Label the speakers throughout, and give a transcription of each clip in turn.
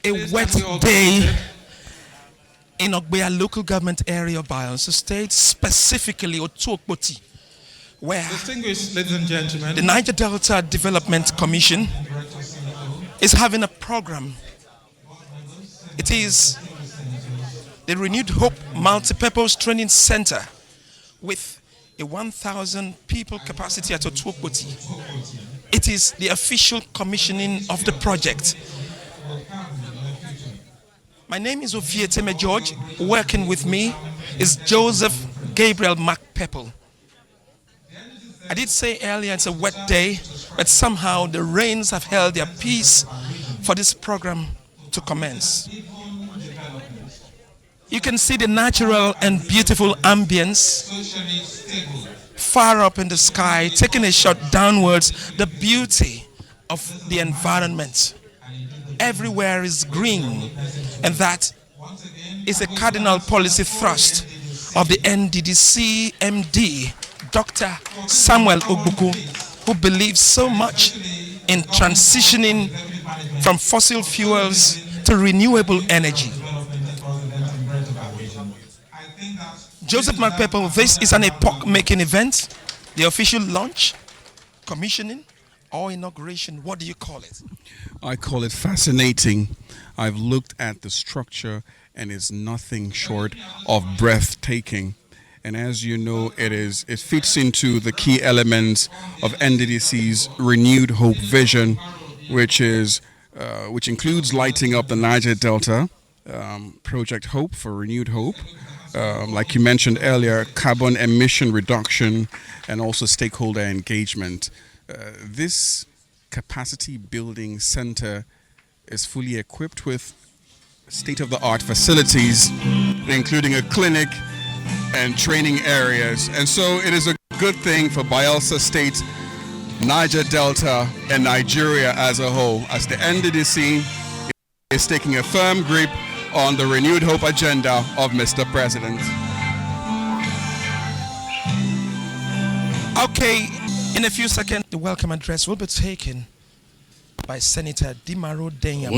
Speaker 1: A wet day in Ogbea local government area of Bayelsa State, specifically Otuokpoti, where
Speaker 2: Distinguished ladies and gentlemen,
Speaker 1: the Niger Delta Development Commission is having a program. It is the Renewed Hope Multipurpose Training Center with a 1,000 people capacity at Otuokpoti. It is the official commissioning of the project. My name is Ofieteme George. Working with me is Joseph Gabriel McPepple. I did say earlier it's a wet day, but somehow the rains have held their peace for this program to commence. You can see the natural and beautiful ambience far up in the sky, taking a shot downwards, the beauty of the environment. Everywhere is green, and that is a cardinal policy thrust of the Nddc MD, Dr. Samuel Ogbuku, who believes so much in transitioning from fossil fuels to renewable energy. Joseph McPepple, this is an epoch-making event, the official launch, commissioning, or inauguration. What do you call it?
Speaker 3: I call it fascinating. I've looked at the structure and it's nothing short of breathtaking. And as you know, it fits into the key elements of Nddc's renewed hope vision, which includes lighting up the Niger Delta, Project Hope for Renewed Hope, like you mentioned earlier, carbon emission reduction, and also stakeholder engagement. This capacity building center is fully equipped with state-of-the-art facilities, including a clinic and training areas. And so it is a good thing for Bayelsa State, Niger Delta, and Nigeria as a whole, as the Nddc is taking a firm grip on the renewed hope agenda of Mr. President.
Speaker 1: Okay, in a few seconds, the welcome address will be taken by Senator Dimaro Denya,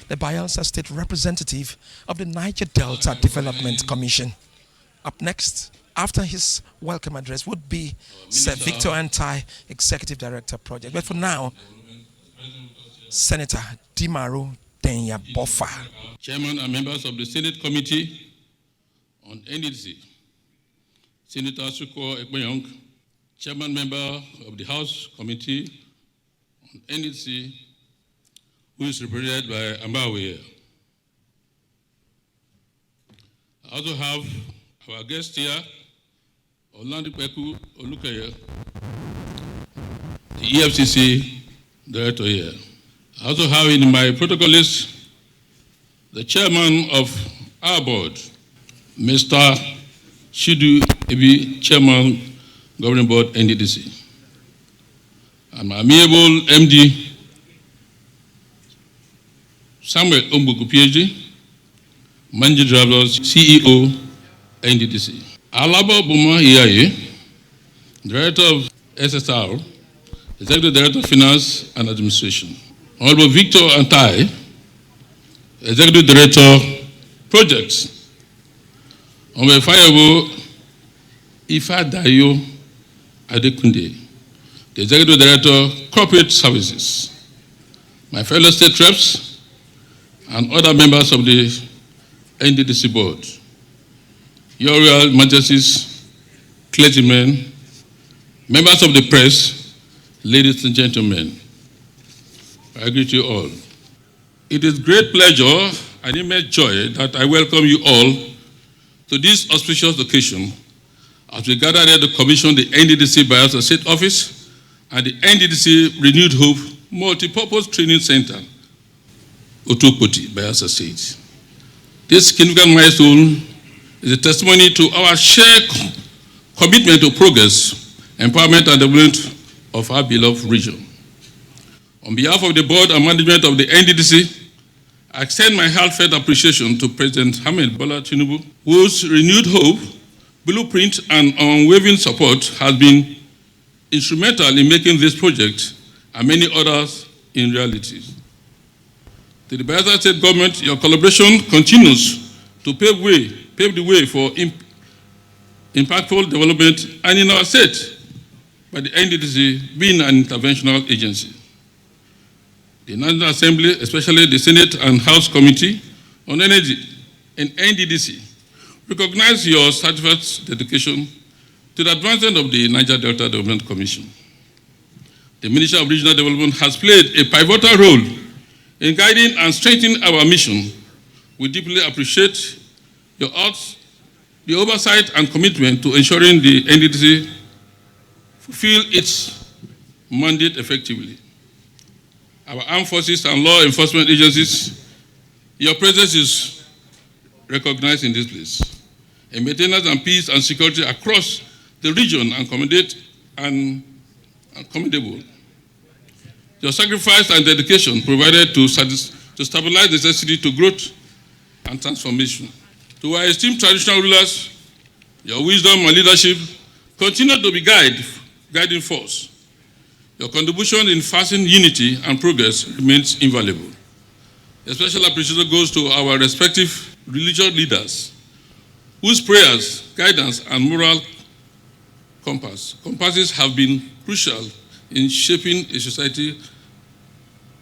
Speaker 1: the Bayelsa State representative of the Niger Delta Development Commission. Up next, after his welcome address, would be Sir Victor Antai, Executive Director Project. But for now, Senator Dimaro Denya Bofa.
Speaker 4: Chairman and members of the Senate Committee on Nddc, Senator Suko Ekpenyong, Chairman member of the House Committee on Nddc, who is represented by Ambawe. I also have our guest here, Orlando Peku Olukaya, the EFCC Director here. I also have in my protocol list the chairman of our board, Mr. Shidu Ebi, Chairman, Governing Board, Nddc. And my amiable MD, Samuel Ogbuku, PhD, Managing Director, CEO, Nddc. Alaba Buma Iyaye, Director of SSR, Executive Director of Finance and Administration. Honorable Victor Antai, Executive Director, Projects. Honorable Fayabo Ifa Dayo Adekunde, the Executive Director, Corporate Services. My fellow state reps and other members of the Nddc board. Your Royal Majesties, clergymen, members of the press, ladies and gentlemen, I greet you all. It is great pleasure and immense joy that I welcome you all to this auspicious occasion as we gather here to commission the Nddc Bayelsa State Office and the Nddc Renewed Hope Multipurpose Training Center, Otuokpoti, Bayelsa State. This significant milestone is a testimony to our shared commitment to progress, empowerment, and development of our beloved region. On behalf of the board and management of the Nddc, I extend my heartfelt appreciation to President Ahmed Bola Tinubu, whose renewed hope, blueprint, and unwavering support has been instrumental in making this project and many others in reality. To the Bayelsa State Government, your collaboration continues to pave the way for impactful development and in our state by the NDDC being an interventional agency. The National Assembly, especially the Senate and House Committee on Energy and NDDC, recognize your steadfast dedication to the advancement of the Niger Delta Development Commission. The Ministry of Regional Development has played a pivotal role in guiding and strengthening our mission. We deeply appreciate your arts, the oversight and commitment to ensuring the NDDC fulfill its mandate effectively. Our armed forces and law enforcement agencies, your presence is recognized in this place. A maintenance and peace and security across the region and commendable. Your sacrifice and dedication provided to stabilize the necessity to growth and transformation. To our esteemed traditional rulers, your wisdom and leadership continue to be guiding force. Your contribution in fostering unity and progress remains invaluable. A special appreciation goes to our respective religious leaders, whose prayers, guidance, and moral compasses have been crucial in shaping a society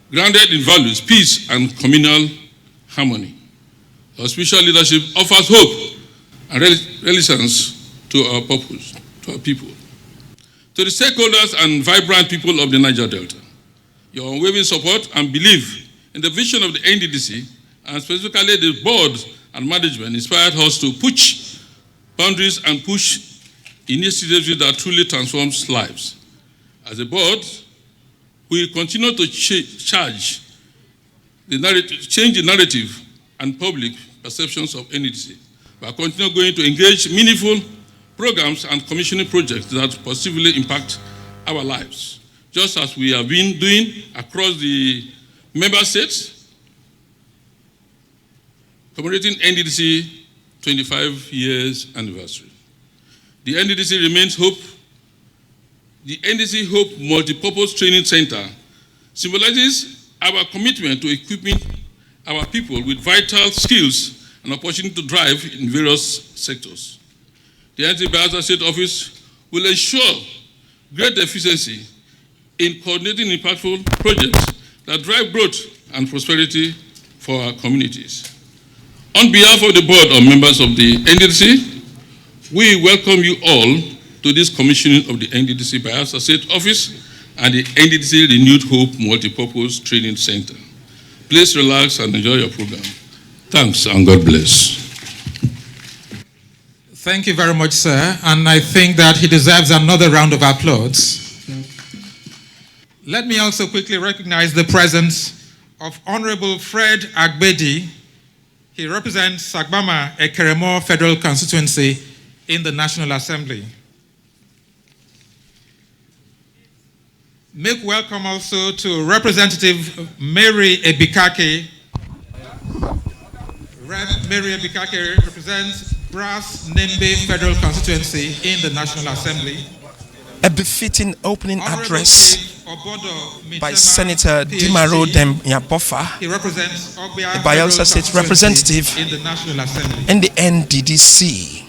Speaker 4: grounded in values, peace, and communal harmony. Our spiritual leadership offers hope and resilience to our purpose, to our people. To the stakeholders and vibrant people of the Niger Delta, your unwavering support and belief in the vision of the NDDC, and specifically the board and management, inspired us to push boundaries and push initiatives that truly transforms lives. As a board, we continue to change the narrative and public perceptions of NDDC. We are continuing going to engage meaningful programs and commissioning projects that positively impact our lives, just as we have been doing across the member states, commemorating NDDC 25 years anniversary. The NDDC remains hope. The NDC Hope Multipurpose Training Center symbolizes our commitment to equipping our people with vital skills and opportunity to drive in various sectors. The NDC Bayelsa State Office will ensure great efficiency in coordinating impactful projects that drive growth and prosperity for our communities. On behalf of the board of members of the NDDC, we welcome you all to this commissioning of the NDDC Bayelsa State Office and the NDDC Renewed Hope Multipurpose Training Center. Please relax and enjoy your program. Thanks and God bless.
Speaker 2: Thank you very much, sir. And I think that he deserves another round of applause. Let me also quickly recognize the presence of Honorable Fred Agbedi. He represents Sagbama Ekeremo Federal Constituency in the National Assembly. Make welcome also to Representative Mary Ebikake. Mary Ebikake represents Brass Nembe Federal Constituency in the National Assembly.
Speaker 1: A befitting opening
Speaker 2: Honorable
Speaker 1: address by Senator Dimaro Demyabofa,
Speaker 2: He represents Ogbia
Speaker 1: the Bayelsa State
Speaker 2: Federal
Speaker 1: representative
Speaker 2: in the National Assembly.
Speaker 1: and the NDDC.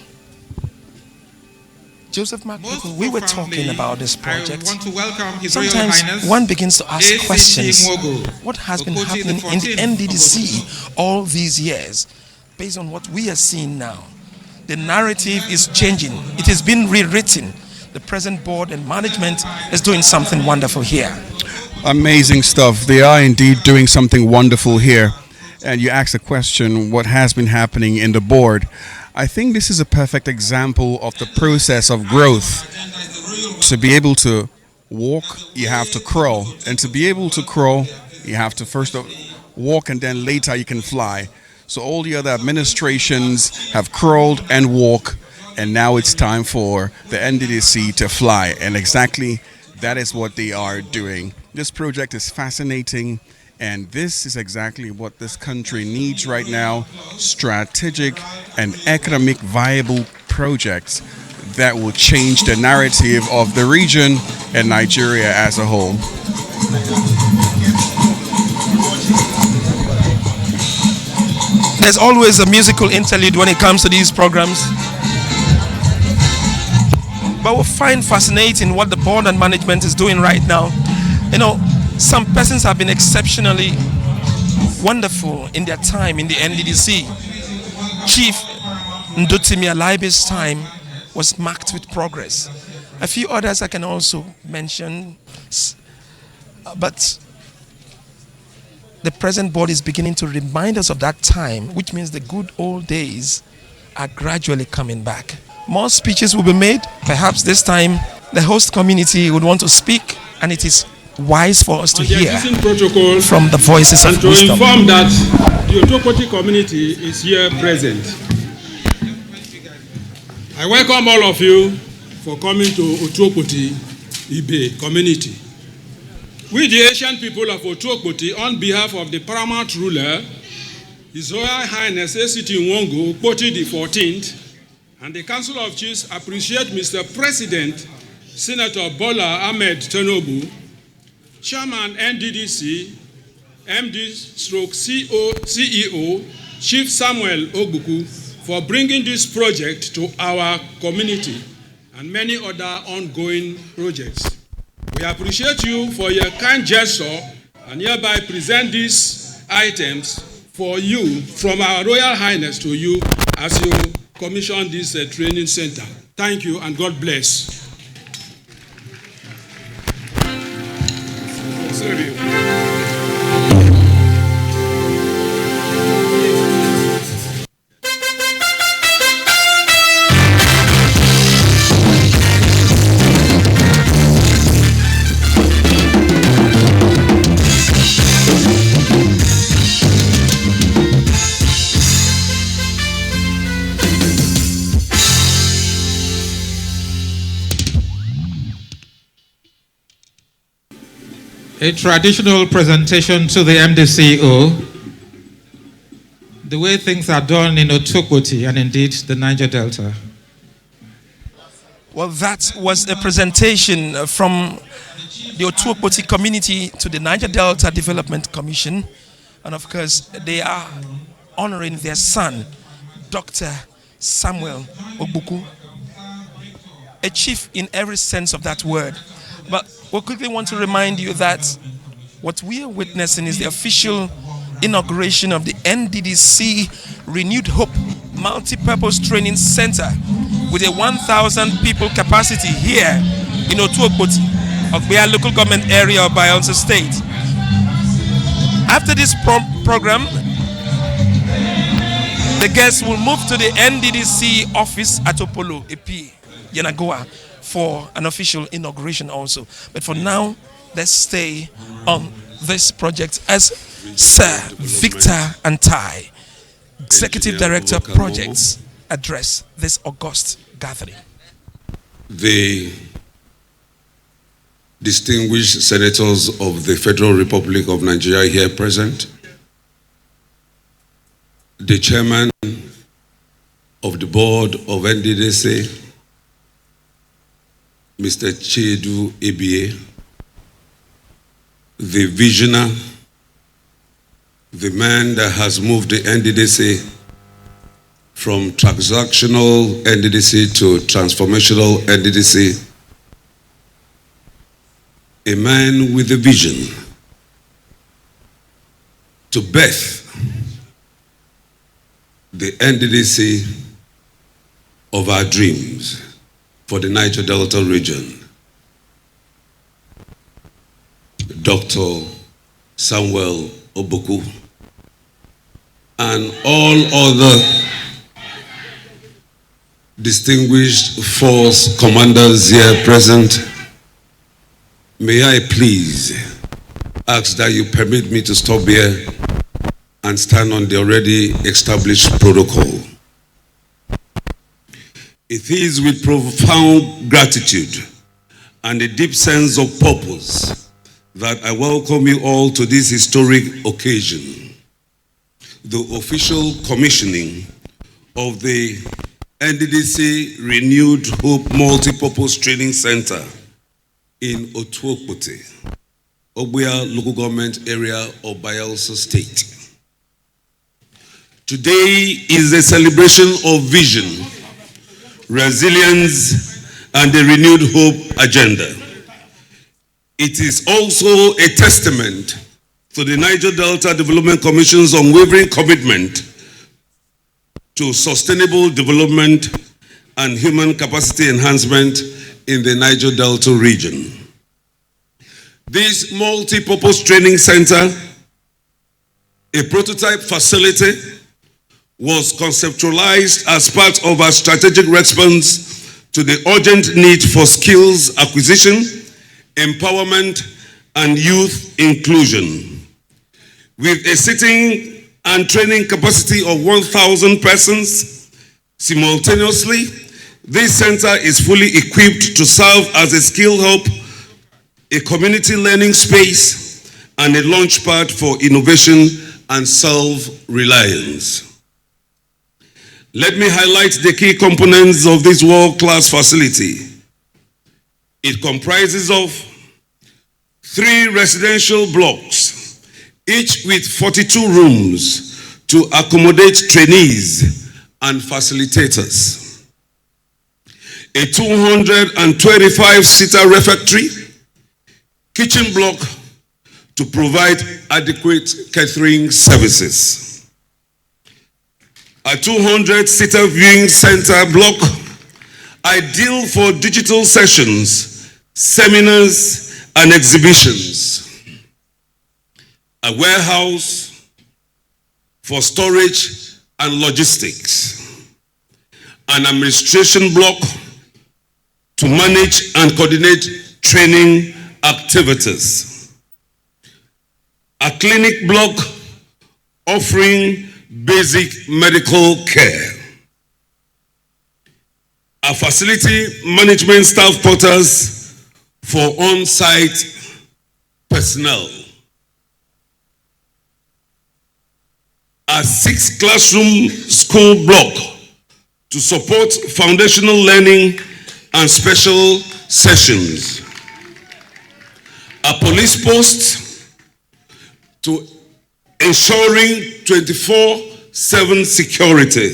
Speaker 1: Joseph Mark,
Speaker 2: Most
Speaker 1: we were
Speaker 2: profoundly,
Speaker 1: talking about this project.
Speaker 2: I want to welcome His Royal
Speaker 1: Sometimes
Speaker 2: Highness
Speaker 1: one begins to ask
Speaker 2: ACT
Speaker 1: questions.
Speaker 2: Mogo,
Speaker 1: What has been
Speaker 2: Okoji
Speaker 1: happening in the
Speaker 2: 14th
Speaker 1: NDDC all these years, based on what we are seeing now? The narrative is changing. It has been rewritten. The present board and management is doing something wonderful here.
Speaker 3: Amazing stuff. They are indeed doing something wonderful here. And you asked the question, what has been happening in the board? I think this is a perfect example of the process of growth. To be able to walk, you have to crawl. And to be able to crawl, you have to first walk, and then later you can fly. So all the other administrations have crawled and walked, and now it's time for the NDDC to fly. And exactly that is what they are doing. This project is fascinating, and this is exactly what this country needs right now: strategic and economic viable projects that will change the narrative of the region and Nigeria as a whole.
Speaker 1: There's always a musical interlude when it comes to these programs. But we find fascinating what the board and management is doing right now. You know, some persons have been exceptionally wonderful in their time in the NDDC. Chief Ndotimi Alaibe's time was marked with progress. A few others I can also mention, but the present board is beginning to remind us of that time, which means the good old days are gradually coming back. More speeches will be made. Perhaps this time the host community would want to speak, and it is wise for us to hear from the voices of wisdom.
Speaker 5: And to inform that the Otokoti community is here present. I welcome all of you for coming to Otokoti Ibe community. We, the Asian people of Otokoti, on behalf of the paramount ruler, His Royal Highness A.C.T. Nwongo Okpoti the 14th, and the Council of Chiefs appreciate Mr. President, Senator Bola Ahmed Tinubu, Chairman NDDC, MD/CEO, Chief Samuel Ogbuku, for bringing this project to our community and many other ongoing projects. We appreciate you for your kind gesture and hereby present these items for you from our Royal Highness to you as you commission this training center. Thank you and God bless.
Speaker 2: A traditional presentation to the MDCO, the way things are done in Otokoti and indeed the Niger Delta.
Speaker 1: Well, that was a presentation from the Otokoti community to the Niger Delta Development Commission. And of course, they are honoring their son, Dr. Samuel Ogbuku, a chief in every sense of that word. But we quickly want to remind you that what we are witnessing is the official inauguration of the Nddc Renewed Hope Multi-Purpose Training Center with a 1,000 people capacity here in Otokoti, Ogbea local government area of Bayelsa State. After this program, the guests will move to the Nddc office at Opolo, Epi, Yenagoa, for an official inauguration also. But for now, let's stay on this project as Sir Victor Antai, Executive Director Projects, address this august gathering.
Speaker 6: The distinguished senators of the Federal Republic of Nigeria here present, the chairman of the board of Nddc, Mr. Chedu Ebie, the visionary, the man that has moved the Nddc from transactional Nddc to transformational Nddc, a man with a vision to birth the Nddc of our dreams for the Niger Delta region, Dr. Samuel Ogbuku, and all other distinguished force commanders here present. May I please ask that you permit me to stop here and stand on the already established protocol. It is with profound gratitude and a deep sense of purpose that I welcome you all to this historic occasion, the official commissioning of the Nddc Renewed Hope Multipurpose Training Center in Otokoti, Ogbea local government area of Bayelsa State. Today is a celebration of vision, resilience, and a renewed hope agenda. It is also a testament to the Niger Delta Development Commission's unwavering commitment to sustainable development and human capacity enhancement in the Niger Delta region. This multi-purpose training center, a prototype facility, was conceptualized as part of our strategic response to the urgent need for skills acquisition, empowerment, and youth inclusion. With a sitting and training capacity of 1,000 persons, simultaneously, this center is fully equipped to serve as a skill hub, a community learning space, and a launchpad for innovation and self-reliance. Let me highlight the key components of this world-class facility. It comprises of 3 residential blocks, each with 42 rooms to accommodate trainees and facilitators. A 225-seater refectory, kitchen block to provide adequate catering services. A 200-seater viewing center block, ideal for digital sessions, seminars, and exhibitions. A warehouse for storage and logistics. An administration block to manage and coordinate training activities. A clinic block offering basic medical care. A facility management staff quarters for on-site personnel. A 6-classroom school block to support foundational learning and special sessions. A police post to ensuring 24/7 security.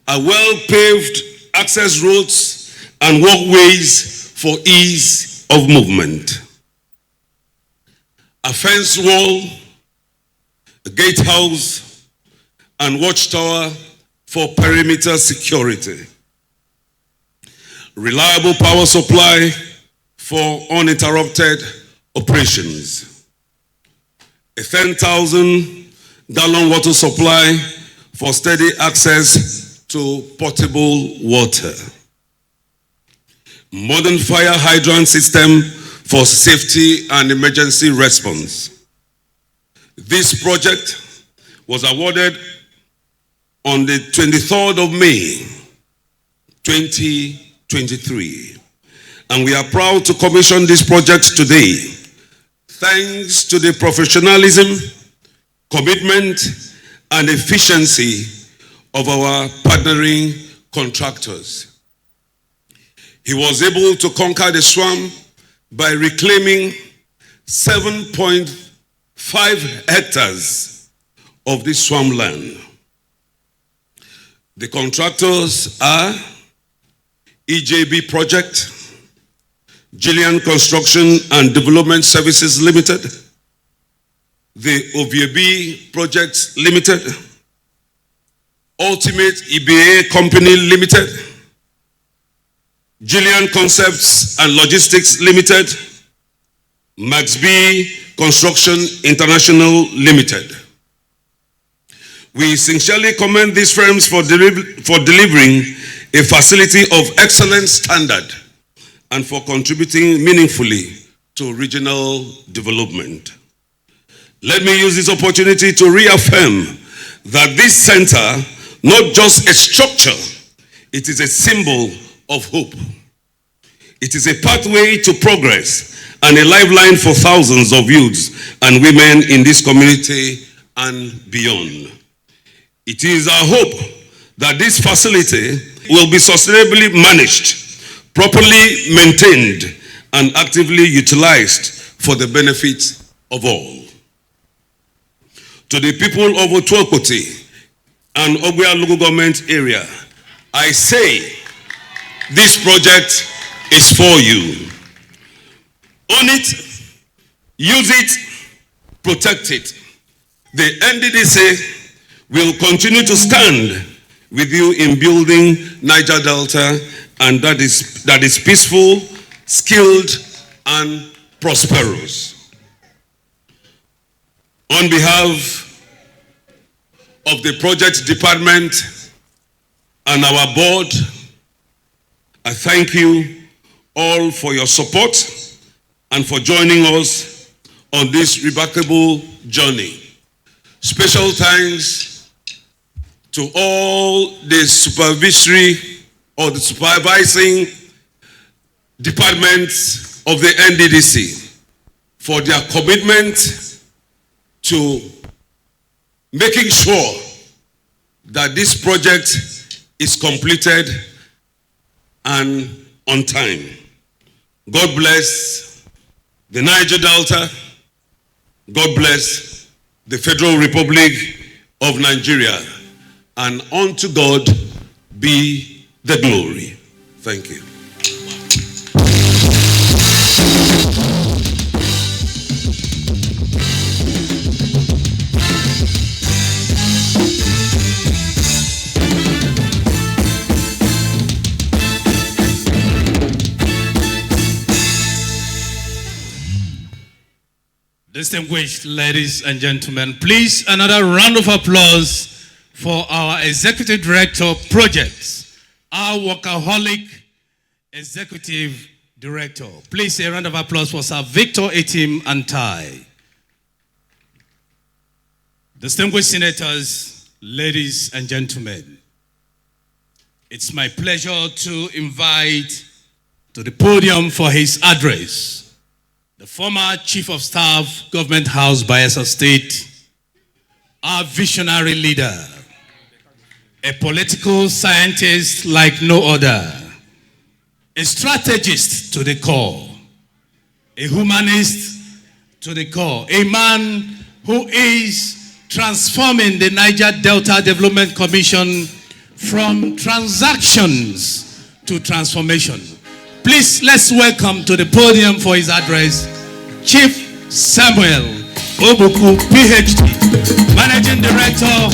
Speaker 6: A well-paved access roads and walkways for ease of movement. A fence wall, a gatehouse, and watchtower for perimeter security. Reliable power supply for uninterrupted operations. A 10,000-gallon water supply for steady access to potable water. Modern fire hydrant system for safety and emergency response. This project was awarded on the 23rd of May, 2023. And we are proud to commission this project today, thanks to the professionalism, commitment, and efficiency of our partnering contractors. He was able to conquer the swamp by reclaiming 7.5 hectares of this swampland. The contractors are EJB Project, Gillian Construction and Development Services Limited, the OVAB Projects Limited, Ultimate EBA Company Limited, Gillian Concepts and Logistics Limited, Max B Construction International Limited. We sincerely commend these firms for delivering a facility of excellent standard and for contributing meaningfully to regional development. Let me use this opportunity to reaffirm that this center, not just a structure, it is a symbol of hope. It is a pathway to progress and a lifeline for thousands of youths and women in this community and beyond. It is our hope that this facility will be sustainably managed, properly maintained, and actively utilized for the benefit of all. To the people of Otuokoti and Oguya local government area, I say this project is for you. Own it, use it, protect it. The NDDC will continue to stand with you in building Niger Delta, and that is peaceful, skilled, and prosperous. On behalf of the project department and our board, I thank you all for your support and for joining us on this remarkable journey. Special thanks to all the supervisory or the supervising departments of the NDDC for their commitment to making sure that this project is completed and on time. God bless the Niger Delta. God bless the Federal Republic of Nigeria. And unto God be the glory. Thank you.
Speaker 7: Distinguished ladies and gentlemen, please another round of applause for our Executive Director of Projects, our workaholic Executive Director. Please a round of applause for Sir Victor Etim Antai. Distinguished senators, ladies and gentlemen, it's my pleasure to invite to the podium for his address the former Chief of Staff, Government House, Bayelsa State, our visionary leader, a political scientist like no other, a strategist to the core, a humanist to the core, a man who is transforming the Niger Delta Development Commission from transactions to transformation. Please, let's welcome to the podium for his address, Chief Samuel Obuku, PhD, Managing Director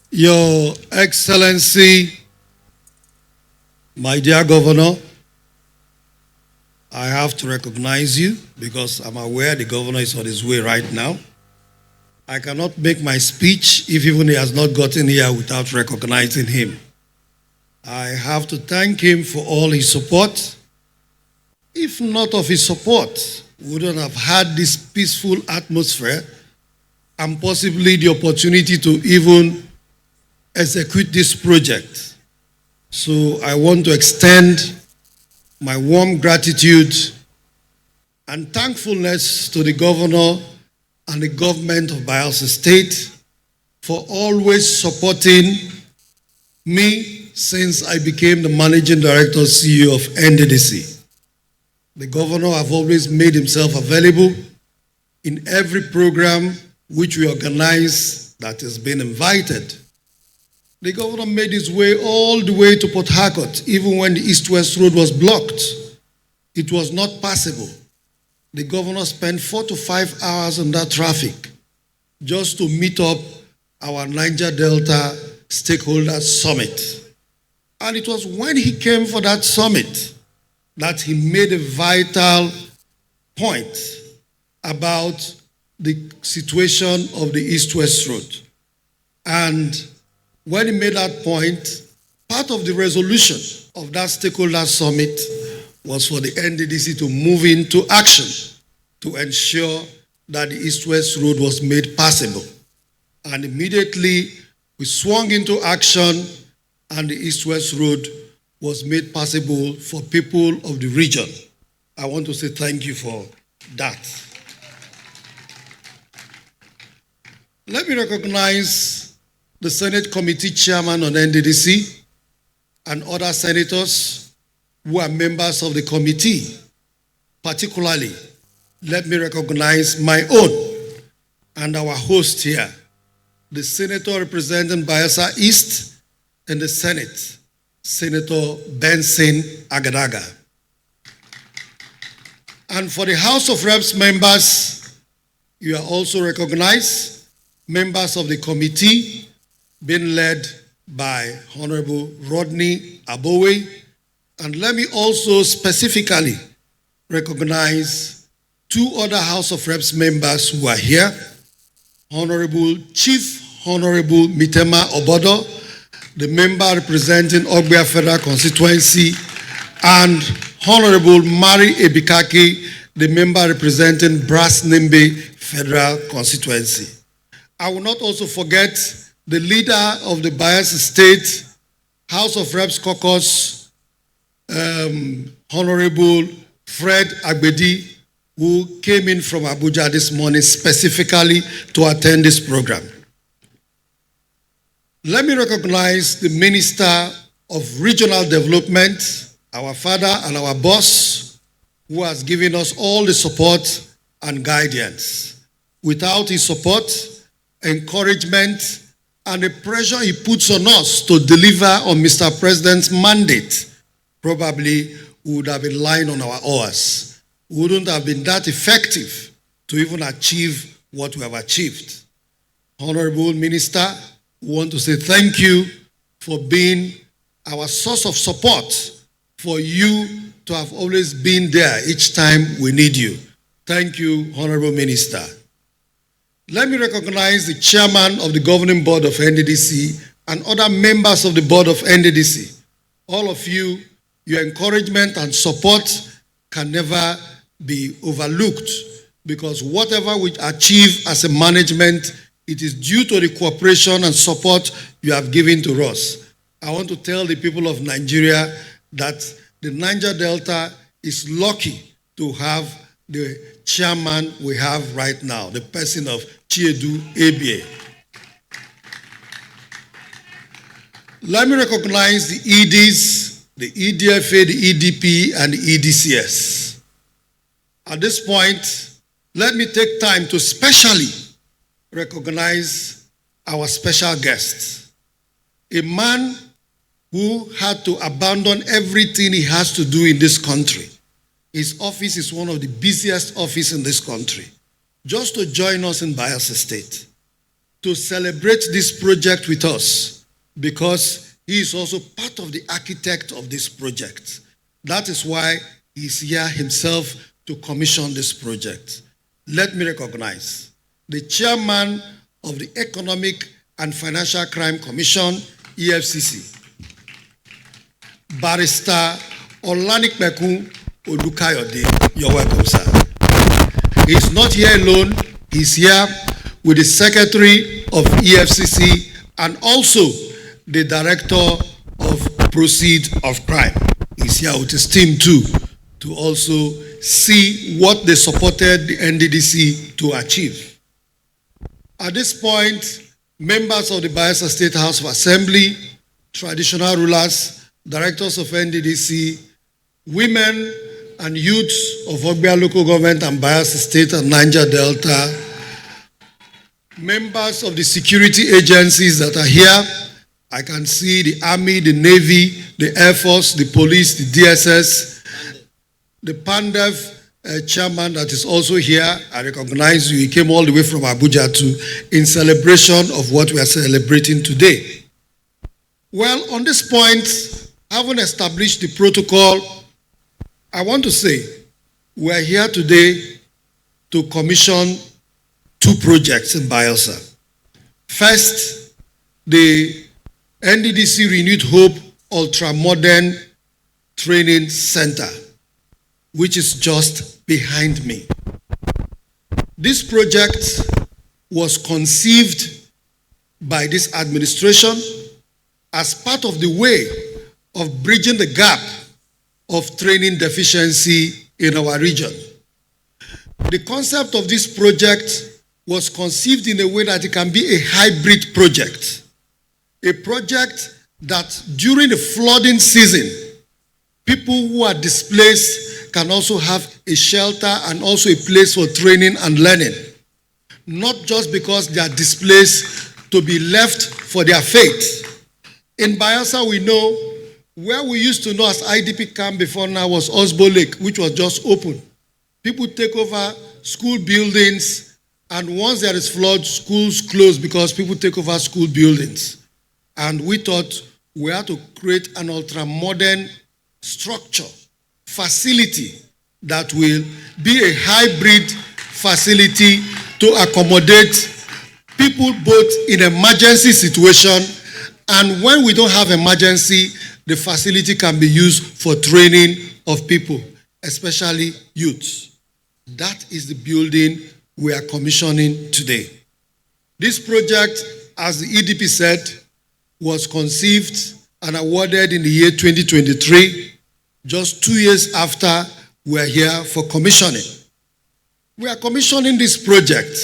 Speaker 8: Your Excellency, my dear Governor, I have to recognize you because I'm aware the Governor is on his way right now. I cannot make my speech if even he has not gotten here without recognizing him. I have to thank him for all his support. If not of his support, we wouldn't have had this peaceful atmosphere and possibly the opportunity to even execute this project. So I want to extend my warm gratitude and thankfulness to the Governor and the government of Bayelsa State for always supporting me since I became the Managing Director CEO of Nddc. The Governor has always made himself available in every program which we organize that has been invited. The Governor made his way all the way to Port Harcourt, even when the East-West Road was blocked. It was not passable. The Governor spent 4 to 5 hours on that traffic just to meet up our Niger Delta Stakeholders Summit. And it was when he came for that summit that he made a vital point about the situation of the East-West Road. And when he made that point, part of the resolution of that stakeholder summit was for the NDDC to move into action to ensure that the East-West Road was made passable. And immediately we swung into action and the East-West Road was made possible for people of the region. I want to say thank you for that. Let me recognize the Senate Committee Chairman on Nddc and other senators who are members of the committee. Particularly, let me recognize my own and our host here, the Senator representing Bayelsa East in the Senate, Senator Benson Agadaga. And for the House of Reps members, you are also recognized, members of the committee being led by Honorable Rodney Abowe. And let me also specifically recognize two other House of Reps members who are here, Chief Honorable Mitema Obodo, the member representing Ogbia Federal Constituency, and Honorable Mari Ebikaki, the member representing Brass Nimbe Federal Constituency. I will not also forget the leader of the Bayelsa State House of Reps Caucus, Honorable Fred Agbedi, who came in from Abuja this morning specifically to attend this program. Let me recognize the Minister of Regional Development, our father and our boss, who has given us all the support and guidance. Without his support, encouragement, and the pressure he puts on us to deliver on Mr. President's mandate, probably we would have been lying on our oars. We wouldn't have been that effective to even achieve what we have achieved. Honorable Minister, we want to say thank you for being our source of support, for you to have always been there each time we need you. Thank you, Honorable Minister. Let me recognize the chairman of the governing board of Nddc and other members of the board of Nddc. All of you, your encouragement and support can never be overlooked, because whatever we achieve as a management, it is due to the cooperation and support you have given to us. I want to tell the people of Nigeria that the Niger Delta is lucky to have the chairman we have right now, the person of Chiedu Abie. Let me recognize the EDs, the EDFA, the EDP, and the EDCS. At this point, let me take time to specially recognize our special guest, a man who had to abandon everything he has to do in this country. His office is one of the busiest offices in this country, just to join us in Bayelsa State, to celebrate this project with us, because he is also part of the architect of this project. That is why he is here himself to commission this project. Let me recognize the chairman of the Economic and Financial Crime Commission, EFCC, Barrister Olanikpeku Olukayode. You're welcome, sir. He's not here alone. He's here with the Secretary of EFCC and also the Director of Proceed of Crime. He's here with his team too, to also see what they supported the Nddc to achieve. At this point, members of the Bayelsa State House of Assembly, traditional rulers, directors of Nddc, women and youths of Ogbia local government and Bayelsa State and Niger Delta, members of the security agencies that are here. I can see the Army, the Navy, the Air Force, the police, the DSS, the PANDEF chairman that is also here. I recognize you. He came all the way from Abuja in celebration of what we are celebrating today. Well, on this point, having established the protocol, I want to say we are here today to commission two projects in Bayelsa. First, the Nddc Renewed Hope Ultra-Modern Training Center, which is just behind me. This project was conceived by this administration as part of the way of bridging the gap of training deficiency in our region. The concept of this project was conceived in a way that it can be a hybrid project. A project that during the flooding season, people who are displaced can also have a shelter and also a place for training and learning. Not just because they are displaced to be left for their fate. In Bayelsa, we know where we used to know as IDP camp before now was Osbo Lake, which was just open. People take over school buildings, and once there is flood, schools close because people take over school buildings. And we thought we had to create an ultra-modern structure, facility that will be a hybrid facility to accommodate people both in emergency situation and when we don't have emergency, the facility can be used for training of people, especially youths. That is the building we are commissioning today. This project, as the EDP said, was conceived and awarded in the year 2023, just 2 years after we are here for commissioning. We are commissioning this project.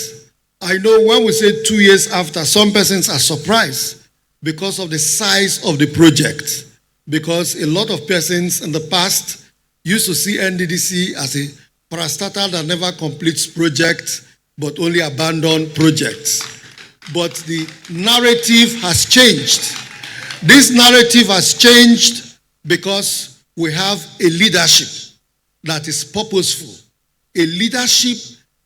Speaker 8: I know when we say 2 years after, some persons are surprised because of the size of the project. Because a lot of persons in the past used to see Nddc as a parastatal that never completes projects, but only abandon projects. But the narrative has changed. This narrative has changed because we have a leadership that is purposeful, a leadership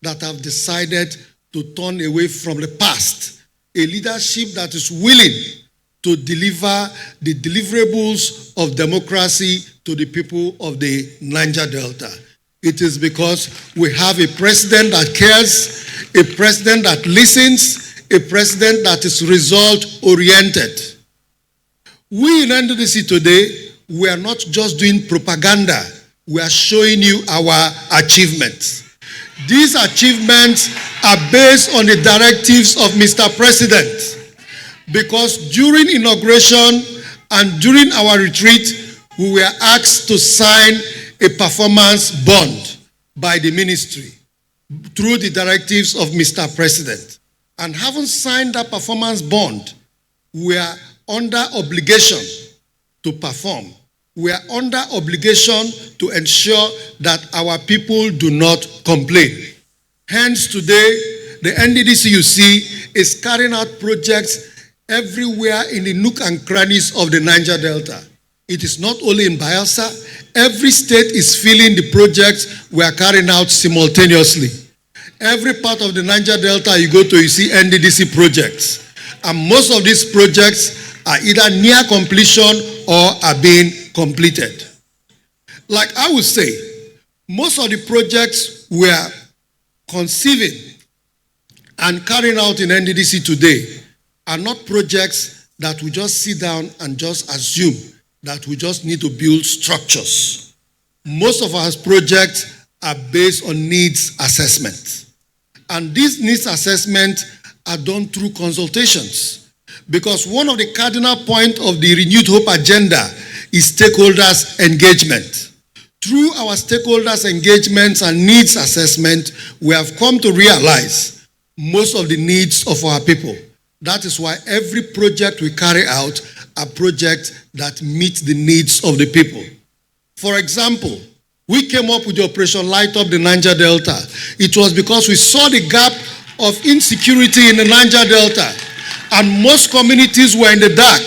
Speaker 8: that have decided to turn away from the past, a leadership that is willing to deliver the deliverables of democracy to the people of the Niger Delta. It is because we have a president that cares, a president that listens, a president that is result-oriented. We in Nddc today, we are not just doing propaganda, we are showing you our achievements. These achievements are based on the directives of Mr. President. Because during inauguration and during our retreat, we were asked to sign a performance bond by the ministry through the directives of Mr. President. And having signed that performance bond, we are under obligation to perform. We are under obligation to ensure that our people do not complain. Hence today, the Nddc you see is carrying out projects everywhere in the nook and crannies of the Niger Delta. It is not only in Bayelsa. Every state is feeling the projects we are carrying out simultaneously. Every part of the Niger Delta you go to, you see Nddc projects. And most of these projects are either near completion or are being completed. Like I would say, most of the projects we are conceiving and carrying out in Nddc today are not projects that we just sit down and just assume that we just need to build structures. Most of our projects are based on needs assessment. And these needs assessments are done through consultations. Because one of the cardinal points of the Renewed Hope agenda is stakeholders' engagement. Through our stakeholders' engagements and needs assessment, we have come to realize most of the needs of our people. That is why every project we carry out are projects that meet the needs of the people. For example, we came up with the Operation Light Up the Niger Delta. It was because we saw the gap of insecurity in the Niger Delta, and most communities were in the dark.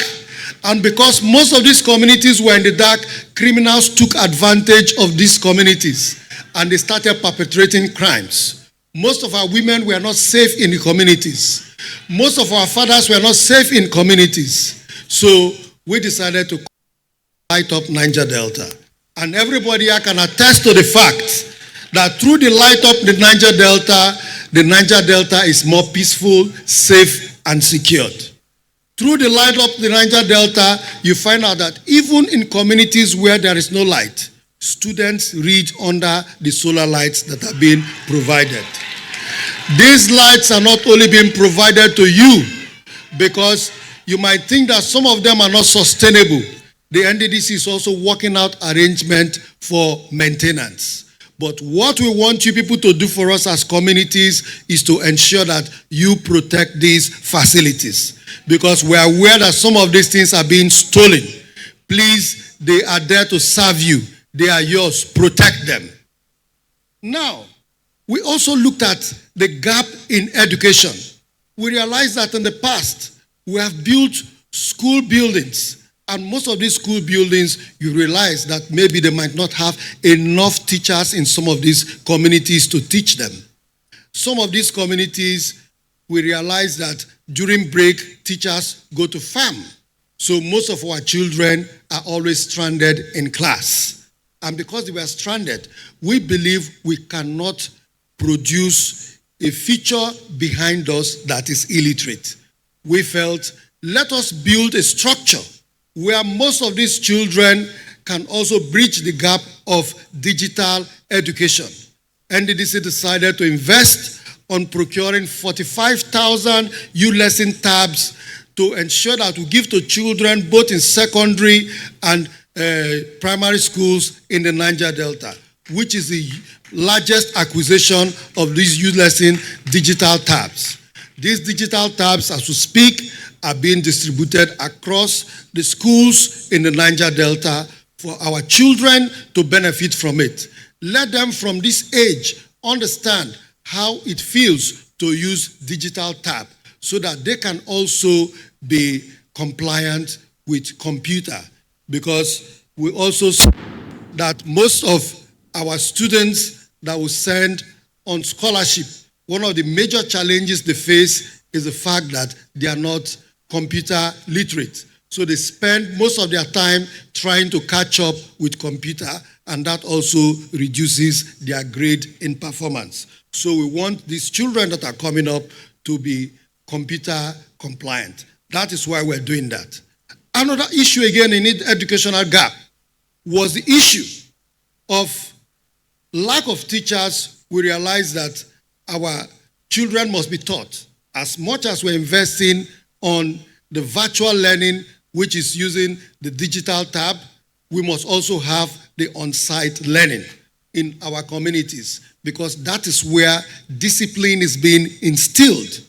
Speaker 8: And because most of these communities were in the dark, criminals took advantage of these communities and they started perpetrating crimes. Most of our women were not safe in the communities. Most of our fathers were not safe in communities. So we decided to light up Niger Delta. And everybody here can attest to the fact that through the light up the Niger Delta is more peaceful, safe, and secured. Through the light up the Niger Delta, you find out that even in communities where there is no light, students read under the solar lights that are being provided. These lights are not only being provided to you because you might think that some of them are not sustainable. The Nddc is also working out arrangement for maintenance. But what we want you people to do for us as communities is to ensure that you protect these facilities. Because we are aware that some of these things are being stolen. Please, they are there to serve you. They are yours. Protect them. Now, we also looked at the gap in education. We realized that in the past, we have built school buildings. And most of these school buildings, you realize that maybe they might not have enough teachers in some of these communities to teach them. Some of these communities, we realize that during break, teachers go to farm. So most of our children are always stranded in class. And because they were stranded, we believe we cannot produce a future behind us that is illiterate. We felt, let us build a structure where most of these children can also bridge the gap of digital education. Nddc decided to invest on procuring 45,000 U-lesson tabs to ensure that we give to children both in secondary and primary schools in the Niger Delta, which is the largest acquisition of these U-lesson digital tabs. These digital tabs, as we speak, are being distributed across the schools in the Niger Delta for our children to benefit from it. Let them from this age understand how it feels to use digital tab so that they can also be compliant with computer. Because we also see that most of our students that we send on scholarship, one of the major challenges they face is the fact that they are not computer literate. So they spend most of their time trying to catch up with computer, and that also reduces their grade in performance. So we want these children that are coming up to be computer compliant. That is why we're doing that. Another issue again in the educational gap was the issue of lack of teachers. We realized that our children must be taught. As much as we're investing on the virtual learning, which is using the digital tab, we must also have the on-site learning in our communities, because that is where discipline is being instilled.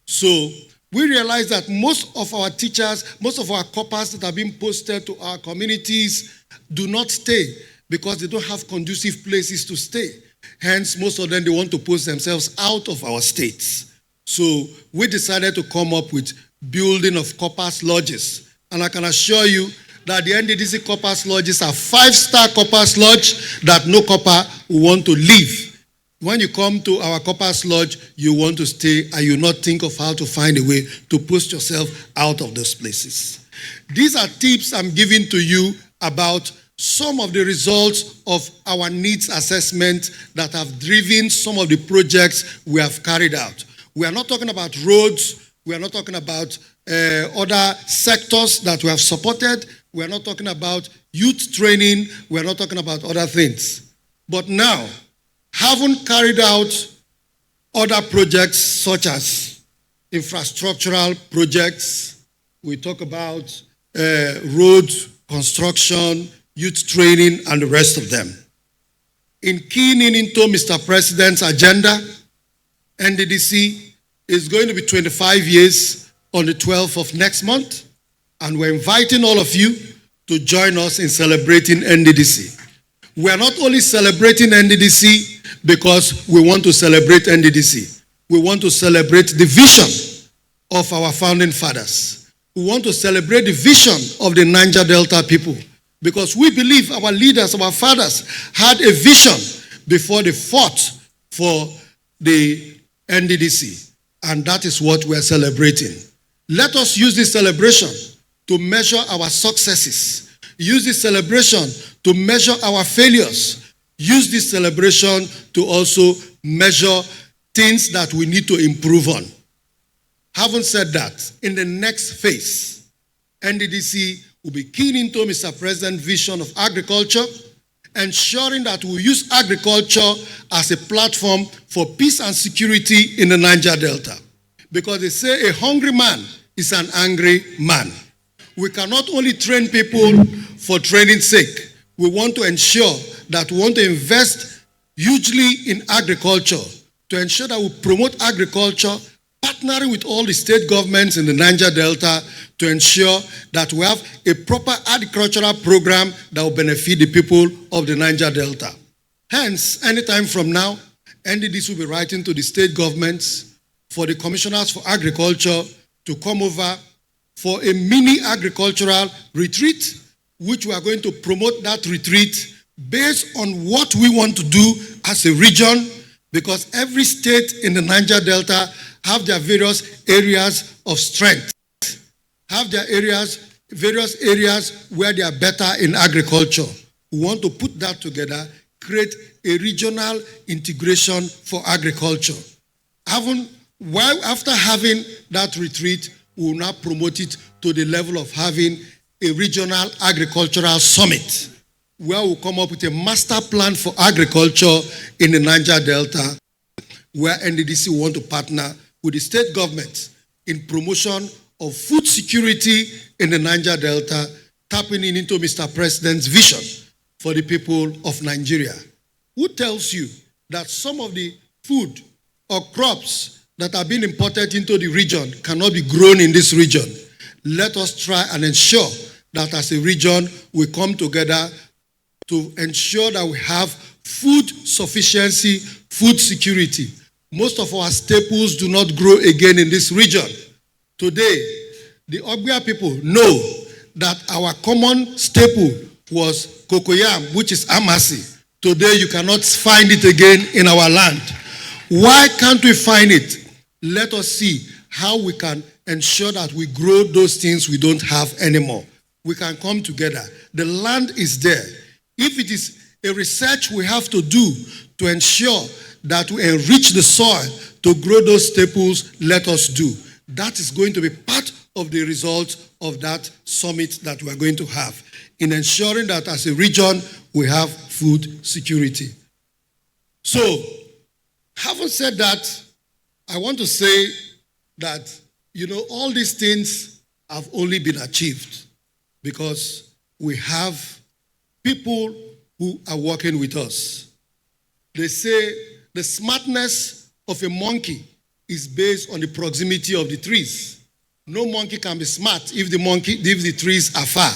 Speaker 8: So we realize that most of our teachers, most of our corpus that are being posted to our communities do not stay because they don't have conducive places to stay. Hence, most of them, they want to post themselves out of our states. So we decided to come up with building of corpus lodges. And I can assure you that the Nddc corpus lodges are 5-star corpus lodge that no corper will want to leave. When you come to our corpus lodge, you want to stay and you not think of how to find a way to post yourself out of those places. These are tips I'm giving to you about some of the results of our needs assessment that have driven some of the projects we have carried out. We are not talking about roads. We are not talking about other sectors that we have supported. We are not talking about youth training. We are not talking about other things. But now, having carried out other projects such as infrastructural projects, we talk about road construction, youth training, and the rest of them. In keying into Mr. President's agenda, Nddc is going to be 25 years on the 12th of next month, and we're inviting all of you to join us in celebrating Nddc. We are not only celebrating Nddc because we want to celebrate Nddc. We want to celebrate the vision of our founding fathers. We want to celebrate the vision of the Niger Delta people, because we believe our leaders, our fathers, had a vision before they fought for the Nddc. And that is what we're celebrating. Let us use this celebration to measure our successes. Use this celebration to measure our failures. Use this celebration to also measure things that we need to improve on. Having said that, in the next phase, Nddc will be keying into Mr. President's vision of agriculture, ensuring that we use agriculture as a platform for peace and security in the Niger Delta. Because they say a hungry man is an angry man. We cannot only train people for training's sake. We want to ensure that we want to invest hugely in agriculture to ensure that we promote agriculture, partnering with all the state governments in the Niger Delta to ensure that we have a proper agricultural program that will benefit the people of the Niger Delta. Hence, anytime from now, NDDC will be writing to the state governments for the commissioners for agriculture to come over for a mini agricultural retreat, which we are going to promote that retreat based on what we want to do as a region, because every state in the Niger Delta have their various areas of strength, have their various areas where they are better in agriculture. We want to put that together, create a regional integration for agriculture. After having that retreat, we will now promote it to the level of having a regional agricultural summit, where we'll come up with a master plan for agriculture in the Niger Delta, where NDDC want to partner with the state government in promotion of food security in the Niger Delta, tapping into Mr. President's vision for the people of Nigeria. Who tells you that some of the food or crops that are being imported into the region cannot be grown in this region? Let us try and ensure that as a region we come together to ensure that we have food sufficiency, food security. Most of our staples do not grow again in this region. Today, the Ogbia people know that our common staple was cocoyam, which is amasi. Today, you cannot find it again in our land. Why can't we find it? Let us see how we can ensure that we grow those things we don't have anymore. We can come together. The land is there. If it is a research we have to do to ensure that we enrich the soil to grow those staples, let us do. That is going to be part of the result of that summit that we are going to have in ensuring that as a region we have food security. So, having said that, I want to say that, all these things have only been achieved because we have people who are working with us. They say the smartness of a monkey is based on the proximity of the trees. No monkey can be smart if the trees are far.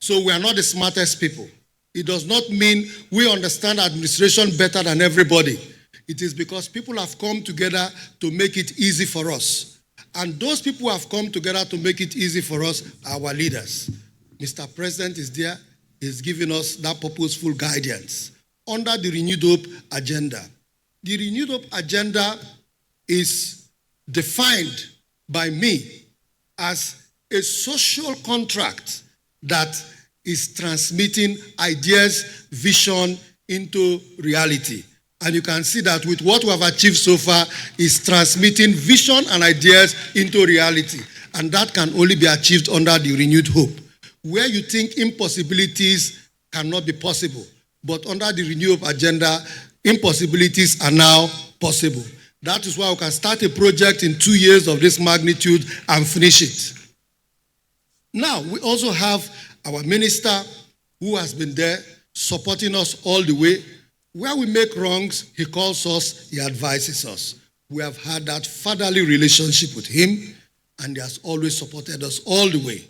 Speaker 8: So we are not the smartest people. It does not mean we understand administration better than everybody. It is because people have come together to make it easy for us. And those people who have come together to make it easy for us are our leaders. Mr. President is there. He's giving us that purposeful guidance under the Renewed Hope agenda. The Renewed Hope agenda is defined by me as a social contract that is transmitting ideas, vision into reality. And you can see that with what we have achieved so far is transmitting vision and ideas into reality. And that can only be achieved under the Renewed Hope. Where you think impossibilities cannot be possible, but under the Renewed Hope agenda, impossibilities are now possible. That is why we can start a project in 2 years of this magnitude and finish it. Now, we also have our minister who has been there supporting us all the way. Where we make wrongs, he calls us, he advises us. We have had that fatherly relationship with him, and he has always supported us all the way.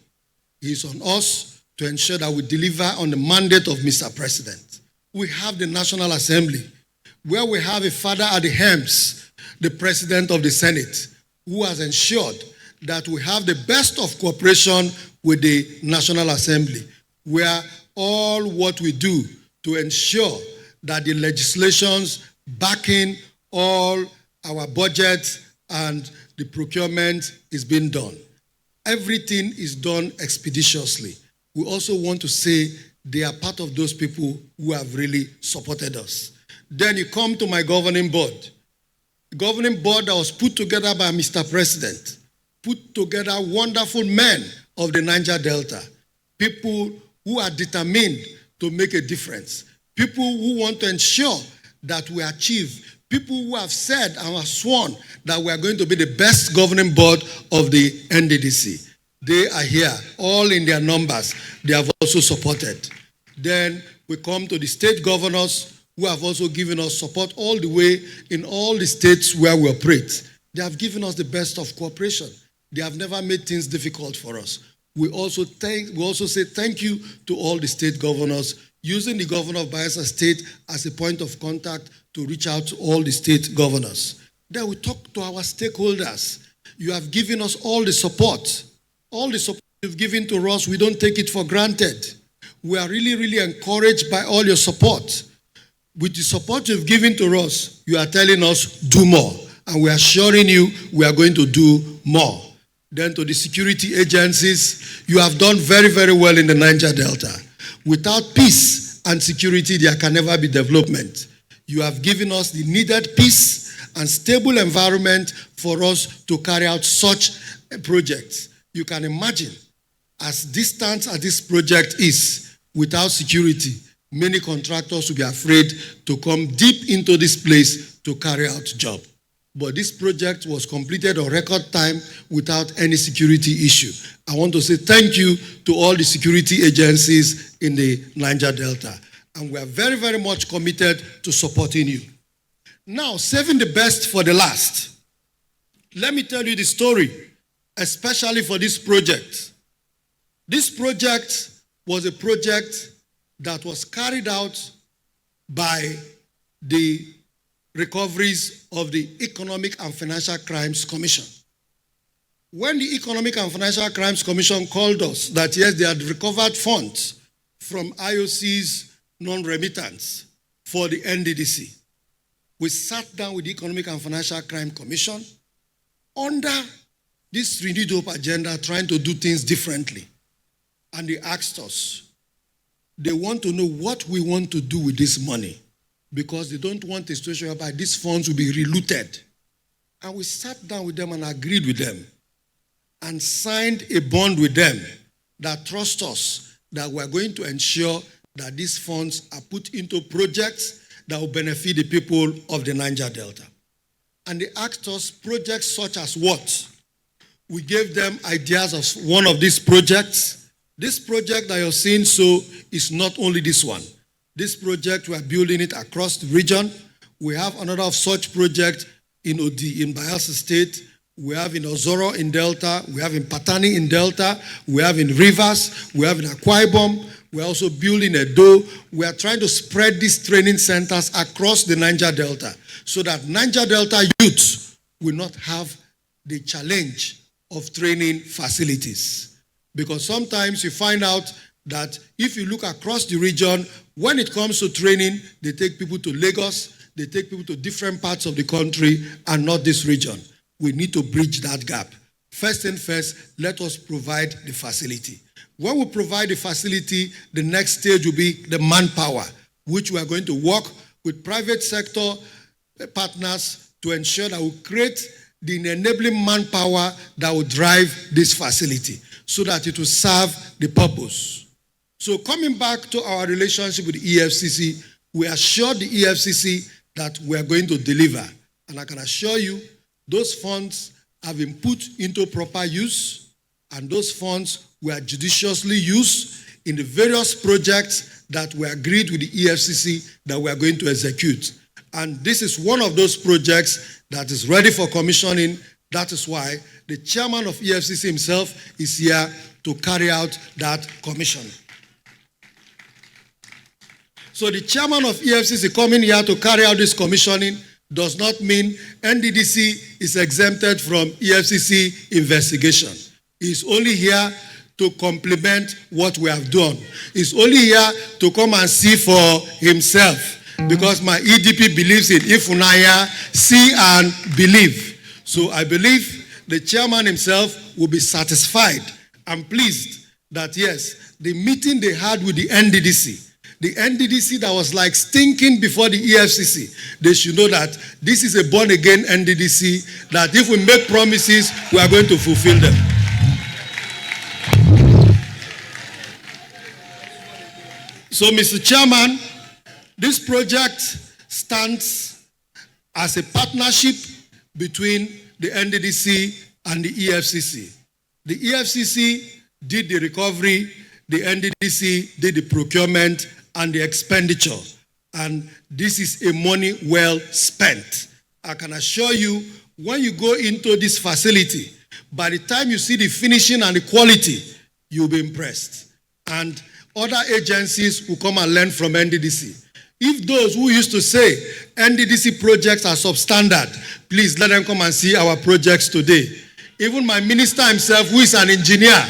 Speaker 8: He is on us to ensure that we deliver on the mandate of Mr. President. We have the National Assembly, where we have a father at the helms, the President of the Senate, who has ensured that we have the best of cooperation with the National Assembly, where all what we do to ensure that the legislations backing all our budgets and the procurement is being done. Everything is done expeditiously. We also want to say they are part of those people who have really supported us. Then you come to my governing board. The governing board that was put together by Mr. President, put together wonderful men of the Niger Delta, people who are determined to make a difference, people who want to ensure that we achieve, people who have said and have sworn that we are going to be the best governing board of the Nddc. They are here, all in their numbers. They have also supported. Then we come to the state governors who have also given us support all the way in all the states where we operate. They have given us the best of cooperation. They have never made things difficult for us. We also say thank you to all the state governors, using the governor of Bayelsa State as a point of contact to reach out to all the state governors. Then we talk to our stakeholders. You have given us all the support. All the support you've given to us, we don't take it for granted. We are really, really encouraged by all your support. With the support you've given to us, you are telling us, do more. And we are assuring you we are going to do more. Then to the security agencies, you have done very, very well in the Niger Delta. Without peace and security, there can never be development. You have given us the needed peace and stable environment for us to carry out such projects. You can imagine, as distant as this project is, without security, many contractors will be afraid to come deep into this place to carry out job. But this project was completed on record time without any security issue. I want to say thank you to all the security agencies in the Niger Delta. And we are very, very much committed to supporting you. Now, saving the best for the last. Let me tell you the story, especially for this project. This project was a project that was carried out by the recoveries of the Economic and Financial Crimes Commission. When the Economic and Financial Crimes Commission called us that yes, they had recovered funds from IOC's non-remittance for the Nddc, we sat down with the Economic and Financial Crime Commission under this renewed hope agenda, trying to do things differently. And they asked us, they want to know what we want to do with this money, because they don't want a situation whereby these funds will be relooted. And we sat down with them and agreed with them and signed a bond with them that trusts us that we are going to ensure that these funds are put into projects that will benefit the people of the Niger Delta. And they asked us projects such as what? We gave them ideas of one of these projects. This project that you're seeing is not only this one. This project, we are building it across the region. We have another of such project in Bayelsa State. We have in Ozoro in Delta. We have in Patani in Delta. We have in Rivers. We have in Akwa Ibom. We're also building Edo. We are trying to spread these training centers across the Niger Delta so that Niger Delta youths will not have the challenge of training facilities. Because sometimes you find out that if you look across the region, when it comes to training, they take people to Lagos, they take people to different parts of the country and not this region. We need to bridge that gap. First thing first, let us provide the facility. When we provide the facility, the next stage will be the manpower, which we are going to work with private sector partners to ensure that we create the enabling manpower that will drive this facility so that it will serve the purpose. So coming back to our relationship with the EFCC, we assured the EFCC that we are going to deliver. And I can assure you, those funds have been put into proper use, and those funds were judiciously used in the various projects that we agreed with the EFCC that we are going to execute. And this is one of those projects that is ready for commissioning. That is why the chairman of EFCC himself is here to carry out that commission. So the chairman of EFCC coming here to carry out this commissioning does not mean Nddc is exempted from EFCC investigation. He's only here to complement what we have done. He's only here to come and see for himself, because my EDP believes in Ifunaya, see and believe. So I believe the chairman himself will be satisfied and pleased that yes, the meeting they had with the NDDC that was like stinking before the EFCC, they should know that this is a born-again NDDC, that if we make promises, we are going to fulfill them. So, Mr. Chairman, This project stands as a partnership between the Nddc and the EFCC. The EFCC did the recovery, the Nddc did the procurement and the expenditure. And this is a money well spent. I can assure you, when you go into this facility, by the time you see the finishing and the quality, you'll be impressed. And other agencies will come and learn from Nddc. If those who used to say Nddc projects are substandard, please let them come and see our projects today. Even my minister himself, who is an engineer,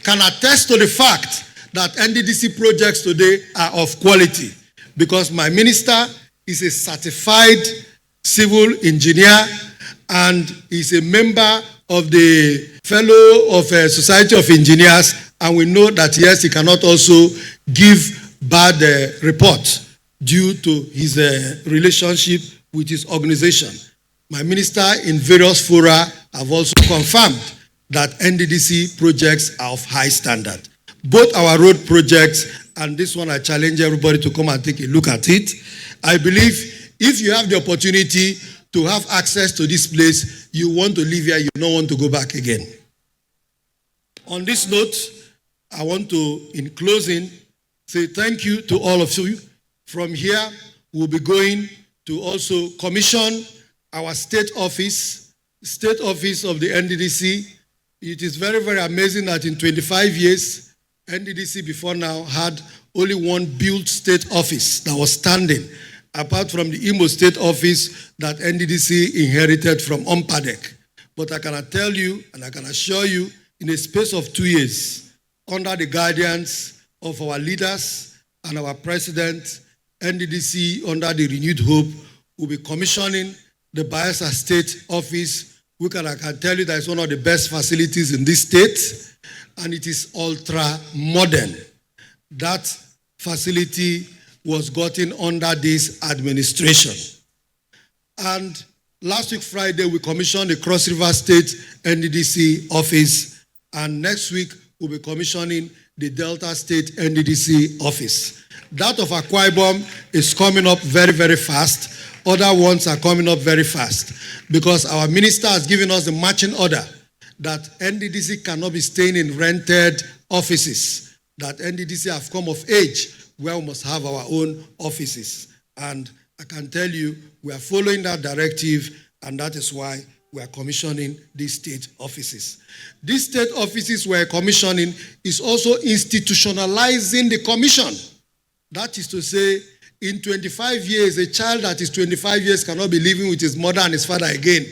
Speaker 8: can attest to the fact that Nddc projects today are of quality, because my minister is a certified civil engineer and is a member of the Fellow of Society of Engineers, and we know that yes, he cannot also give bad report due to his relationship with his organization. My minister in various fora have also confirmed that Nddc projects are of high standard. Both our road projects and this one, I challenge everybody to come and take a look at it. I believe if you have the opportunity to have access to this place, you want to live here, you don't want to go back again. On this note, I want to, in closing, say thank you to all of you. From here, we'll be going to also commission our state office of the Nddc. It is very, very amazing that in 25 years, Nddc before now had only one built state office that was standing, apart from the Imo State office that Nddc inherited from Ompadek. But I can tell you, and I can assure you, in a space of 2 years, under the guidance of our leaders and our president, Nddc, under the renewed hope, will be commissioning the Bayelsa State Office, which I can tell you that is one of the best facilities in this state, and it is ultra-modern. That facility was gotten under this administration. And last week, Friday, we commissioned the Cross River State Nddc office, and next week, we'll be commissioning the Delta State Nddc office. That of Akwa Ibom is coming up very, very fast. Other ones are coming up very fast because our minister has given us the marching order that Nddc cannot be staying in rented offices, that Nddc have come of age where we must have our own offices. And I can tell you, we are following that directive, and that is why we are commissioning these state offices. These state offices we are commissioning is also institutionalizing the commission. That is to say, in 25 years, a child that is 25 years cannot be living with his mother and his father again.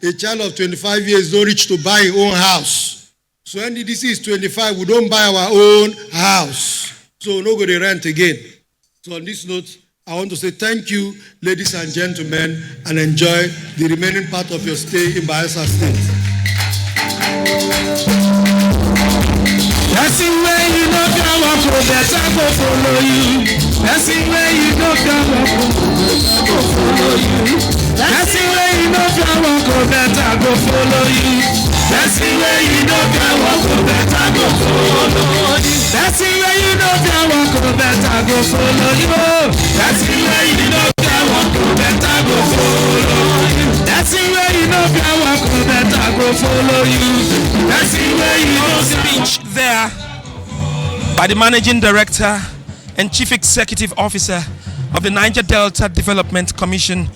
Speaker 8: A child of 25 years don't reach to buy his own house. So Nddc is 25, we don't buy our own house. So we're not going to rent again. So on this note, I want to say thank you, ladies and gentlemen, and enjoy the remaining part of your stay in Bayelsa State.
Speaker 9: That's the way you know God walk go better go follow you. That's the way you know God walk go follow you. That's the way you know God walk go better go follow you. That's the way you know God walk go better go follow you. That's the way you know God walk go better go follow you. That's the way you know God walk go better go follow you. That's the way you know God walk go better go follow you. That's the way you know
Speaker 1: Speech there by the Managing Director and Chief Executive Officer of the Niger Delta Development Commission,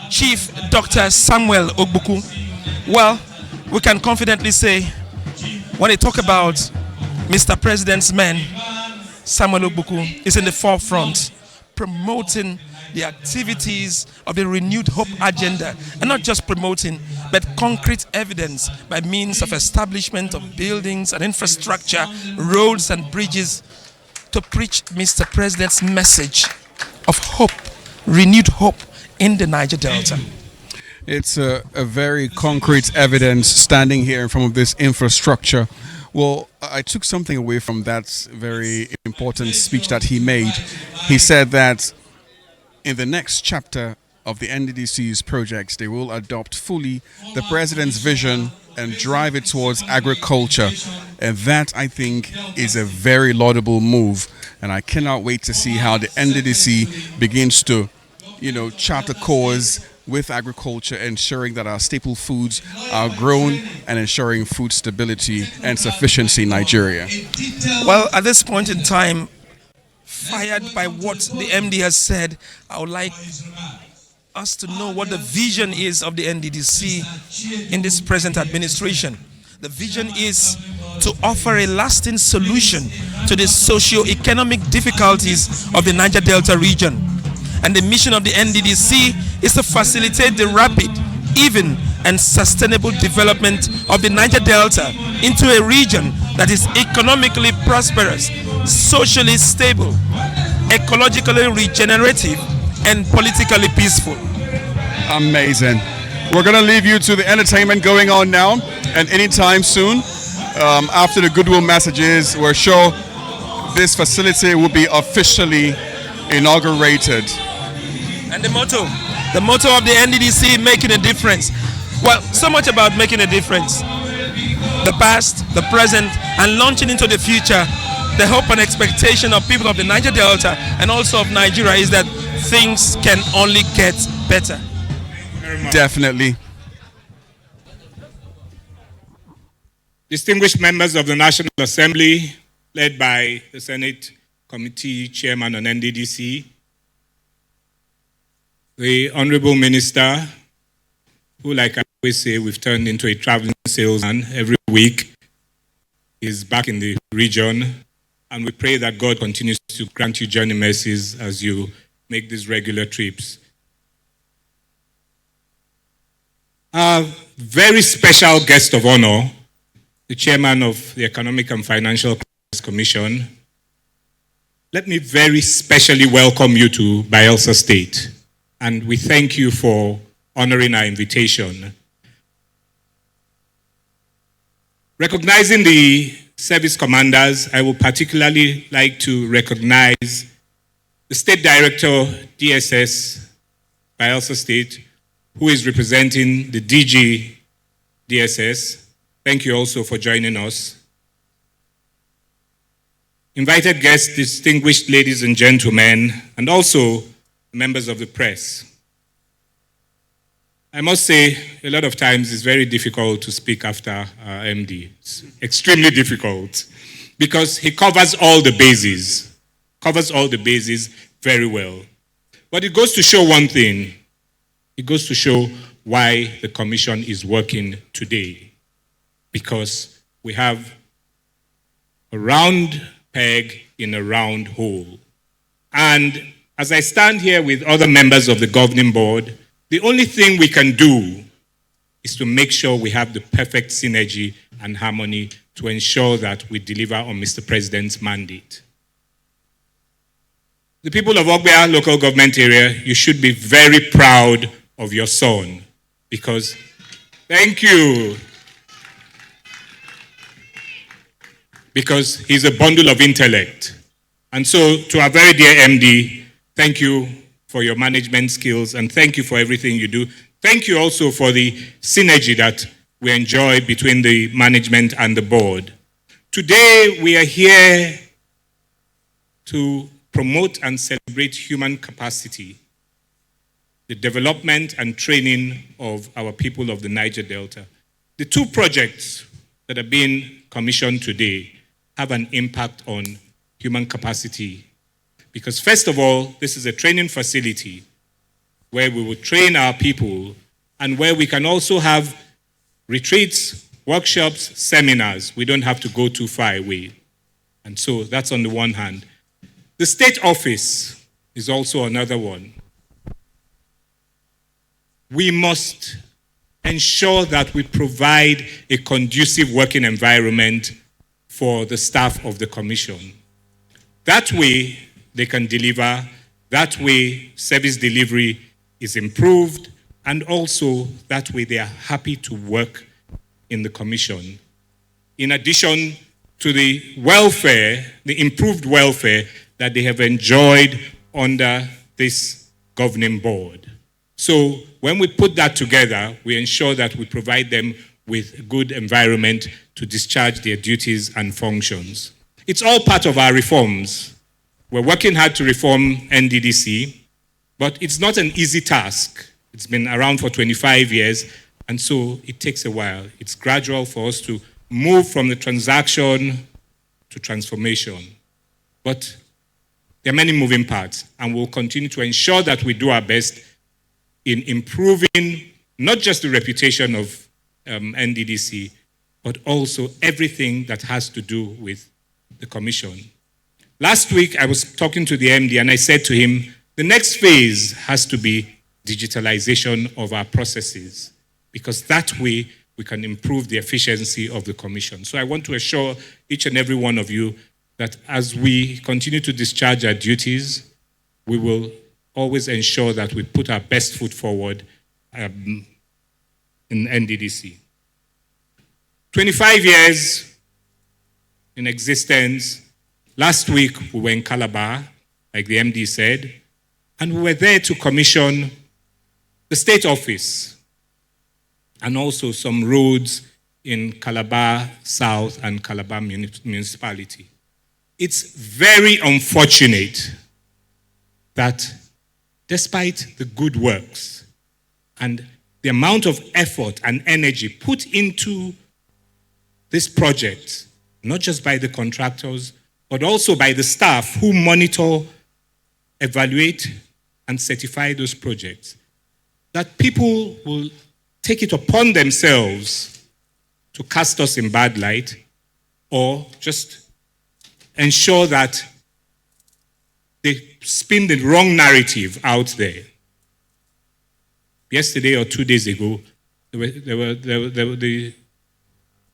Speaker 1: Chief Dr. Samuel Ogbuku. Well, we can confidently say, when they talk about Mr. President's men, Samuel Ogbuku is in the forefront, promoting the activities of the renewed hope agenda, and not just promoting, but concrete evidence by means of establishment of buildings and infrastructure, roads and bridges, to preach Mr. President's message of hope, renewed hope in the Niger Delta.
Speaker 3: It's a very concrete evidence standing here in front of this infrastructure. Well, I took something away from that very important speech that he made. He said that in the next chapter of the Nddc's projects, they will adopt fully the president's vision and drive it towards agriculture And that, I think, is a very laudable move. And I cannot wait to see how the NDDC begins to, chart a course with agriculture, ensuring that our staple foods are grown and ensuring food stability and sufficiency in Nigeria.
Speaker 1: Well, at this point in time, fired by what the MD has said, I would like us to know what the vision is of the NDDC in this present administration. The vision is to offer a lasting solution to the socio-economic difficulties of the Niger Delta region. And the mission of the NDDC is to facilitate the rapid, even, and sustainable development of the Niger Delta into a region that is economically prosperous, socially stable, ecologically regenerative, and politically peaceful.
Speaker 3: Amazing. We're going to leave you to the entertainment going on now, and anytime soon, after the Goodwill messages, we're sure this facility will be officially inaugurated.
Speaker 1: And the motto of the NDDC, making a difference. Well, so much about making a difference. The past, the present, and launching into the future. The hope and expectation of people of the Niger Delta and also of Nigeria is that things can only get better.
Speaker 3: Definitely.
Speaker 5: Distinguished members of the National Assembly, led by the Senate Committee Chairman on NDDC, the Honorable Minister, who, like I always say, we've turned into a traveling salesman every week, is back in the region, and we pray that God continues to grant you journey mercies as you make these regular trips. Our very special guest of honor, the Chairman of the Economic and Financial Crisis Commission, let me very specially welcome you to Bayelsa State. And we thank you for honoring our invitation. Recognizing the service commanders, I would particularly like to recognize the State Director, DSS, Bayelsa State, who is representing the DG DSS. Thank you also for joining us. Invited guests, distinguished ladies and gentlemen, and also members of the press. I must say, a lot of times it's very difficult to speak after our MD. It's extremely difficult because he covers all the bases very well. But it goes to show one thing. It goes to show why the commission is working today. Because we have a round peg in a round hole. And as I stand here with other members of the governing board, the only thing we can do is to make sure we have the perfect synergy and harmony to ensure that we deliver on Mr. President's mandate. The people of Ogbia local government area, you should be very proud of your son because, thank you, because he's a bundle of intellect. And so to our very dear MD, thank you for your management skills and thank you for everything you do. Thank you also for the synergy that we enjoy between the management and the board. Today, we are here to promote and celebrate human capacity, the development and training of our people of the Niger Delta. The two projects that are being commissioned today have an impact on human capacity. Because first of all, this is a training facility where we will train our people and where we can also have retreats, workshops, seminars. We don't have to go too far away. And so that's on the one hand. The state office is also another one. We must ensure that we provide a conducive working environment for the staff of the commission. That way, they can deliver. That way, service delivery is improved. And also, that way, they are happy to work in the commission. In addition to the welfare, the improved welfare that they have enjoyed under this governing board. So when we put that together, we ensure that we provide them
Speaker 10: with a good environment to discharge their duties and functions. It's all part of our reforms. We're working hard to reform Nddc, but it's not an easy task. It's been around for 25 years, and so it takes a while. It's gradual for us to move from the transaction to transformation. But there are many moving parts, and we'll continue to ensure that we do our best in improving not just the reputation of Nddc, but also everything that has to do with the Commission. Last week, I was talking to the MD, and I said to him, the next phase has to be digitalization of our processes, because that way we can improve the efficiency of the Commission. So I want to assure each and every one of you that as we continue to discharge our duties, we will always ensure that we put our best foot forward in Nddc. 25 years in existence. Last week, we were in Calabar, like the MD said, and we were there to commission the state office and also some roads in Calabar South and Calabar municipality. It's very unfortunate that despite the good works and the amount of effort and energy put into this project, not just by the contractors, but also by the staff who monitor, evaluate, and certify those projects, that people will take it upon themselves to cast us in bad light or just ensure that they spin the wrong narrative out there. Yesterday or 2 days ago, the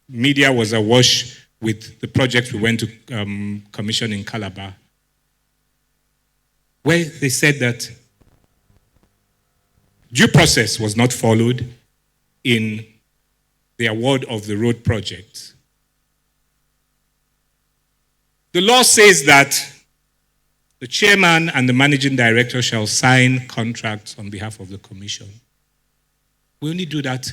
Speaker 10: media was awash with the project we went to commission in Calabar, where they said that due process was not followed in the award of the road project. The law says that the chairman and the managing director shall sign contracts on behalf of the commission. We only do that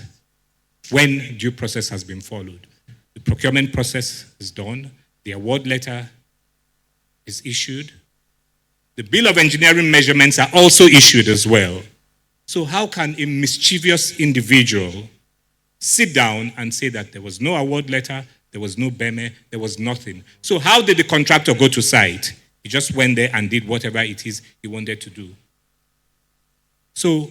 Speaker 10: when due process has been followed. The procurement process is done, the award letter is issued, the bill of engineering measurements are also issued as well. So how can a mischievous individual sit down and say that there was no award letter, there was no BEME, there was nothing? So how did the contractor go to site? He just went there and did whatever it is he wanted to do. So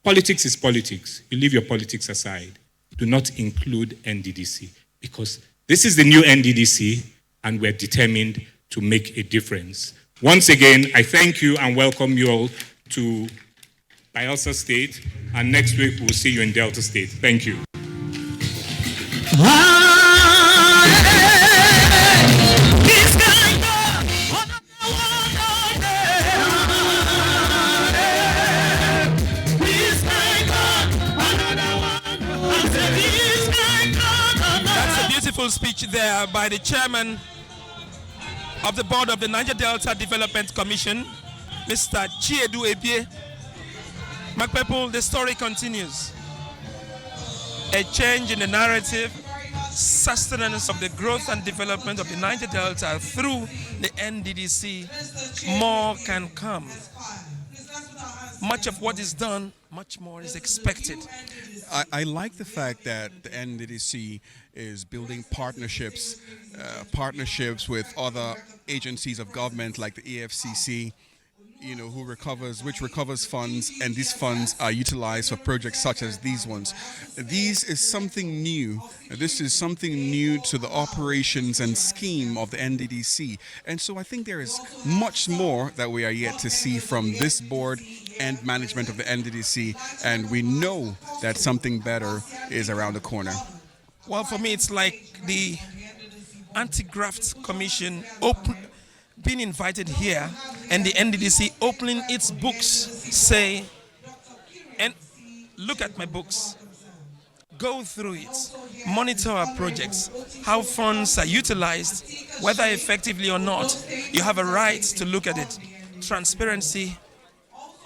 Speaker 10: politics is politics. You leave your politics aside. Do not include Nddc, because this is the new Nddc and we're determined to make a difference. Once again, I thank you and welcome you all to Bayelsa State, and next week we'll see you in Delta State. Thank you.
Speaker 1: Speech there by the chairman of the board of the Niger Delta Development Commission, Mr. Chiedu Ebie. My people, the story continues. A change in the narrative, sustenance of the growth and development of the Niger Delta through the Nddc. More can come. Much of what is done, much more is expected.
Speaker 3: I like the fact that the Nddc is building partnerships with other agencies of government like the EFCC, which recovers funds, and these funds are utilized for projects such as these ones. This is something new. This is something new to the operations and scheme of the Nddc. And so I think there is much more that we are yet to see from this board and management of the Nddc, and we know that something better is around the corner.
Speaker 1: Well, for me, it's like the Anti-Graft Commission being invited here, and the Nddc opening its books, say, and look at my books, go through it, monitor our projects, how funds are utilized, whether effectively or not. You have a right to look at it. Transparency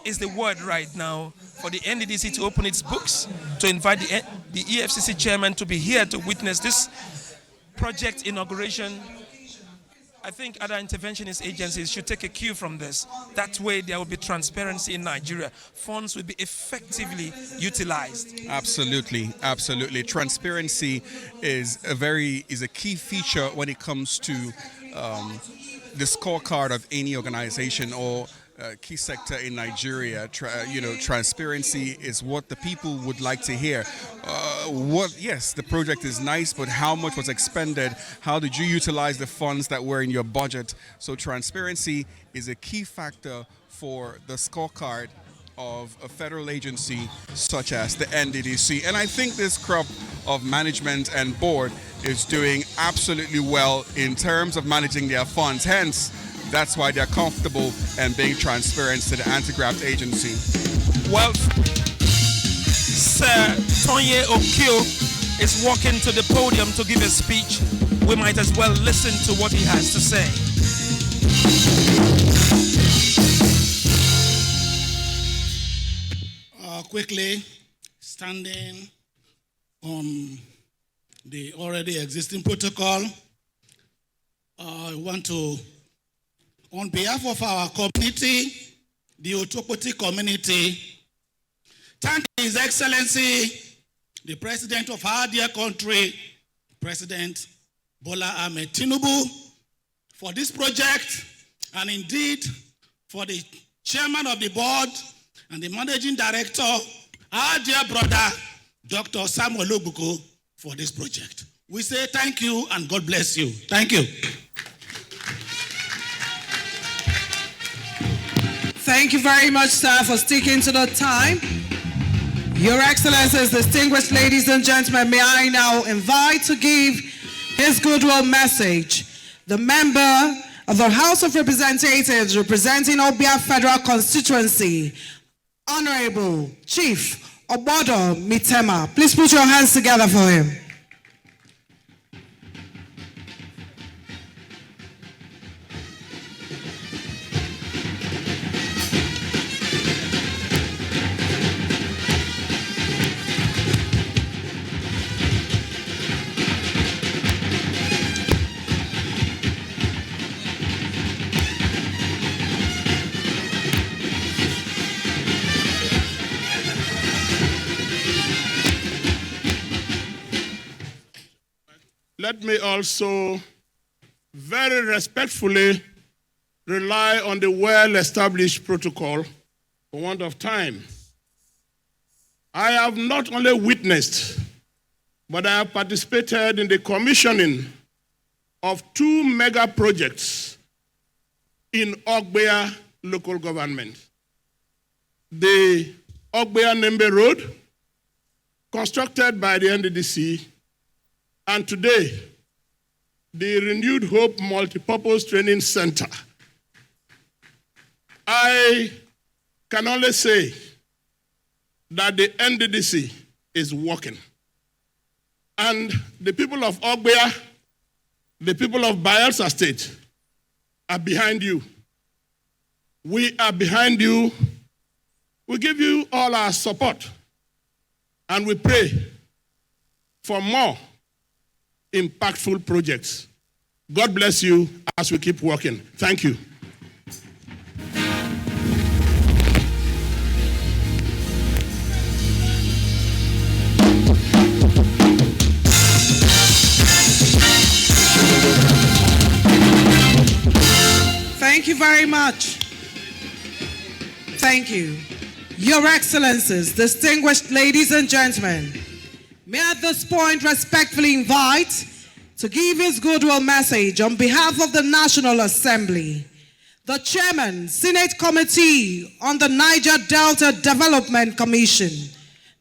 Speaker 1: is the word right now for the NDDC to open its books, to invite the EFCC chairman to be here to witness this project inauguration? I think other interventionist agencies should take a cue from this. That way there will be transparency in Nigeria. Funds will be effectively utilized.
Speaker 3: Absolutely, absolutely. Transparency is a key feature when it comes to the scorecard of any organization or key sector in Nigeria. Transparency is what the people would like to hear. Yes, the project is nice, but how much was expended? How did you utilize the funds that were in your budget? So transparency is a key factor for the scorecard of a federal agency such as the NDDC. And I think this crop of management and board is doing absolutely well in terms of managing their funds. Hence, that's why they're comfortable and being transparent to the anti-graft agency.
Speaker 1: Well, Sir Tonye Okio is walking to the podium to give a speech. We might as well listen to what he has to say.
Speaker 11: Quickly, standing on the already existing protocol, I want to, on behalf of our community, the Otokoti community, thank His Excellency, the President of our dear country, President Bola Ahmed Tinubu, for this project, and indeed for the Chairman of the Board and the Managing Director, our dear brother, Dr. Samuel Obuko, for this project. We say thank you and God bless you. Thank you.
Speaker 12: Thank you very much, sir, for sticking to the time. Your Excellencies, distinguished ladies and gentlemen, may I now invite to give his goodwill message the member of the House of Representatives representing Obia Federal Constituency, Honorable Chief Obodo Mitema. Please put your hands together for him.
Speaker 13: Let me also very respectfully rely on the well-established protocol for want of time. I have not only witnessed, but I have participated in the commissioning of 2 mega projects in Ogbea local government. The Ogbea Nembe Road, constructed by the NDDC, and today, the Renewed Hope Multipurpose Training Center. I can only say that the NDDC is working. And the people of Ogbea, the people of Bayelsa State are behind you. We are behind you. We give you all our support. And we pray for more impactful projects. God bless you as we keep working. Thank you.
Speaker 12: Thank you very much. Thank you. Your Excellencies, distinguished ladies and gentlemen, may I at this point respectfully invite to give his goodwill message on behalf of the National Assembly, the Chairman, Senate Committee on the Niger Delta Development Commission,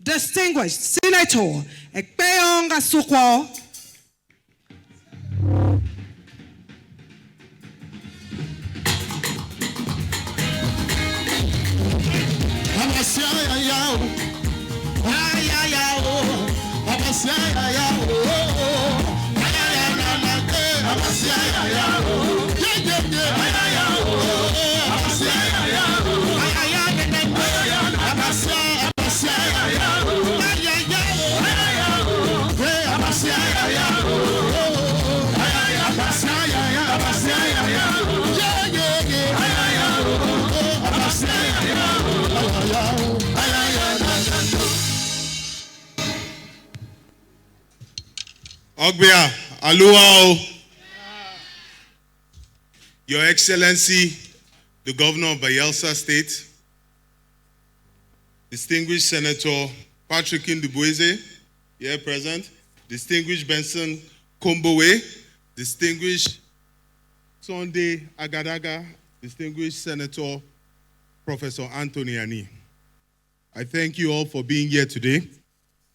Speaker 12: distinguished Senator Ekpeong Asukwo.
Speaker 14: Ogbia, Aluao, Your Excellency, the Governor of Bayelsa State, Distinguished Senator Patrick Ndubueze, here present, Distinguished Benson Kombowe, Distinguished Sunday Agadaga, Distinguished Senator Professor Anthony Ani. I thank you all for being here today.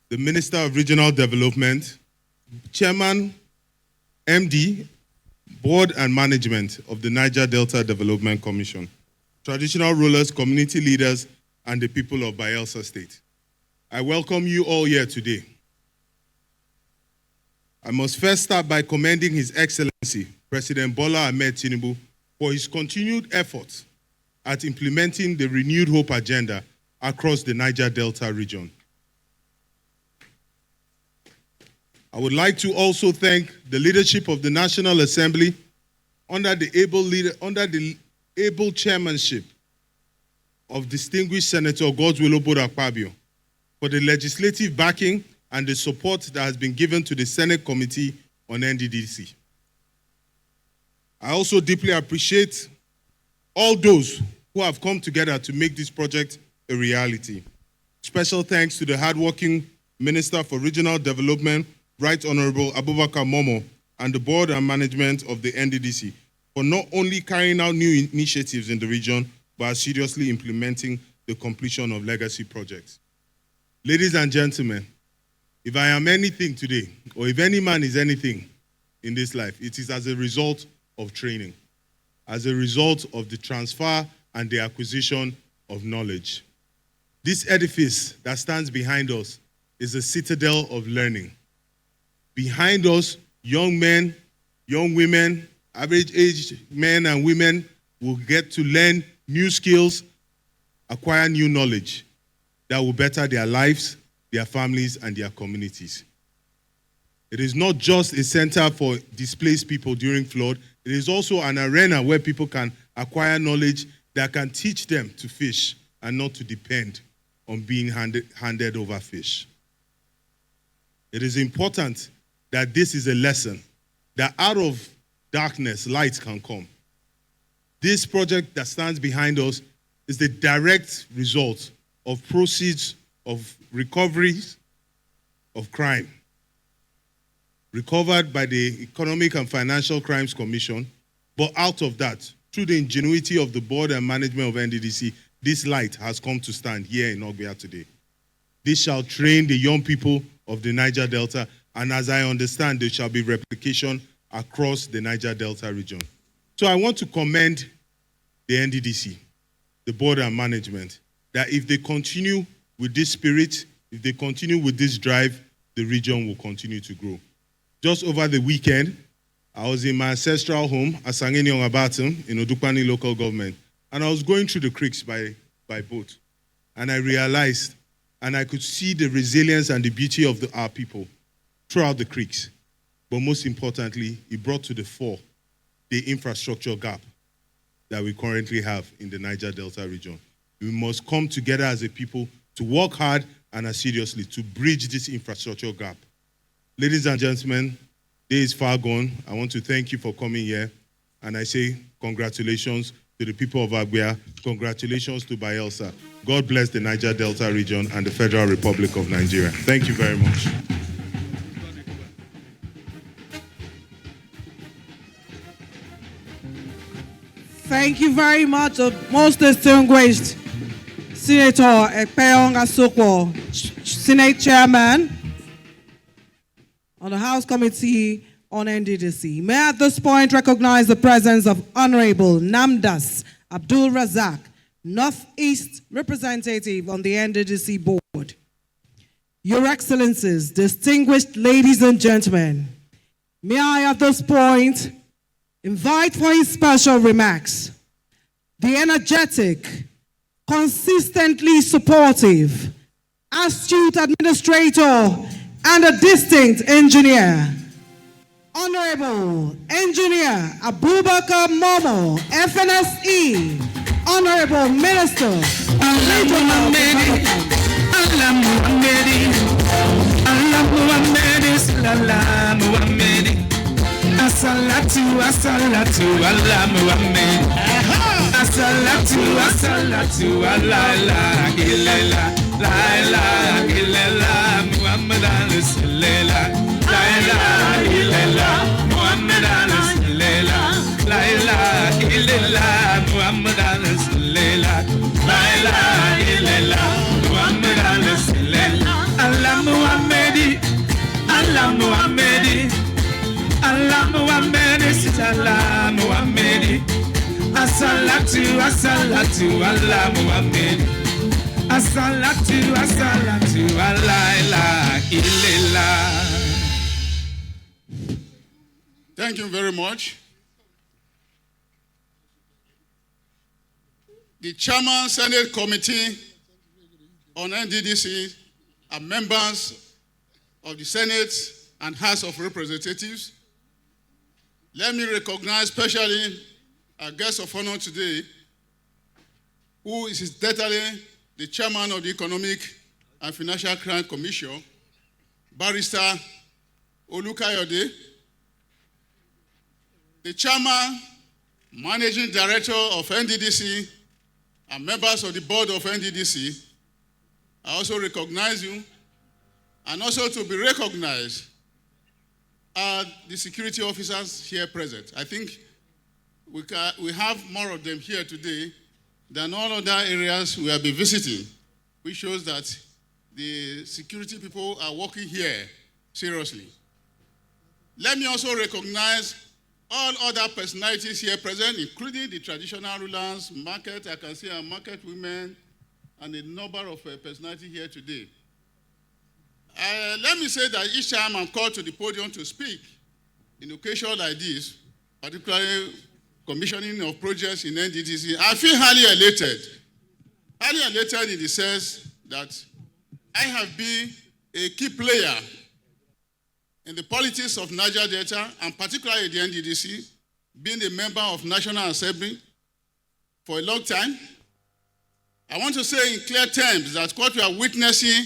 Speaker 14: The Minister of Regional Development, Chairman, MD, Board and Management of the Niger Delta Development Commission, traditional rulers, community leaders, and the people of Bayelsa State. I welcome you all here today. I must first start by commending His Excellency, President Bola Ahmed Tinubu, for his continued efforts at implementing the Renewed Hope agenda across the Niger Delta region. I would like to also thank the leadership of the National Assembly under the able chairmanship of distinguished Senator Goodwill for the legislative backing and the support that has been given to the Senate Committee on Nddc. I also deeply appreciate all those who have come together to make this project a reality. Special thanks to the hardworking Minister for Regional Development, Right Honorable Abubakar Momo, and the board and management of the Nddc for not only carrying out new initiatives in the region, but seriously implementing the completion of legacy projects. Ladies and gentlemen, if I am anything today, or if any man is anything in this life, it is as a result of training, as a result of the transfer and the acquisition of knowledge. This edifice that stands behind us is a citadel of learning. Behind us, young men, young women, average-aged men and women will get to learn new skills, acquire new knowledge that will better their lives, their families, and their communities. It is not just a center for displaced people during flood, it is also an arena where people can acquire knowledge that can teach them to fish and not to depend on being handed over fish. It is important that this is a lesson, that out of darkness, light can come. This project that stands behind us is the direct result of proceeds of recoveries of crime recovered by the Economic and Financial Crimes Commission, but out of that, through the ingenuity of the board and management of Nddc, this light has come to stand here in Ogbia today. This shall train the young people of the Niger Delta, and as I understand, there shall be replication across the Niger Delta region. So I want to commend the Nddc, the board and management, that if they continue with this spirit, if they continue with this drive, the region will continue to grow. Just over the weekend, I was in my ancestral home, Asangeni Ongabatum, in Odukpani local government, and I was going through the creeks by boat, and I realized, and I could see the resilience and the beauty of our people throughout the creeks. But most importantly, it brought to the fore the infrastructure gap that we currently have in the Niger Delta region. We must come together as a people to work hard and as seriously to bridge this infrastructure gap. Ladies and gentlemen, day is far gone. I want to thank you for coming here. And I say congratulations to the people of Ogbia. Congratulations to Bayelsa. God bless the Niger Delta region and the Federal Republic of Nigeria. Thank you very much.
Speaker 12: Thank you very much, most distinguished Senator Ekpeong Asokwo, Senate Chairman on the House Committee on Nddc. May I at this point recognize the presence of Honorable Namdas Abdul Razak, Northeast Representative on the Nddc Board. Your Excellencies, distinguished ladies and gentlemen, may I at this point invite for his special remarks the energetic, consistently supportive, astute administrator, and a distinct engineer, Honorable Engineer Abubakar Momo, FNSE, Honorable Minister of Regional Development.
Speaker 9: Assalatu, assalatu, Allah Muhammad. Assalatu, assalatu, Allah ilaha illallah. La ilaha illallah, Muhammad Rasulullah. La ilaha illallah, Muhammad Rasulullah. La ilaha illallah, Muhammad Rasulullah. La ilaha illallah, Muhammad Rasulullah. Allah Muhammadi, Allah Muhammadi, Allah Muhammadi, Allah Muhammadi. Assalatu, assalatu, Allah Muhammadi. Assalatu, assalatu, Allah ilaha illallah.
Speaker 15: Thank you very much. The Chairman Senate Committee on Nddc and members of the Senate and House of Representatives, let me recognize especially our guest of honor today, who is incidentally the Chairman of the Economic and Financial Crime Commission, Barrister Olukayode, the Chairman, Managing Director of Nddc, and members of the board of Nddc. I also recognize you, and also to be recognized are the security officers here present. I think we have more of them here today than all other areas we have been visiting, which shows that the security people are working here seriously. Let me also recognize all other personalities here present, including the traditional rulers, market, I can see our market women, and a number of personalities here today. Let me say that each time I'm called to the podium to speak in occasions like this, particularly commissioning of projects in Nddc, I feel highly elated. Highly elated in the sense that I have been a key player in the politics of Niger Delta, and particularly the Nddc, being a member of National Assembly for a long time. I want to say in clear terms that what we are witnessing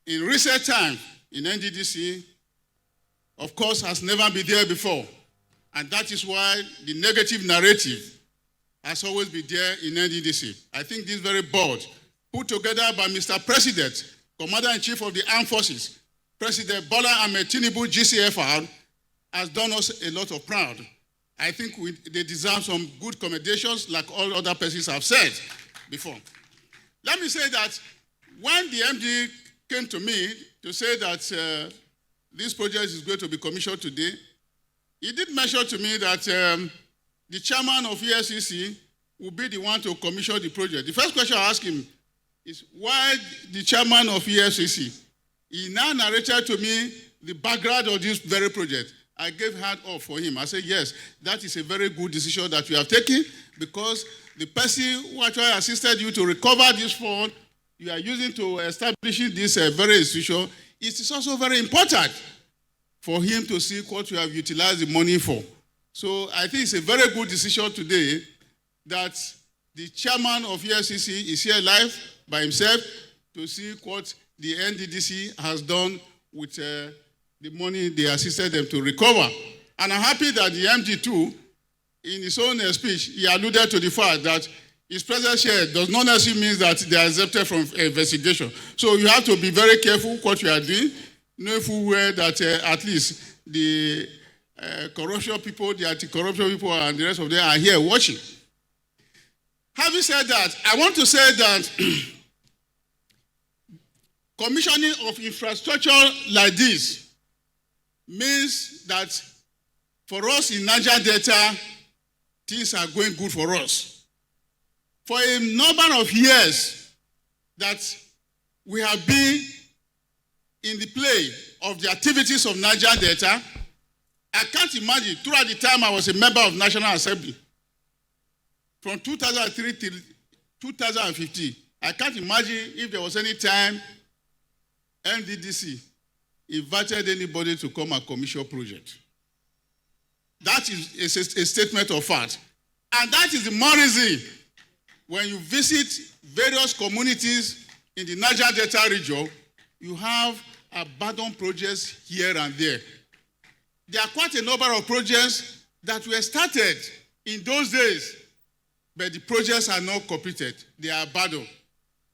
Speaker 15: in recent times in Nddc, of course, has never been there before. And that is why the negative narrative has always been there in Nddc. I think this very board, put together by Mr. President, Commander-in-Chief of the Armed Forces, President Bola Ahmed Tinubu, GCFR, has done us a lot of proud. I think they deserve some good commendations like all other persons have said before. Let me say that when the MD came to me to say that this project is going to be commissioned today, he did mention to me that the chairman of EFCC will be the one to commission the project. The first question I asked him is, why the chairman of EFCC? He now narrated to me the background of this very project. I gave hand off for him. I said, yes, that is a very good decision that you have taken, because the person who actually assisted you to recover this fund you are using to establish this very institution, it is also very important for him to see what you have utilized the money for. So I think it's a very good decision today that the chairman of EFCC is here live by himself to see what the Nddc has done with the money they assisted them to recover. And I'm happy that the MD too, in his own speech, he alluded to the fact that his presence here does not necessarily mean that they are exempted from investigation. So you have to be very careful what you are doing, know full well that at least the corruption people, the anti-corruption people, and the rest of them are here watching. Having said that, I want to say that commissioning of infrastructure like this means that for us in Niger Delta, things are going good for us. For a number of years that we have been in the play of the activities of Niger Delta, I can't imagine, throughout the time I was a member of National Assembly, from 2003 till 2015, I can't imagine if there was any time Nddc invited anybody to come and commission a project. That is a statement of fact. And that is the more reason when you visit various communities in the Niger Delta region, you have abandoned projects here and there. there are quite a number of projects that were started in those days, but the projects are not completed. They are abandoned.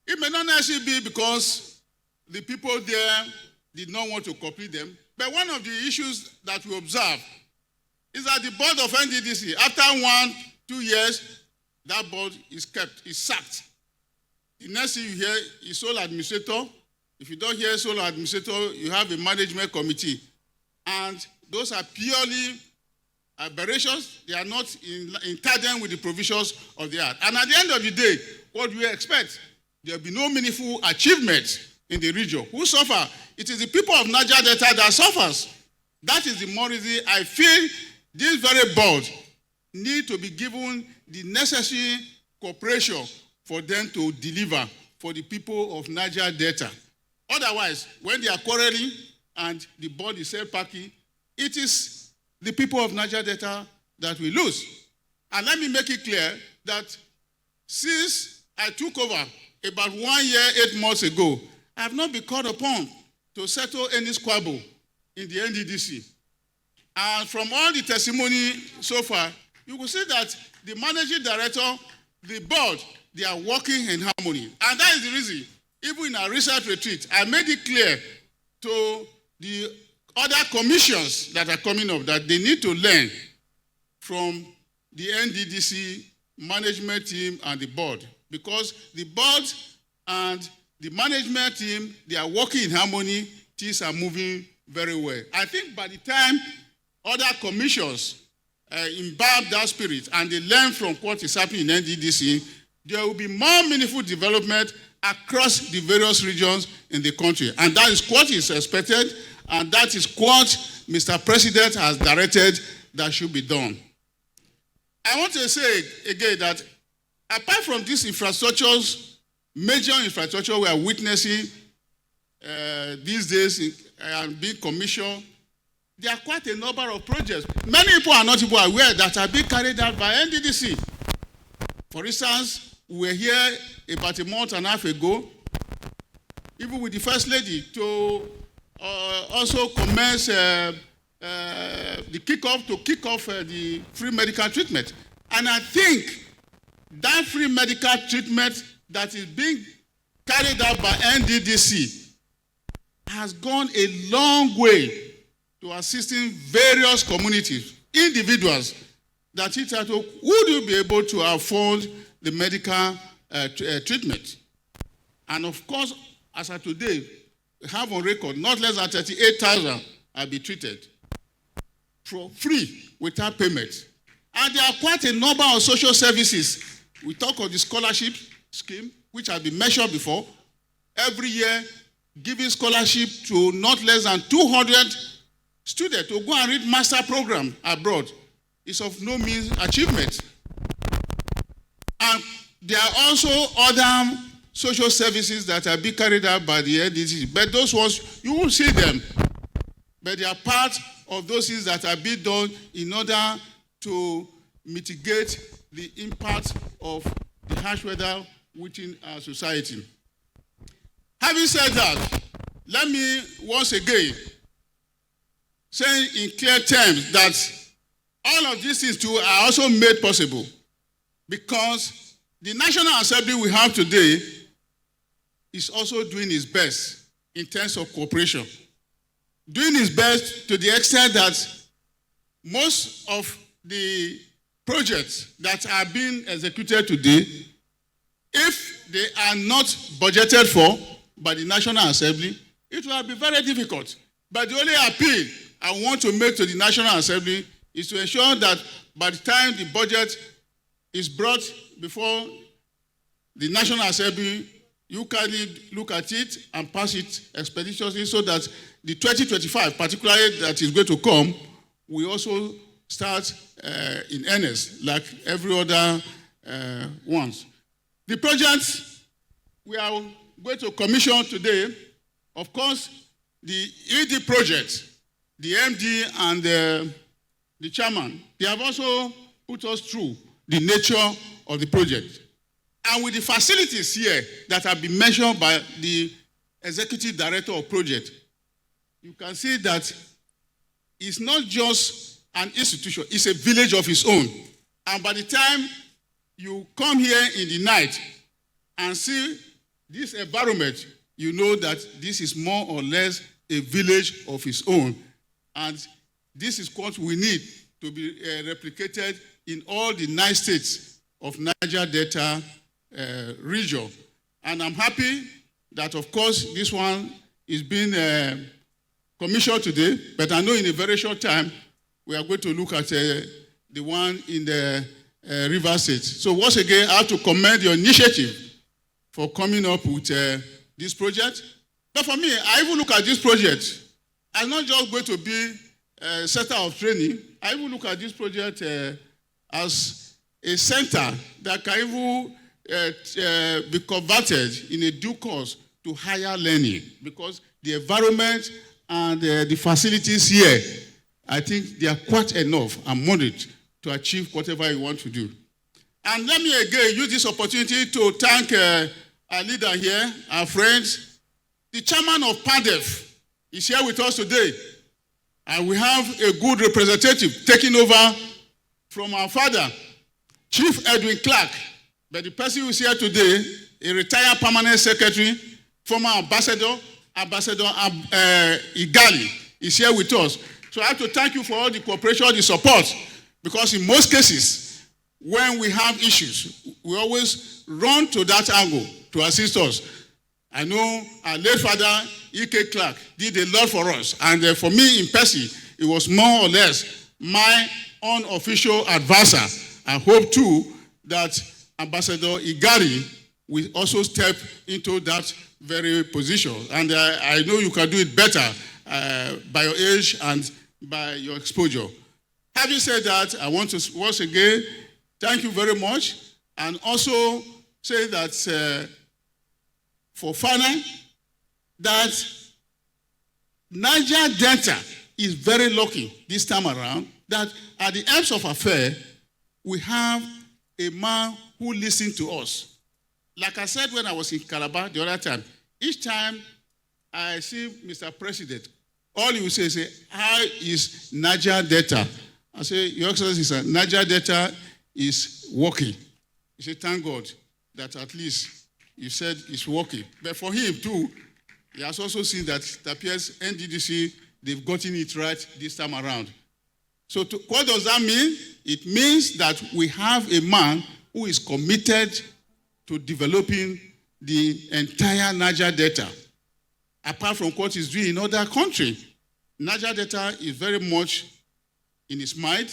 Speaker 15: It may not necessarily be because the people there did not want to complete them, but one of the issues that we observe is that the board of NDDC, after 1-2 years, that board is sacked. The next thing you hear is sole administrator. If you don't hear sole administrator, you have a management committee. And those are purely aberrations. They are not in tandem with the provisions of the Act. And at the end of the day, what do we expect? There will be no meaningful achievement in the region. Who suffer? It is the people of Niger Delta that suffers. That is the more reason I feel this very board need to be given the necessary cooperation for them to deliver for the people of Niger Delta. Otherwise, when they are quarreling and the board is self-packing, it is the people of Niger Delta that we lose. And let me make it clear that since I took over about 1 year, 8 months ago, I have not been called upon to settle any squabble in the NDDC. And from all the testimony so far, you will see that the managing director, the board, they are working in harmony. And that is the reason, even in our research retreat, I made it clear to the other commissions that are coming up that they need to learn from the NDDC management team and the board. Because the board and the management team, they are working in harmony, things are moving very well. I think by the time other commissions imbibe that spirit and they learn from what is happening in NDDC, there will be more meaningful development across the various regions in the country. And that is what is expected, and that is what Mr. President has directed that should be done. I want to say again that apart from these infrastructures, major infrastructure we are witnessing these days and being commissioned, there are quite a number of projects. Many people are not even aware that are being carried out by NDDC. For instance, we were here about a month and a half ago, even with the First Lady, to also commence the kick off the free medical treatment. And I think that free medical treatment that is being carried out by NDDC has gone a long way to assisting various communities, individuals, that would you be able to afford the medical treatment? And of course, as of today, we have on record, not less than 38,000 have been treated for free without payment. And there are quite a number of social services. We talk of the scholarship scheme, which has been mentioned before. Every year, giving scholarship to not less than 200 students to go and read master program abroad is of no means achievement. And there are also other social services that are being carried out by the NDC, but those ones, you won't see them. But they are part of those things that are being done in order to mitigate the impact of the harsh weather within our society. Having said that, let me once again say in clear terms that all of these things too are also made possible because the National Assembly we have today is also doing its best in terms of cooperation. Doing its best to the extent that most of the projects that are being executed today, if they are not budgeted for by the National Assembly, it will be very difficult. But the only appeal I want to make to the National Assembly is to ensure that by the time the budget is brought before the National Assembly, you kindly look at it and pass it expeditiously so that the 2025, particularly that is going to come, we also start in earnest like every other ones. The projects we are going to commission today, of course, the ED project, the MD and the chairman, they have also put us through the nature of the project. And with the facilities here that have been mentioned by the executive director of project, you can see that is not just an institution, it's a village of its own. And by the time you come here in the night and see this environment, you know that this is more or less a village of its own. And this is what we need to be replicated in all the 9 states of Niger Delta region. And I'm happy that, of course, this one is being commissioned today, but I know in a very short time we are going to look at the one in the River State. So once again, I have to commend your initiative for coming up with this project. But for me, I even look at this project as not just going to be a center of training. I even look at this project as a center that can even be converted in a due course to higher learning, because the environment and the facilities here, I think they are quite enough and moderate to achieve whatever you want to do. And let me again use this opportunity to thank our leader here, our friends. The chairman of PADEF is here with us today. And we have a good representative taking over from our father, Chief Edwin Clark. But the person who is here today, a retired permanent secretary, former ambassador, Igali, is here with us. So I have to thank you for all the cooperation, the support, because in most cases, when we have issues, we always run to that angle to assist us. I know our late father, E.K. Clark, did a lot for us. And for me in person, it was more or less my unofficial advisor. I hope too that Ambassador Igari will also step into that very position. And I know you can do it better by your age and by your exposure. Having said that, I want to once again thank you very much, and also say that for final, that Niger Delta is very lucky this time around that at the ends of affair, we have a man who listened to us. Like I said when I was in Calabar the other time, each time I see Mr. President, all he will say is, how is Niger Delta? I say, Your Excellency, sir, Niger Delta is working. He said, thank God that at least you said it's working. But for him too, he has also seen that it appears Nddc, they've gotten it right this time around. So what does that mean? It means that we have a man who is committed to developing the entire Niger Delta. Apart from what he's doing in other countries, Niger Delta is very much in his mind,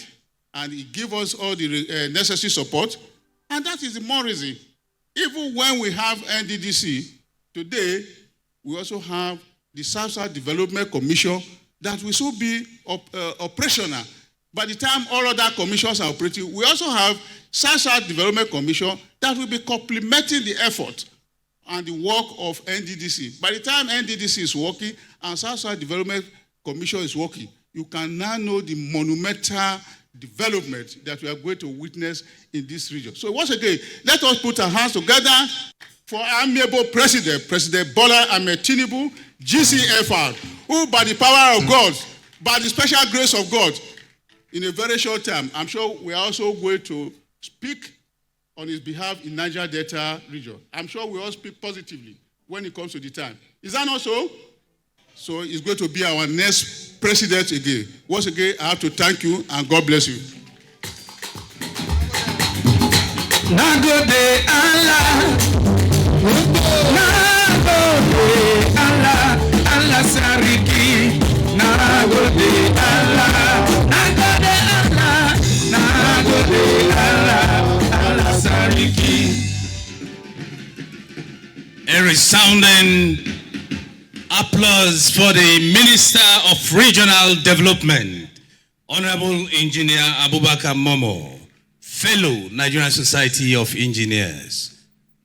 Speaker 15: and he gives us all the necessary support. And that is the more reason. Even when we have Nddc, today, we also have the South-South Development Commission that will soon be operational. By the time all other commissions are operating, we also have South-South Development Commission that will be complementing the effort and the work of Nddc. By the time Nddc is working and South-South Development Commission is working, you can now know the monumental development that we are going to witness in this region. So once again, let us put our hands together for our amiable President, President Bola Ahmed Tinubu, GCFR, who by the power of God, by the special grace of God, in a very short time, I'm sure we are also going to speak on his behalf in Niger Delta region. I'm sure we all speak positively when it comes to the time. Is that not so? So he's going to be our next president again. Once again, I have to thank you and God bless you.
Speaker 9: Nagode Allah, Nagode Allah, Allah Sariki, Nagode Allah, Nagode Allah, Nagode Allah, Allah Sariki.
Speaker 7: A resounding applause for the Minister of Regional Development, Honorable Engineer Abubakar Momo, fellow Nigerian Society of Engineers.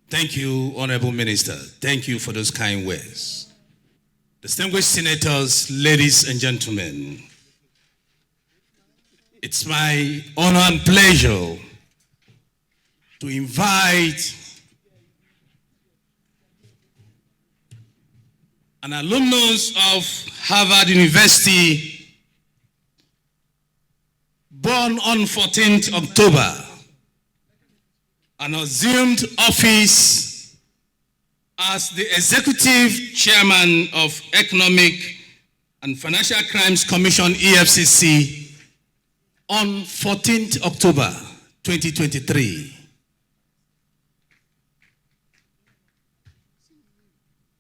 Speaker 7: Thank you, Honorable Minister. Thank you for those kind words. Distinguished senators, ladies and gentlemen, it's my honor and pleasure to invite an alumnus of Harvard University born on 14th October and assumed office as the Executive Chairman of Economic and Financial Crimes Commission, EFCC, on 14th October 2023.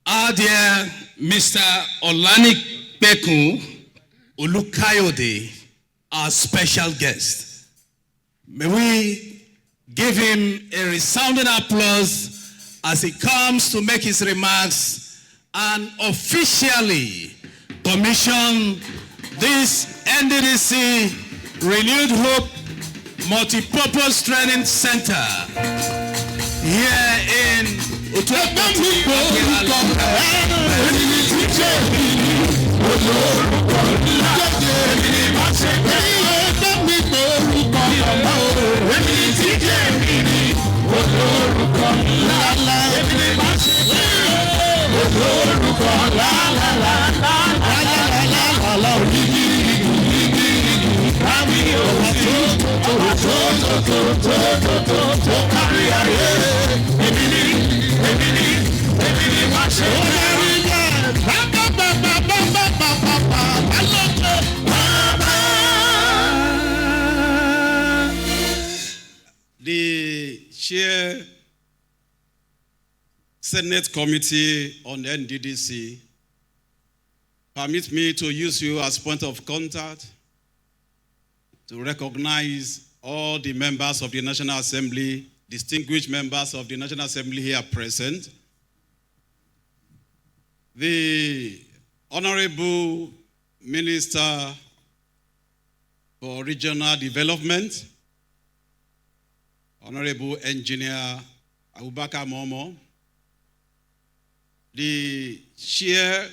Speaker 7: Our dear Mr. Olanik Bekun Olukayode, our special guest. May we give him a resounding applause as he comes to make his remarks and officially commission this Nddc Renewed Hope Multipurpose Training Center here in
Speaker 5: The Chair Senate Committee on Nddc permit me to use you as point of contact to recognize all the members of the National Assembly, distinguished members of the National Assembly here present, the Honorable Minister for Regional Development, Honorable Engineer Abubakar Momo, the Chair,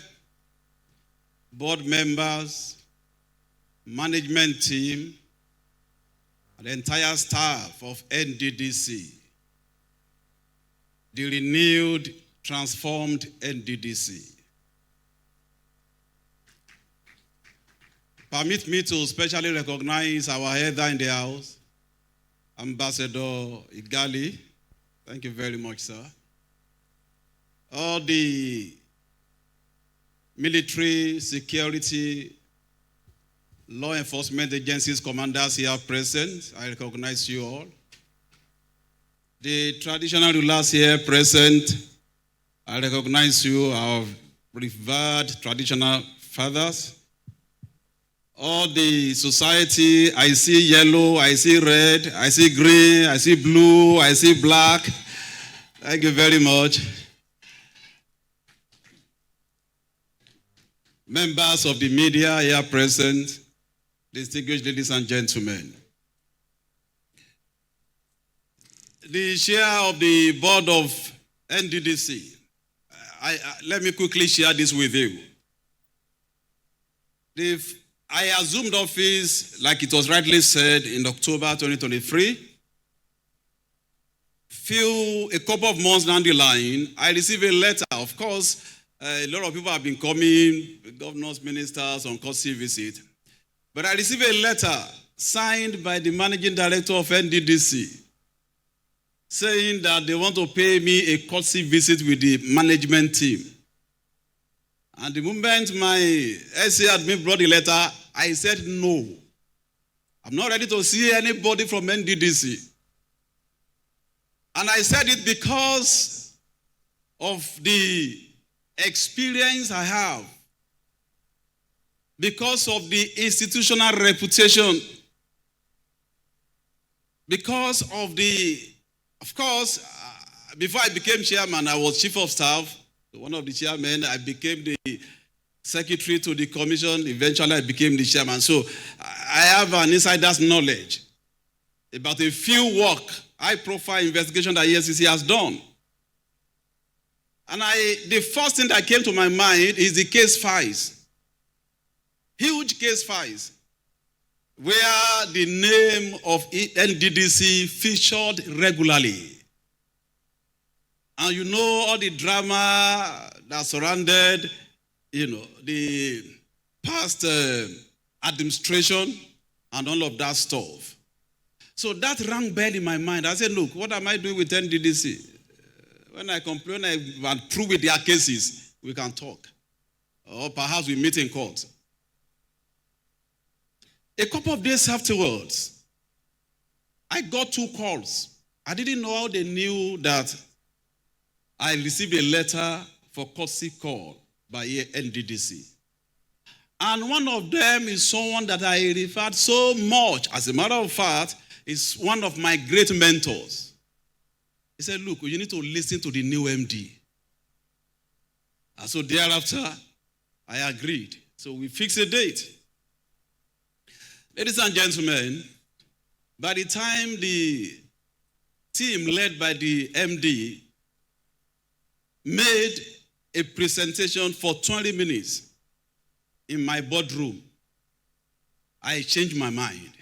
Speaker 5: board members, management team, and the entire staff of Nddc, the renewed, transformed Nddc. Permit me to specially recognize our elder in the house, Ambassador Igali. Thank you very much, sir. All the military, security, law enforcement agencies commanders here present, I recognize you all. The traditional rulers here present, I recognize you, our revered traditional fathers. All the society, I see yellow, I see red, I see green, I see blue, I see black. Thank you very much. Members of the media here present, distinguished ladies and gentlemen. The chair of the board of Nddc, let me quickly share this with you. I assumed office, like it was rightly said, in October 2023. A couple of months down the line, I received a letter. Of course, a lot of people have been coming, governors, ministers, on courtesy visit. But I received a letter signed by the managing director of Nddc saying that they want to pay me a courtesy visit with the management team. And the moment my SA admin brought the letter, I said no. I'm not ready to see anybody from Nddc. And I said it because of the experience I have, because of the institutional reputation, because of course, before I became chairman, I was chief of staff, one of the chairmen. I became the secretary to the commission. Eventually, I became the chairman. So I have an insider's knowledge about a few high-profile investigation that EFCC has done. And the first thing that came to my mind is the case files. Huge case files, where the name of Nddc featured regularly. And you know all the drama that surrounded, the past administration
Speaker 15: and all of that stuff. So that rang bell in my mind. I said, look, what am I doing with Nddc? When I complain, I'm through with their cases, we can talk. Or perhaps we meet in court. A couple of days afterwards, I got 2 calls. I didn't know how they knew that I received a letter for courtesy call by Nddc. And one of them is someone that I referred so much. As a matter of fact, is one of my great mentors. He said, look, you need to listen to the new MD. And so thereafter, I agreed. So we fixed a date. Ladies and gentlemen, by the time the team led by the MD made a presentation for 20 minutes in my boardroom, I changed my mind.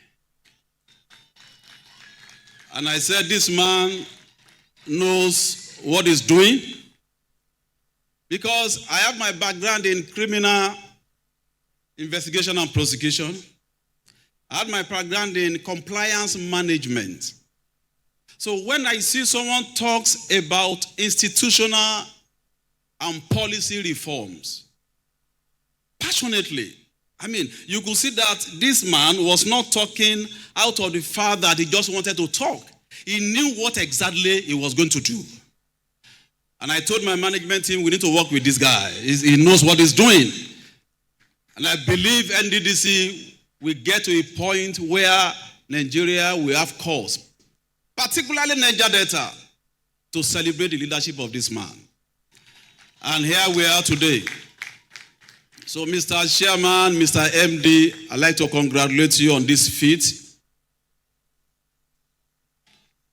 Speaker 15: And I said, this man knows what he's doing, because I have my background in criminal investigation and prosecution. I had my background in compliance management. So when I see someone talks about institutional and policy reforms, passionately, you could see that this man was not talking out of the fact that he just wanted to talk. He knew what exactly he was going to do. And I told my management team, we need to work with this guy. He knows what he's doing. And I believe Nddc will get to a point where Nigeria will have cause, particularly Niger Delta, to celebrate the leadership of this man. And here we are today. So, Mr. Chairman, Mr. MD, I'd like to congratulate you on this feat.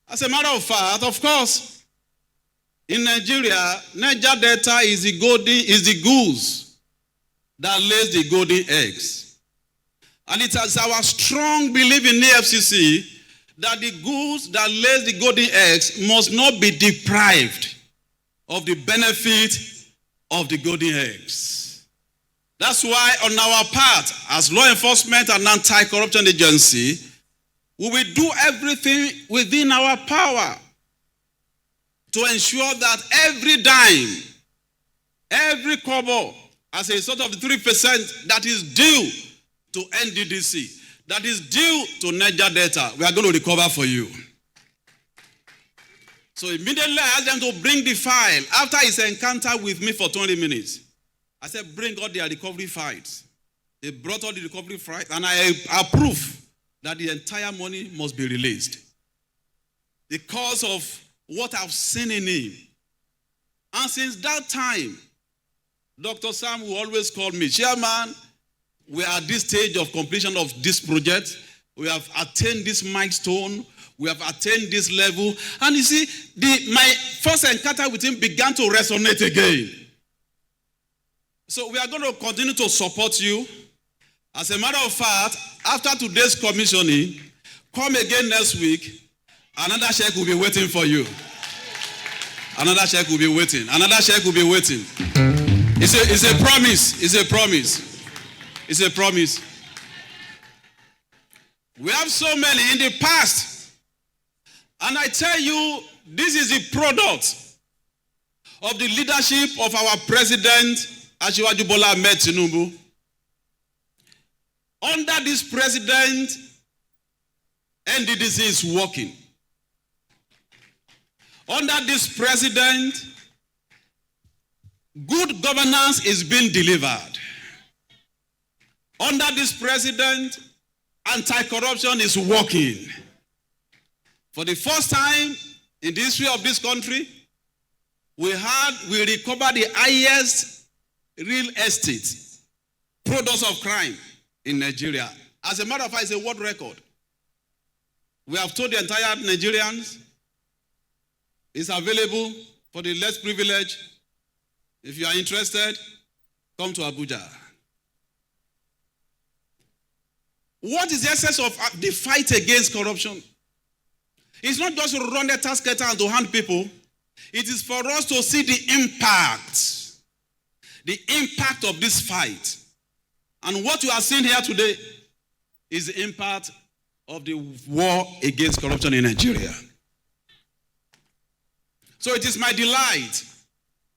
Speaker 15: As a matter of fact, of course, in Nigeria, Niger Delta is the goose that lays the golden eggs. And it is our strong belief in EFCC that the goose that lays the golden eggs must not be deprived of the benefit of the golden eggs. That's why on our part, as law enforcement and anti-corruption agency, we will do everything within our power to ensure that every dime, every kobo, as a sort of 3% that is due to Nddc, that is due to Niger Delta, we are going to recover for you. So immediately I asked them to bring the file. After his encounter with me for 20 minutes, I said, bring all their recovery files. They brought all the recovery files, and I approve that the entire money must be released because of what I've seen in him. And since that time, Dr. Sam will always call me, Chairman, we are at this stage of completion of this project. We have attained this milestone. We have attained this level. And you see, my first encounter with him began to resonate again. So we are going to continue to support you. As a matter of fact, after today's commissioning, come again next week, another check will be waiting for you. Another check will be waiting. Another check will be waiting. It's a promise. It's a promise. It's a promise. We have so many in the past. And I tell you, this is the product of the leadership of our president, Asiwaju Bola Ahmed Tinubu. Under this president, Nddc is working. Under this president, good governance is being delivered. Under this president, anti-corruption is working. For the first time in the history of this country, we recovered the highest real estate products of crime in Nigeria. As a matter of fact, it's a world record. We have told the entire Nigerians it's available for the less privileged. If you are interested, come to Abuja. What is the essence of the fight against corruption? It's not just to run the task getter and to hand people. It is for us to see the impact of this fight. And what you are seeing here today
Speaker 16: is the impact of the war against corruption in Nigeria. So it is my delight,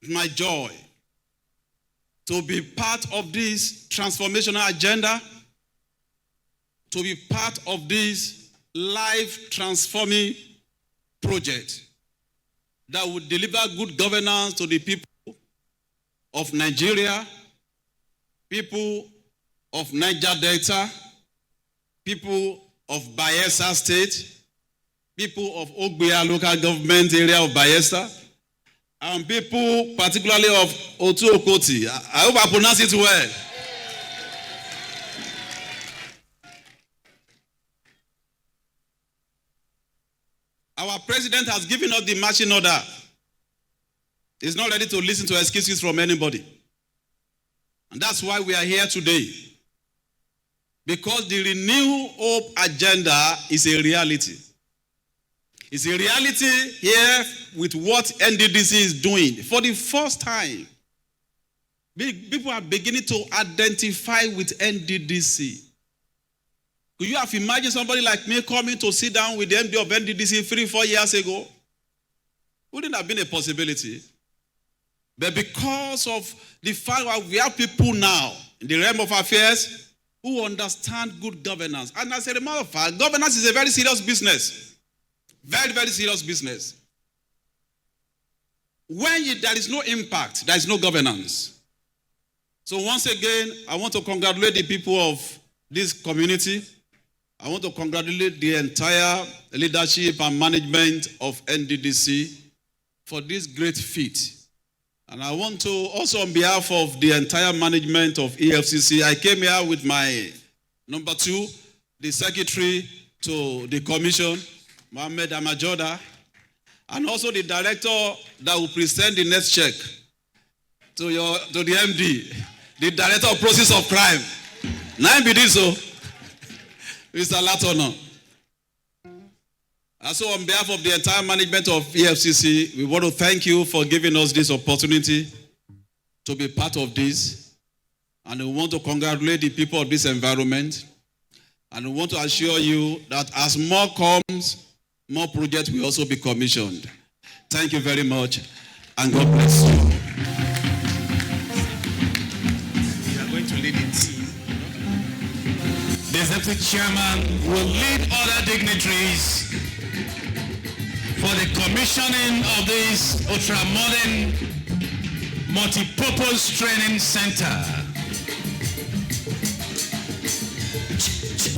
Speaker 16: my joy, to be part of this transformational agenda, to be part of this life-transforming project that would deliver good governance to the people of Nigeria, people of Niger Delta, people of Bayelsa State, people of Ogbia local government area of Bayelsa, and people particularly of Otu Okoti. I hope I pronounce it well. Our president has given us the marching order. He's not ready to listen to excuses from anybody. And that's why we are here today. Because the Renew Hope agenda is a reality. It's a reality here with what Nddc is doing. For the first time, people are beginning to identify with Nddc. Could you have imagined somebody like me coming to sit down with the MD of Nddc 3-4 years ago? Wouldn't have been a possibility. But because of the fact that we have people now in the realm of affairs who understand good governance. And as a matter of fact, governance is a very serious business. Very, very serious business. When there is no impact, there is no governance. So once again, I want to congratulate the people of this community. I want to congratulate the entire leadership and management of Nddc for this great feat. And I want to also, on behalf of the entire management of EFCC, I came here with my number 2, the secretary to the commission, Mohammed Amajoda, and also the director that will present the next check to the MD, the director of process of crime. Now be this so, Mr. Latono. And so on behalf of the entire management of EFCC, we want to thank you for giving us this opportunity to be part of this. And we want to congratulate the people of this environment. And we want to assure you that as more comes, more projects will also be commissioned. Thank you very much, and God bless you.
Speaker 7: We are going to lead it. The Executive Chairman will lead other dignitaries for the commissioning of this ultra-modern multi-purpose training center.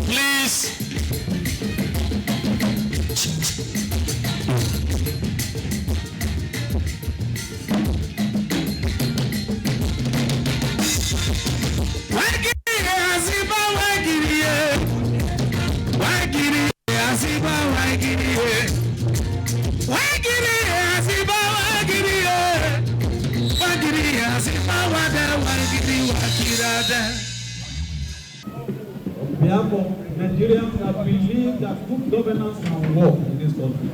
Speaker 7: Please.
Speaker 17: On behalf of Nigerians that believe that good governance can work in this country,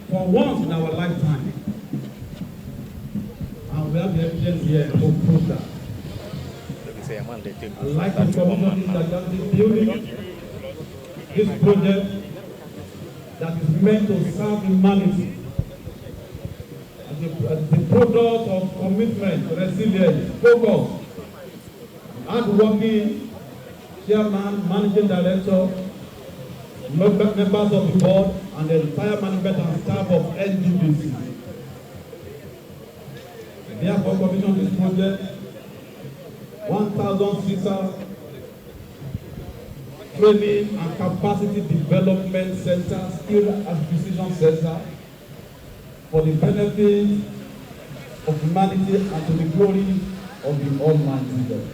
Speaker 17: for once in our lifetime, and we have the evidence here to prove that. I'd like to promote this building, this project that is meant to serve humanity as the product of commitment, resilience, focus, hard-working chairman, managing director, members of the board, and the entire management and staff of Nddc. Therefore, commission this project, 1,006 training and capacity development center, skill acquisition center, for the benefit of humanity and to the glory of the Almighty God.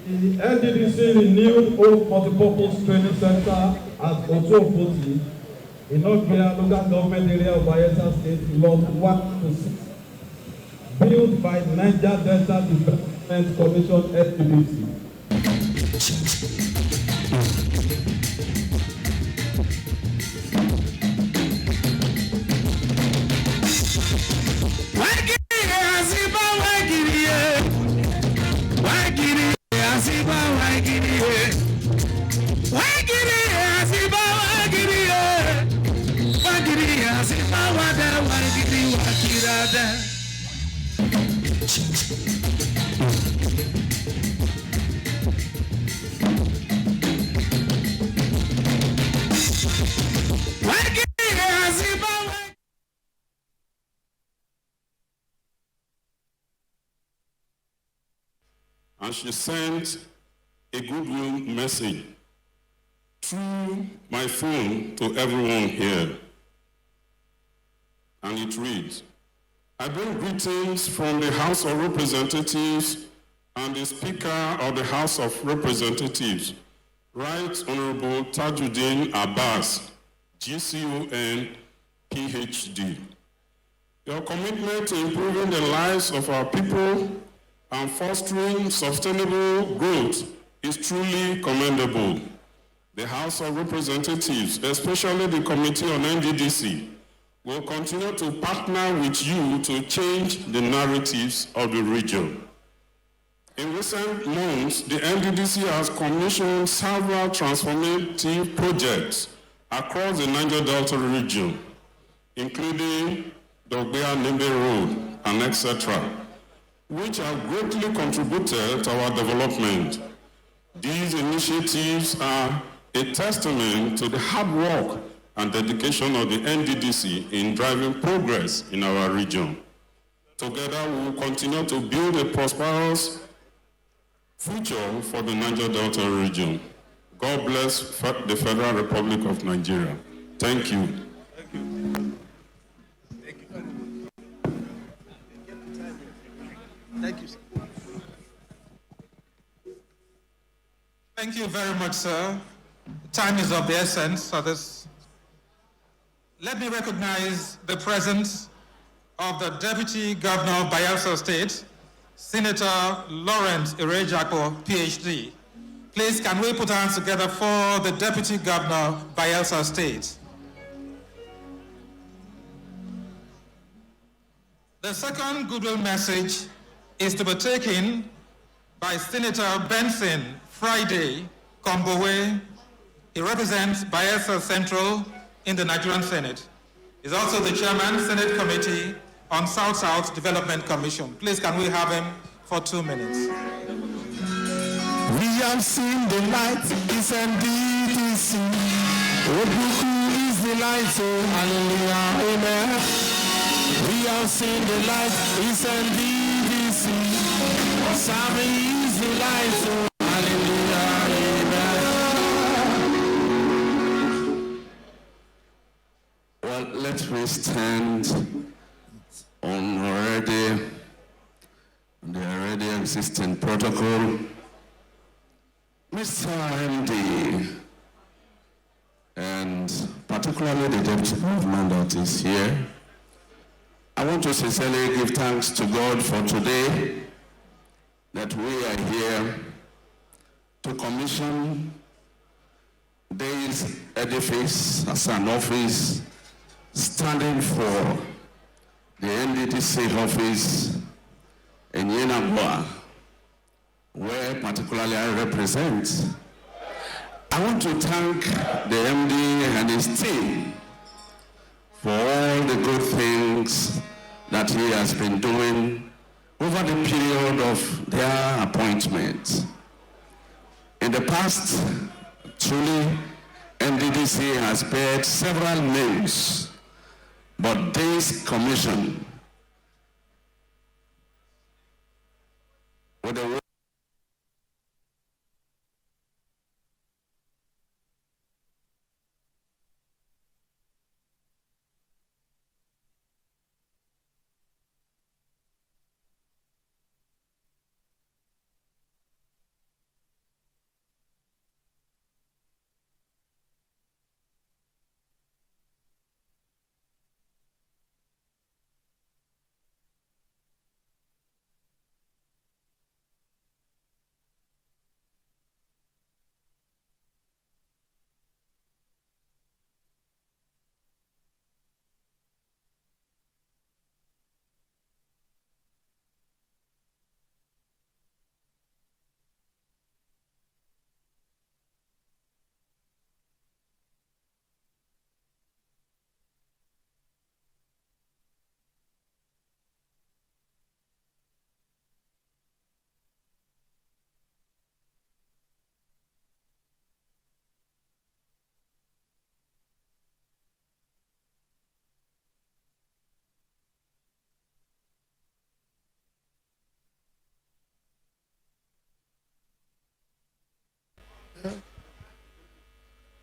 Speaker 17: The Nddc renewed Hope Multipurpose Training Center at Otu Okoti, inaugural local government area of Bayelsa State, Lot 1 to 6, built by Niger Delta Development Commission Nddc.
Speaker 9: there.
Speaker 18: And she sent a goodwill message through my phone to everyone here. And it reads, I bring greetings from the House of Representatives and the Speaker of the House of Representatives, Right Honorable Tajuddin Abbas, GCON, PhD. Your commitment to improving the lives of our people and fostering sustainable growth is truly commendable. The House of Representatives, especially the Committee on Nddc, will continue to partner with you to change the narratives of the region. In recent months, the Nddc has commissioned several transformative projects across the Niger Delta region, including the Ogbea-Nimbe Road and etc., which have greatly contributed to our development. These initiatives are a testament to the hard work and dedication of the Nddc in driving progress in our region. Together, we will continue to build a prosperous future for the Niger Delta region. God bless the Federal Republic of Nigeria. Thank you.
Speaker 2: Thank you, sir. Thank you very much, sir. Time is of the essence for this. Let me recognize the presence of the Deputy Governor of Bayelsa State, Senator Lawrence Irejapo, PhD. Please, can we put our hands together for the Deputy Governor of Bayelsa State? The second goodwill message is to be taken by Senator Benson Friday Kombowe. He represents Bayelsa Central in the Nigerian Senate. He's also the chairman, Senate Committee on South-South Development Commission. Please, can we have him for 2 minutes?
Speaker 9: We have seen the light, it's Nddc. Obuku is the light, oh hallelujah, amen. We have seen the light, it's Nddc. Sami is the light, oh hallelujah, amen.
Speaker 6: Well, let me stand on the already existing protocol. Mr. MD, and particularly the Deputy Governor that is here, I want to sincerely give thanks to God for today that we are here to commission this edifice as an office standing for the Nddc office in Yenagua, where particularly I represent. I want to thank the MD and his team for all the good things that he has been doing over the period of their appointment. In the past, truly, Nddc has beared several names, but this commission, with the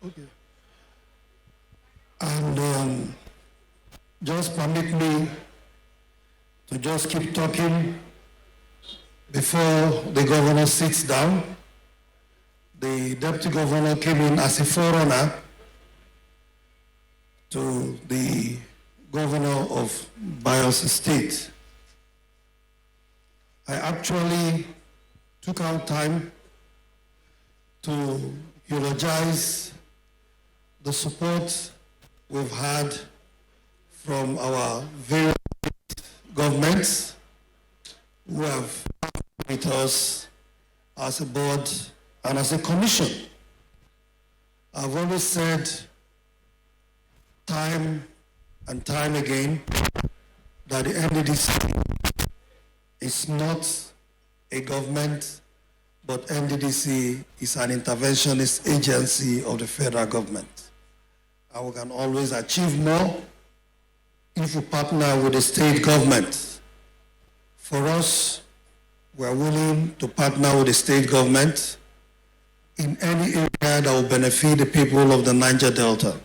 Speaker 8: Okay. And just permit me to just keep talking before the governor sits down. The deputy governor came in as a forerunner to the governor of Bayelsa State. I actually took out time to eulogize the support we've had from our various governments who have worked with us as a board and as a commission. I've always said time and time again that the Nddc is not a government, but Nddc is an interventionist agency of the federal government. And we can always achieve more if we partner with the state government. For us, we are willing to partner with the state government in any area that will benefit the people of the Niger Delta.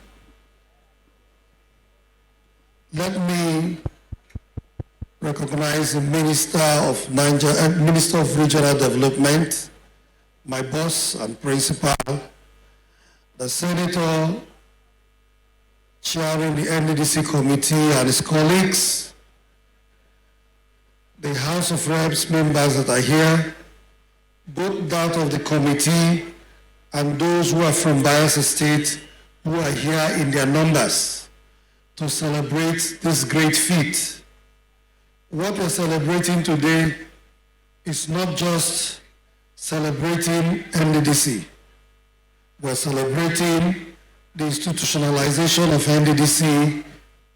Speaker 8: Let me recognize the Minister of Regional Development, my boss and principal, the Senator chairing the Nddc committee and his colleagues, the House of Reps members that are here, both that of the committee and those who are from Bayelsa State who are here in their numbers to celebrate this great feat. What we're celebrating today is not just celebrating Nddc. We're celebrating the institutionalization of Nddc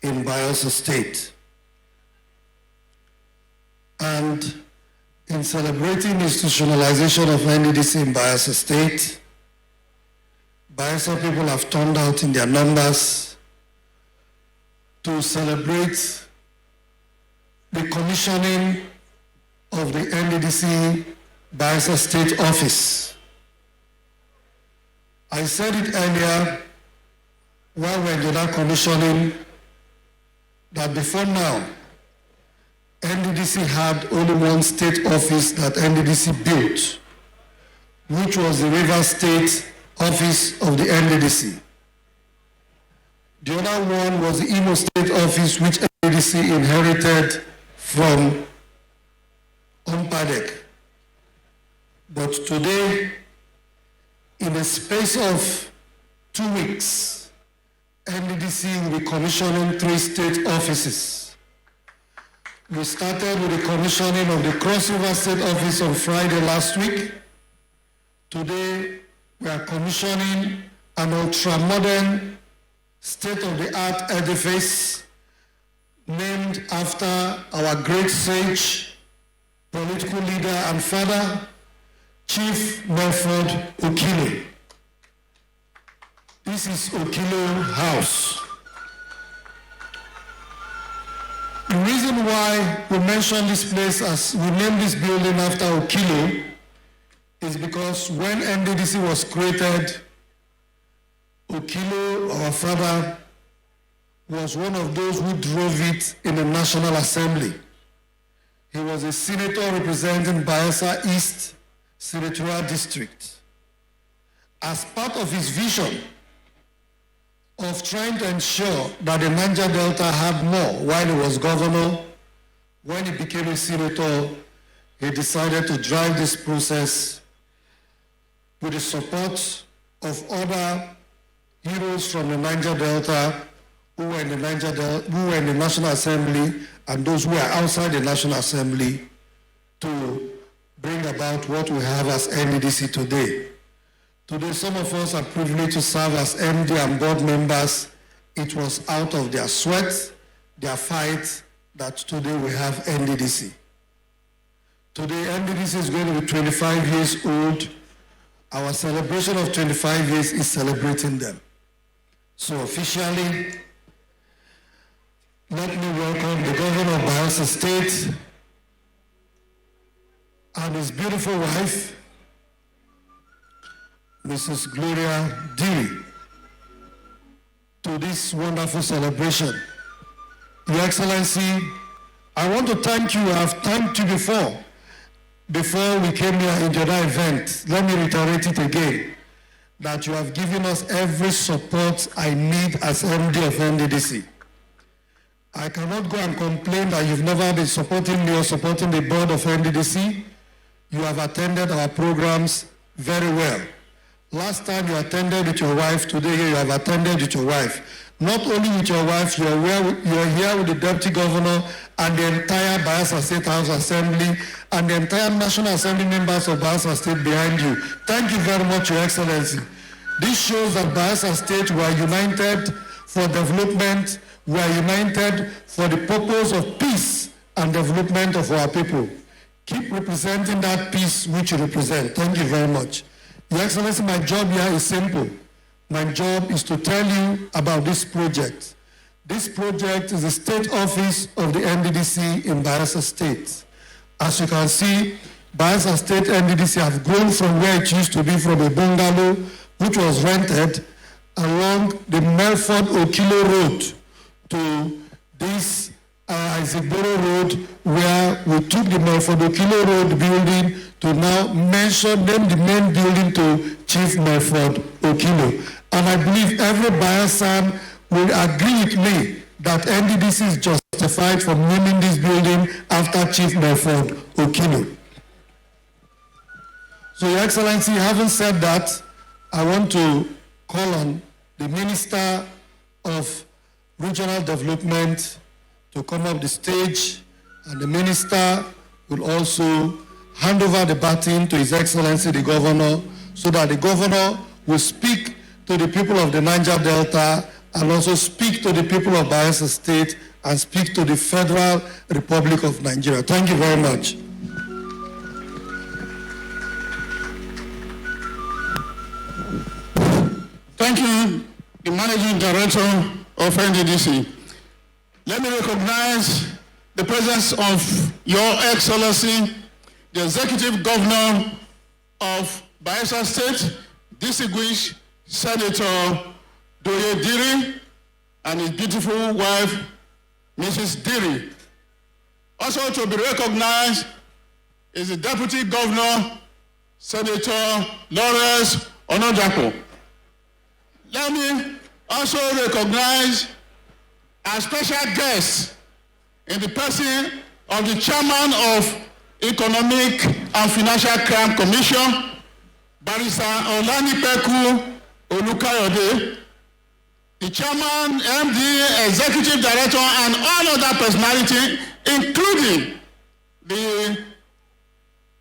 Speaker 8: in Bayelsa State. And in celebrating the institutionalization of Nddc in Bayelsa State, Bayelsa people have turned out in their numbers to celebrate the commissioning of the Nddc Bayelsa State office. I said it earlier while we were that commissioning that before now, Nddc had only one state office that Nddc built, which was the River State office of the Nddc. The other one was the Imo State office, which Nddc inherited from Ompadek. But today, in the space of 2 weeks, Nddc will be commissioning 3 state offices. We started with the commissioning of the Cross River State office on Friday last week. Today, we are commissioning an ultra-modern, state-of-the-art edifice named after our great sage, political leader and father, Chief Melford Okilo. This is Okilo House. The reason why we mention this place as we named this building after Okilo is because when Nddc was created, Okilo, our father, was one of those who drove it in the National Assembly. He was a senator representing Bayelsa East Senatorial District. As part of his vision of trying to ensure that the Niger Delta had more while he was governor, when he became a senator, he decided to drive this process with the support of other heroes from the Niger Delta who were in the National Assembly and those who are outside the National Assembly to bring about what we have as Nddc today. Today, some of us are privileged to serve as MD and board members. It was out of their sweat, their fight, that today we have Nddc. Today, Nddc is going to be 25 years old. Our celebration of 25 years is celebrating them. So officially, let me welcome the governor of Bayelsa State and his beautiful wife, Mrs. Gloria Diri. to this wonderful celebration. Your Excellency, I want to thank you. I've thanked you before we came here in the other event. Let me reiterate it again, that you have given us every support I need as MD of NDDC. I cannot go and complain that you've never been supporting me or supporting the board of NDDC. You have attended our programs very well. Last time you attended with your wife, today you have attended with your wife. Not only with your wife, you're here with the Deputy Governor and the entire Bayelsa State House Assembly and the entire National Assembly members of Bayelsa State behind you. Thank you very much, Your Excellency. This shows that Bayelsa State were united for development, we are united for the purpose of peace and development of our people. Keep representing that peace which you represent. Thank you very much. Your Excellency, my job here is simple. My job is to tell you about this project. This project is the state office of the NDDC in Bayelsa State. As you can see, Bayelsa State NDDC have grown from where it used to be, from a bungalow which was rented along the Melford-Okilo Road to this Izigboro Road, where we took the Melford-Okilo Road building to now name the main building to Chief Melford-Okilo. And I believe every Bayelsan will agree with me that NDDC is justified for naming this building after Chief Melford-Okilo. So, Your Excellency, having said that, I want to call on the Minister of Regional Development to come up the stage, and the Minister will also hand over the baton to His Excellency the Governor, so that the Governor will speak to the people of the Niger Delta and also speak to the people of Bayelsa State and speak to the Federal Republic of Nigeria. Thank you very much.
Speaker 13: Thank you, the Managing Director of NDDC. Let me recognize the presence of Your Excellency, the Executive Governor of Bayelsa State, distinguished Senator Doye Diri, and his beautiful wife, Mrs. Diri. Also to be recognized is the Deputy Governor, Senator Lawrence Onojapo. Let me also recognize a special guest in the person of the Chairman of Economic and Financial Crime Commission, Barrister Olanipeku Olukayode, the Chairman, MD, Executive Director, and all other personalities, including the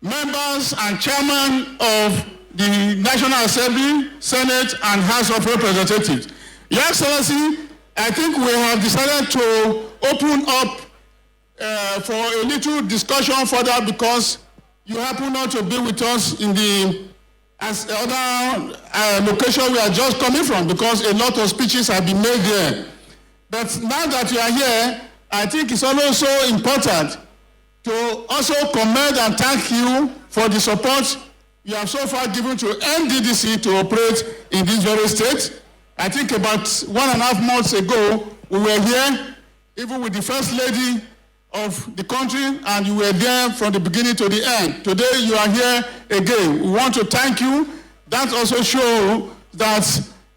Speaker 13: members and Chairman of the National Assembly, Senate, and House of Representatives. Your Excellency, I think we have decided to open up for a little discussion further, because you happen not to be with us in the other location we are just coming from, because a lot of speeches have been made there. But now that you are here, I think it's also important to also commend and thank you for the support you have so far given to NDDC to operate in this very state. I think about 1.5 months ago, we were here, even with the First Lady of the country, and you were there from the beginning to the end. Today, you are here again. We want to thank you. That also shows that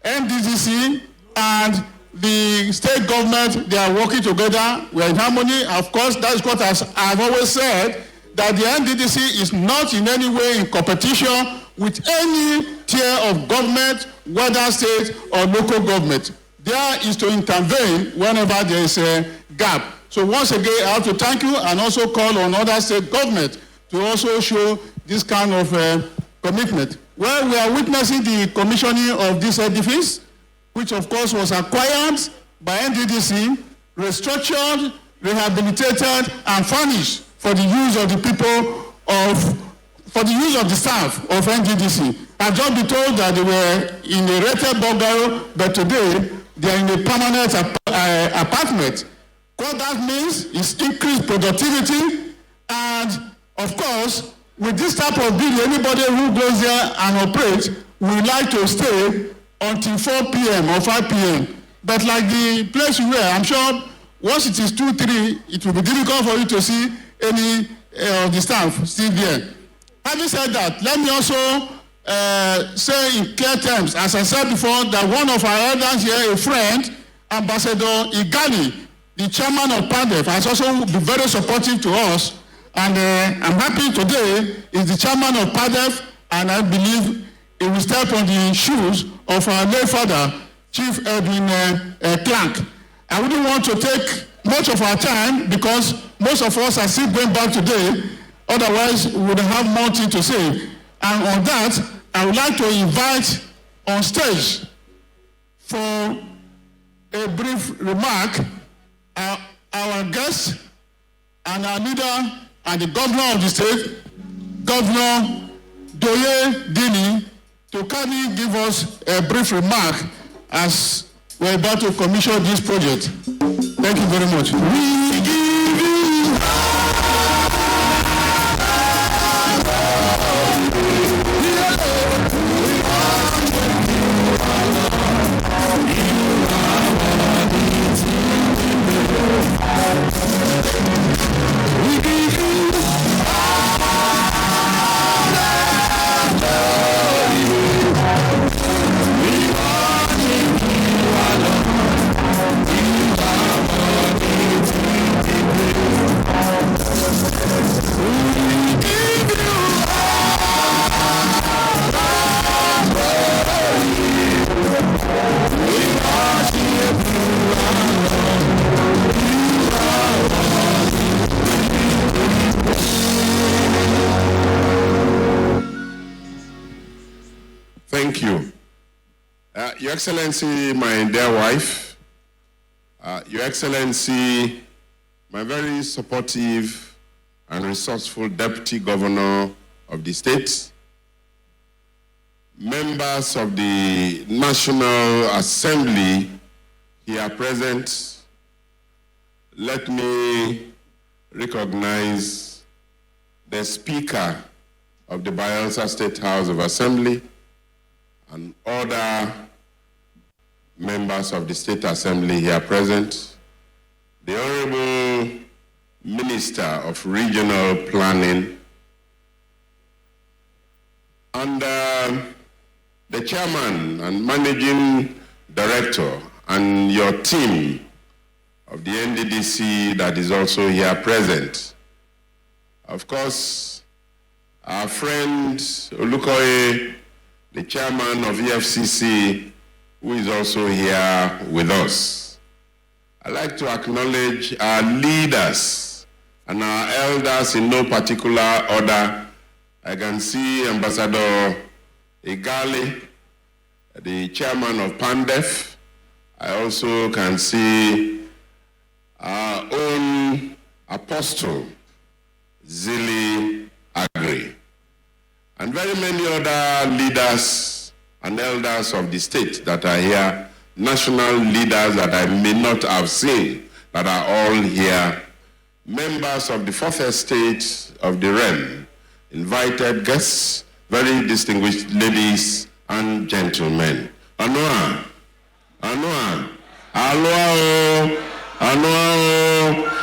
Speaker 13: NDDC and the state government, they are working together. We are in harmony. Of course, that's what I've always said, that the NDDC is not in any way in competition with any tier of government, whether state or local government. There is to intervene whenever there is a gap. So once again, I have to thank you and also call on other state governments to also show this kind of commitment. Well, we are witnessing the commissioning of this edifice, which of course was acquired by NDDC, restructured, rehabilitated, and furnished for the use of the people for the use of the staff of NDDC. I've just been told that they were in a rented bungalow, but today they are in a permanent apartment. What that means is increased productivity, and of course, with this type of building, anybody who goes there and operates would like to stay until 4 p.m. or 5 p.m.
Speaker 15: But like the place you were, I'm sure once it is 2, 3, it will be difficult for you to see any of the staff still there. Having said that, let me also say in clear terms, as I said before, that one of our elders here, a friend, Ambassador Igali, the chairman of PADEF, has also been very supportive to us. And I'm happy today is the chairman of PADEF, and I believe he will step on the shoes of our late father, Chief Edwin Clark. I wouldn't want to take much of our time because most of us are still going back today. Otherwise, we would have more things to say. And on that, I would like to invite on stage for a brief remark our guest and our leader and the governor of the state, Governor Doye Dini, to kindly give us a brief remark as we're about to commission this project. Thank you very much. We give you
Speaker 18: Thank you. Your Excellency, my dear wife, Your Excellency, my very supportive and resourceful Deputy Governor of the state, members of the National Assembly here present, let me recognize the Speaker of the Bayelsa State House of Assembly and other members of the State Assembly here present, the Honorable Minister of Regional Planning, and the Chairman and Managing Director and your team of the Nddc that is also here present. Of course, our friend Olukoye, the chairman of EFCC, who is also here with us. I'd like to acknowledge our leaders and our elders in no particular order. I can see Ambassador Igali, the chairman of PANDEF. I also can see our own apostle, Zili Agri, and very many other leaders and elders of the state that are here, national leaders that I may not have seen, that are all here, members of the fourth estate of the realm, invited guests, very distinguished ladies and gentlemen. Anoa, Anoa, Aloa, Anoa,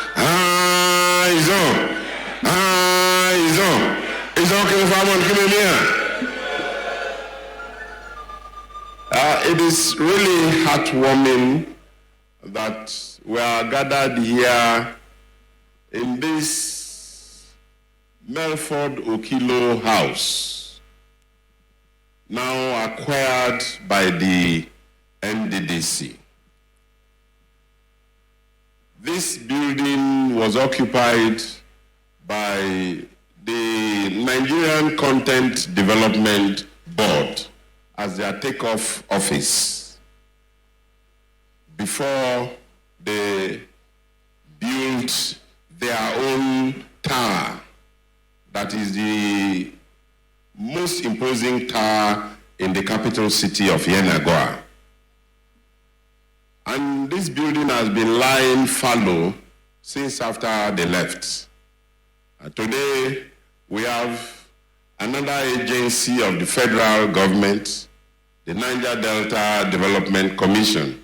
Speaker 18: It's okay if I'm on here. It is really heartwarming that we are gathered here in this Melford Okilo house, now acquired by the Nddc. This building was occupied by the Nigerian Content Development Board as their takeoff office before they built their own tower, that is the most imposing tower in the capital city of Yenagoa. And this building has been lying fallow since after they left. Today, we have another agency of the federal government, the Niger Delta Development Commission,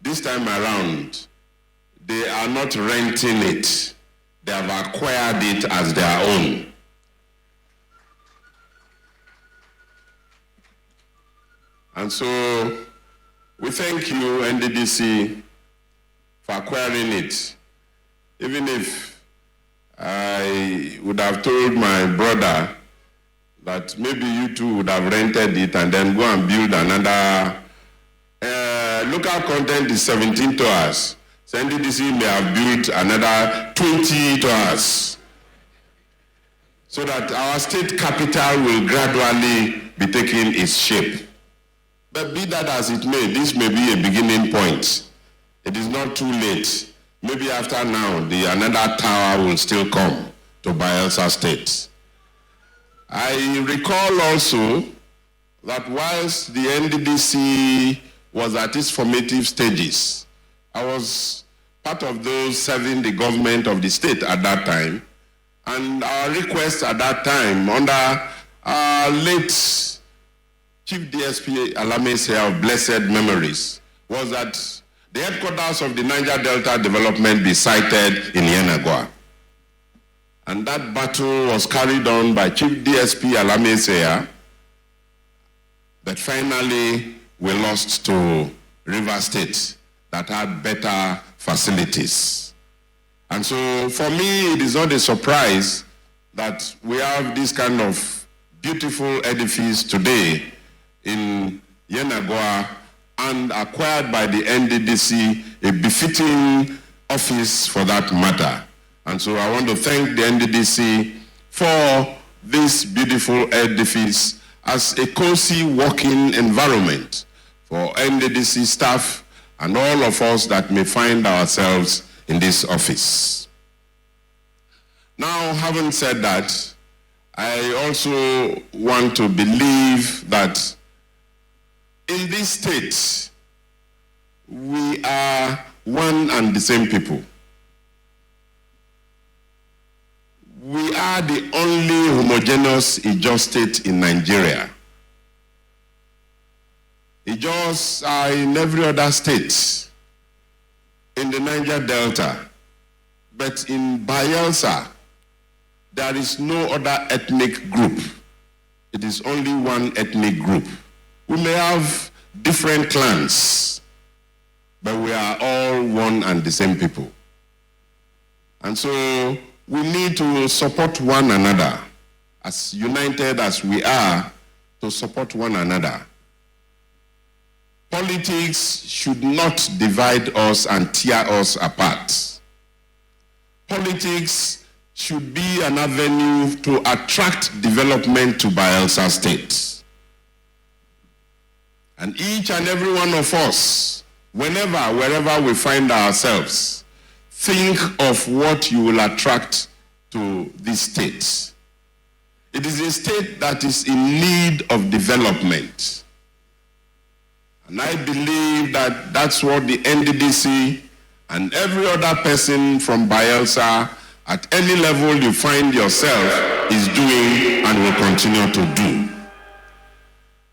Speaker 18: This time around, they are not renting it. They have acquired it as their own. And so we thank you, Nddc, for acquiring it. Even if I would have told my brother that maybe you two would have rented it and then go and build another. Local content is 17 towers. So Nddc may have built another 20 towers, so that our state capital will gradually be taking its shape. But be that as it may, this may be a beginning point. It is not too late. Maybe after now, another tower will still come to Bayelsa State. I recall also that whilst the Nddc was at its formative stages, I was part of those serving the government of the state at that time, and our request at that time under our late Chief DSP Alamese of blessed memories was that the headquarters of the Niger Delta Development be sited in Yenagoa. And that battle was carried on by Chief DSP Alamese, but finally we lost to River State that had better facilities. And so for me, it is not a surprise that we have this kind of beautiful edifice today in Yenagoa and acquired by the Nddc, a befitting office for that matter. And so I want to thank the Nddc for this beautiful edifice as a cozy working environment for Nddc staff and all of us that may find ourselves in this office. Now, having said that, I also want to believe that in this state, we are one and the same people. We are the only homogeneous Ijaw state in Nigeria. Ijaws are in every other state in the Niger Delta, but in Bayelsa, there is no other ethnic group. It is only one ethnic group. We may have different clans, but we are all one and the same people. And so we need to support one another, as united as we are, to support one another. Politics should not divide us and tear us apart. Politics should be an avenue to attract development to Bayelsa State. And each and every one of us, wherever we find ourselves, think of what you will attract to this state. It is a state that is in need of development. And I believe that that's what the Nddc and every other person from Bayelsa at any level you find yourself is doing and will continue to do.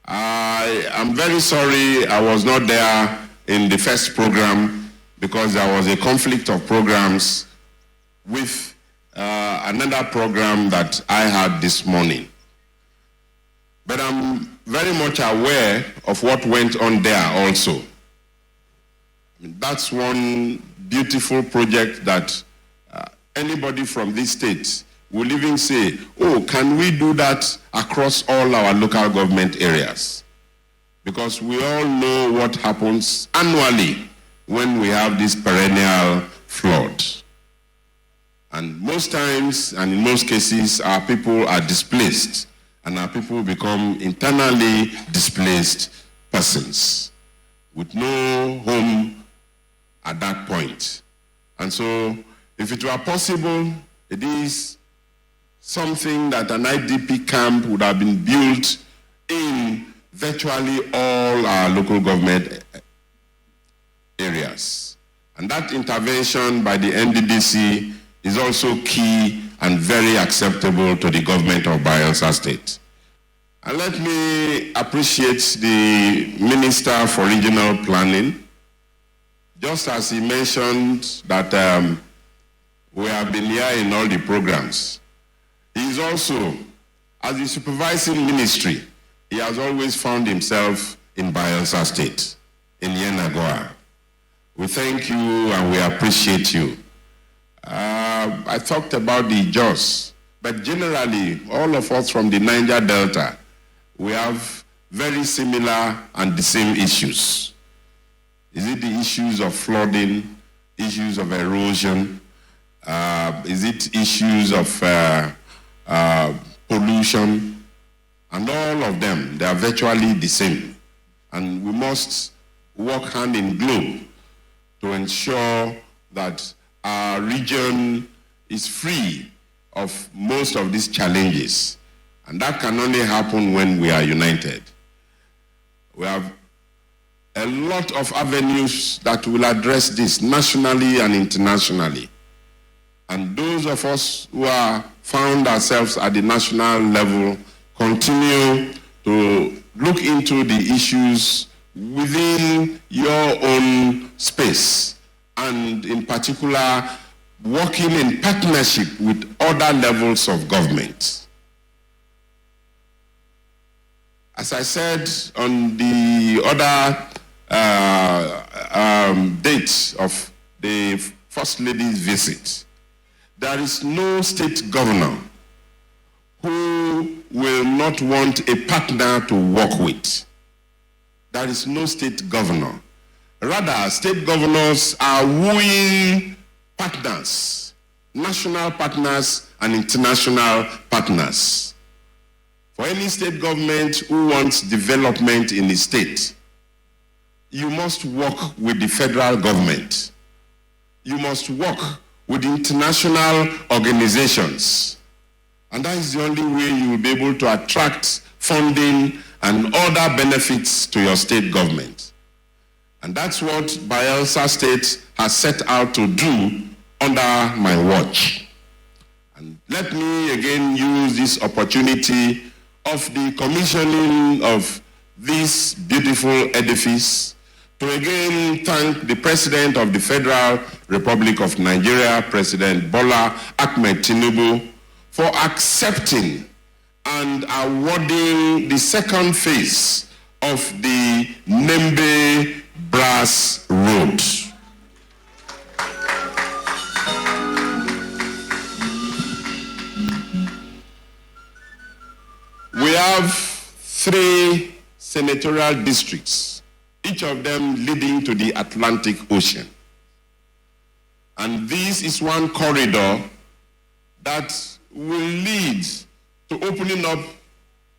Speaker 18: I am very sorry I was not there in the first program because there was a conflict of programs with another program that I had this morning. But I'm very much aware of what went on there also. That's one beautiful project that anybody from this state will even say, oh, can we do that across all our local government areas? Because we all know what happens annually when we have this perennial flood. And most times, and in most cases, our people are displaced, and our people become internally displaced persons with no home at that point. And so, if it were possible, it is something that an IDP camp would have been built in virtually all our local government areas. And that intervention by the Nddc is also key and very acceptable to the government of Bayelsa State. And let me appreciate the Minister for Regional Planning Just as he mentioned that we have been here in all the programs, he is also, as the supervising ministry, he has always found himself in Bayelsa State, in Yenagoa. We thank you and we appreciate you. I talked about the Jos, but generally, all of us from the Niger Delta, we have very similar and the same issues. Is it the issues of flooding, issues of erosion? Is it issues of pollution? And all of them, they are virtually the same. And we must work hand in glove to ensure that our region is free of most of these challenges. And that can only happen when we are united. We have a lot of avenues that will address this nationally and internationally. And those of us who are found ourselves at the national level continue to look into the issues within your own space, and in particular, working in partnership with other levels of government. As I said on the other date of the First Lady's visit, there is no state governor who will not want a partner to work with. There is no state governor. Rather, state governors are wooing partners, national partners and international partners. For any state government who wants development in the state, you must work with the federal government. You must work with international organizations. And that is the only way you will be able to attract funding and other benefits to your state government. And that's what Bayelsa State has set out to do under my watch. And let me again use this opportunity of the commissioning of this beautiful edifice to again thank the President of the Federal Republic of Nigeria, President Bola Ahmed Tinubu, for accepting and awarding the second phase of the Nembe Brass Road. We have 3 senatorial districts, each of them leading to the Atlantic Ocean. And this is one corridor that will lead to opening up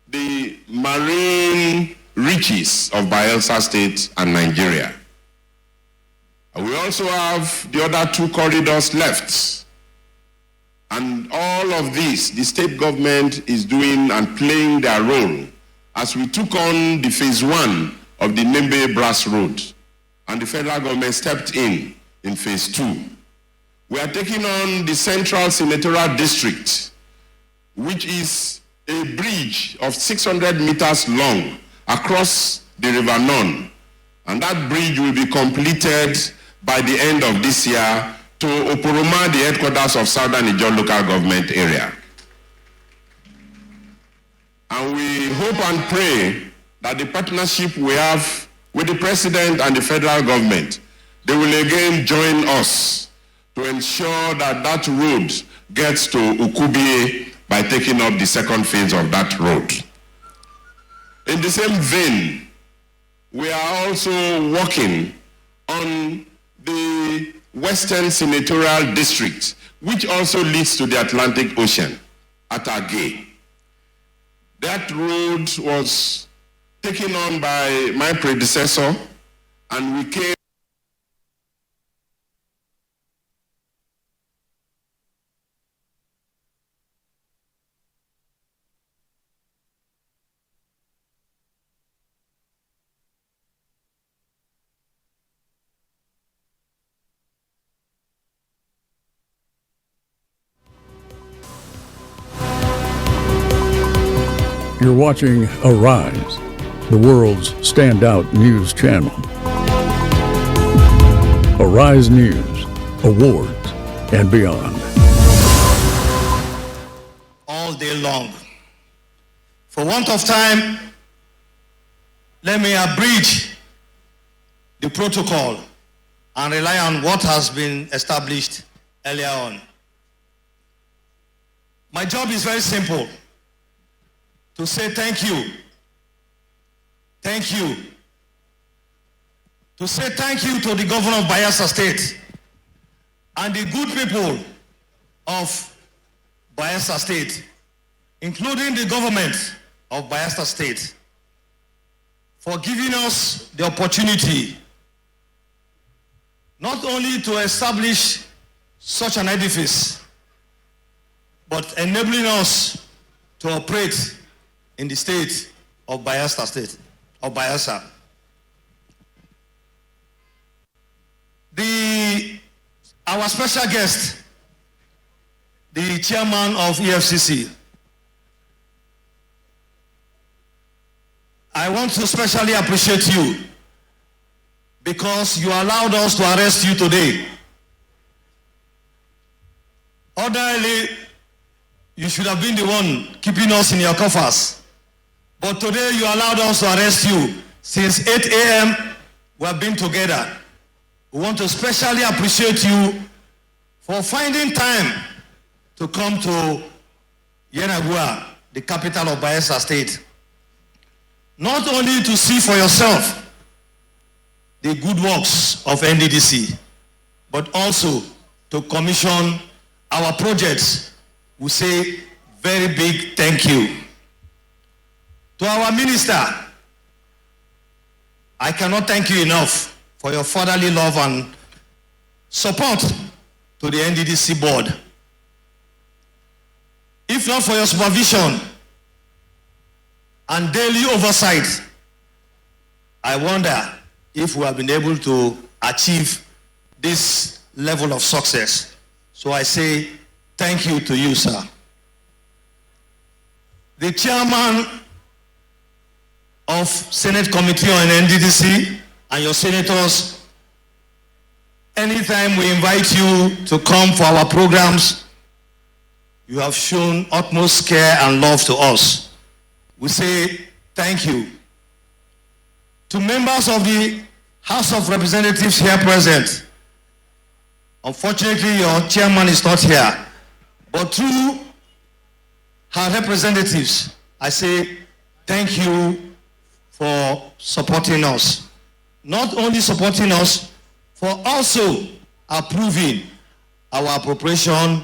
Speaker 18: the marine riches of Bayelsa State and Nigeria. And we also have the other 2 corridors left. And all of this, the state government is doing and playing their role as we took on the phase 1 of the Nembe Brass Road, and the federal government stepped in phase 2. We are taking on the Central Senatorial District, which is a bridge of 600 meters long across the River Non. And that bridge will be completed by the end of this year to Oporoma, the headquarters of Southern Ijaw local government area. And we hope and pray that the partnership we have with the President and the federal government, they will again join us to ensure that that road gets to Ukubie by taking up the second phase of that road. In the same vein, we are also working on the Western Senatorial District, which also leads to the Atlantic Ocean at Agay. That road was taken on by my predecessor, and we came
Speaker 19: You're watching Arise, the world's standout news channel. Arise News, awards, and beyond.
Speaker 8: All day long. For want of time, let me abridge the protocol and rely on what has been established earlier on. My job is very simple: to say thank you. Thank you. To say thank you to the governor of Bayelsa State and the good people of Bayelsa State, including the government of Bayelsa State, for giving us the opportunity not only to establish such an edifice, but enabling us to operate in the state of Bayelsa State, of Bayelsa. Our special guest, the chairman of EFCC, I want to specially appreciate you because you allowed us to arrest you today. Ordinarily, you should have been the one keeping us in your coffers. But today you allowed us to arrest you. Since 8 a.m., we have been together. We want to specially appreciate you for finding time to come to Yenagoa, the capital of Bayelsa State. Not only to see for yourself the good works of Nddc, but also to commission our projects. We say very big thank you. To our minister, I cannot thank you enough for your fatherly love and support to the Nddc board. If not for your supervision and daily oversight, I wonder if we have been able to achieve this level of success. So I say thank you to you, sir. The chairman of Senate Committee on Nddc and your senators, anytime we invite you to come for our programs, you have shown utmost care and love to us. We say thank you. To members of the House of Representatives here present, unfortunately your chairman is not here, but through her representatives, I say thank you for supporting us. Not only supporting us, for also approving our appropriation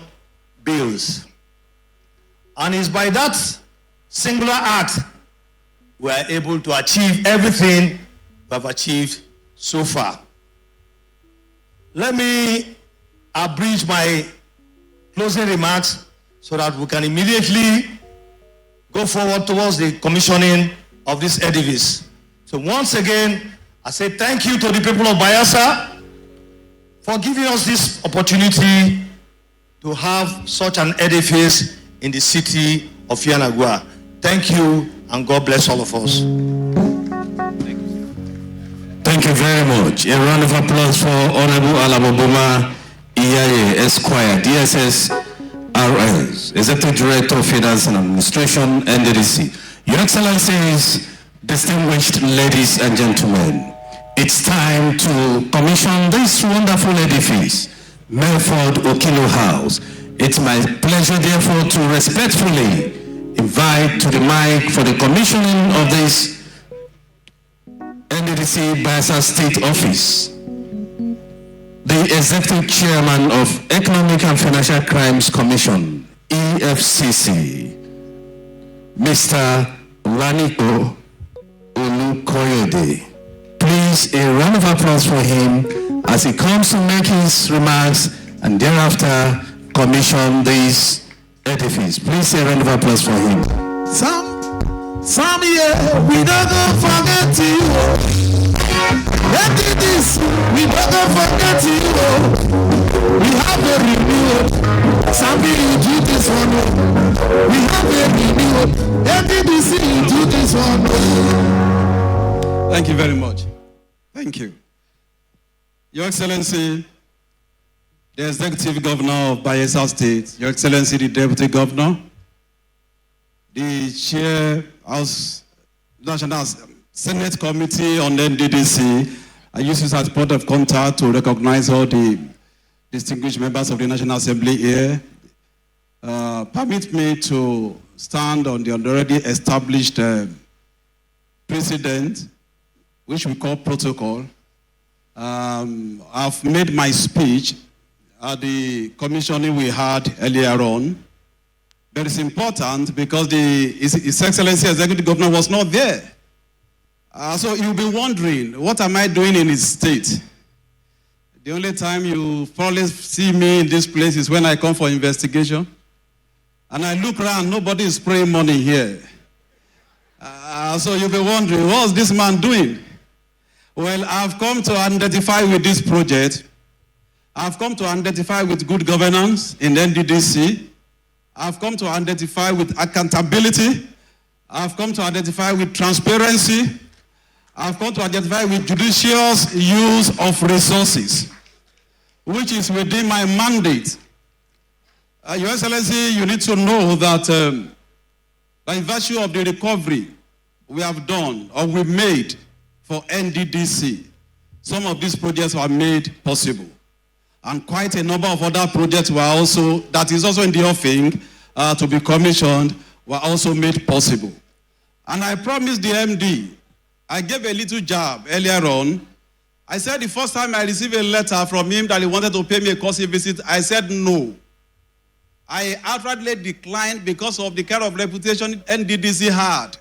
Speaker 8: bills. And it's by that singular act we are able to achieve everything we have achieved so far. Let me abridge my closing remarks so that we can immediately go forward towards the commissioning of this edifice. So once again, I say thank you to the people of Bayelsa for giving us this opportunity to have such an edifice in the city of Yenagoa. Thank you, and God bless all of us.
Speaker 20: Thank you very much. A round of applause for Honorable Alaboboma Iyaye, Esquire, DSS RS, Executive Director of Finance and Administration, Nddc. Your Excellencies, distinguished ladies and gentlemen, it's time to commission this wonderful edifice, Melford Okilo House. It's my pleasure, therefore, to respectfully invite to the mic for the commissioning of this Nddc Bayelsa State Office, the Executive Chairman of Economic and Financial Crimes Commission, EFCC, Mr. Raniko Olukoyede. Please, a round of applause for him as he comes to make his remarks and thereafter commission this edifice. Please, a round of applause for him.
Speaker 9: Some year we don't go forget you. After this, we don't go forget you. We have a renewal. Some you do this one. We have a renewal. Nddc, you do this one.
Speaker 21: Thank you very much. Thank you.
Speaker 16: Your Excellency, the Executive Governor of Bayelsa State, Your Excellency, the Deputy Governor, the Chair of National Senate Committee on NDDC, I use this as point of contact to recognize all the distinguished members of the National Assembly here. Permit me to stand on the already established precedent, which we call protocol. I've made my speech at the commissioning we had earlier on. But it's important because His Excellency Executive Governor was not there. So you'll be wondering, what am I doing in his state? The only time you probably see me in this place is when I come for investigation. And I look around, nobody is spraying money here. So you'll be wondering, what's this man doing? Well, I've come to identify with this project. I've come to identify with good governance in NDDC. I've come to identify with accountability. I've come to identify with transparency. I've come to identify with judicious use of resources, which is within my mandate. Your Excellency, you need to know that by virtue of the recovery we have done or we made for NDDC, some of these projects were made possible. And quite a number of other projects were also, that is also in the offing to be commissioned, were also made possible. And I promised the MD, I gave a little jab earlier on. I said the first time I received a letter from him that he wanted to pay me a courtesy visit, I said no. I outrightly declined because of the kind of reputation NDDC had.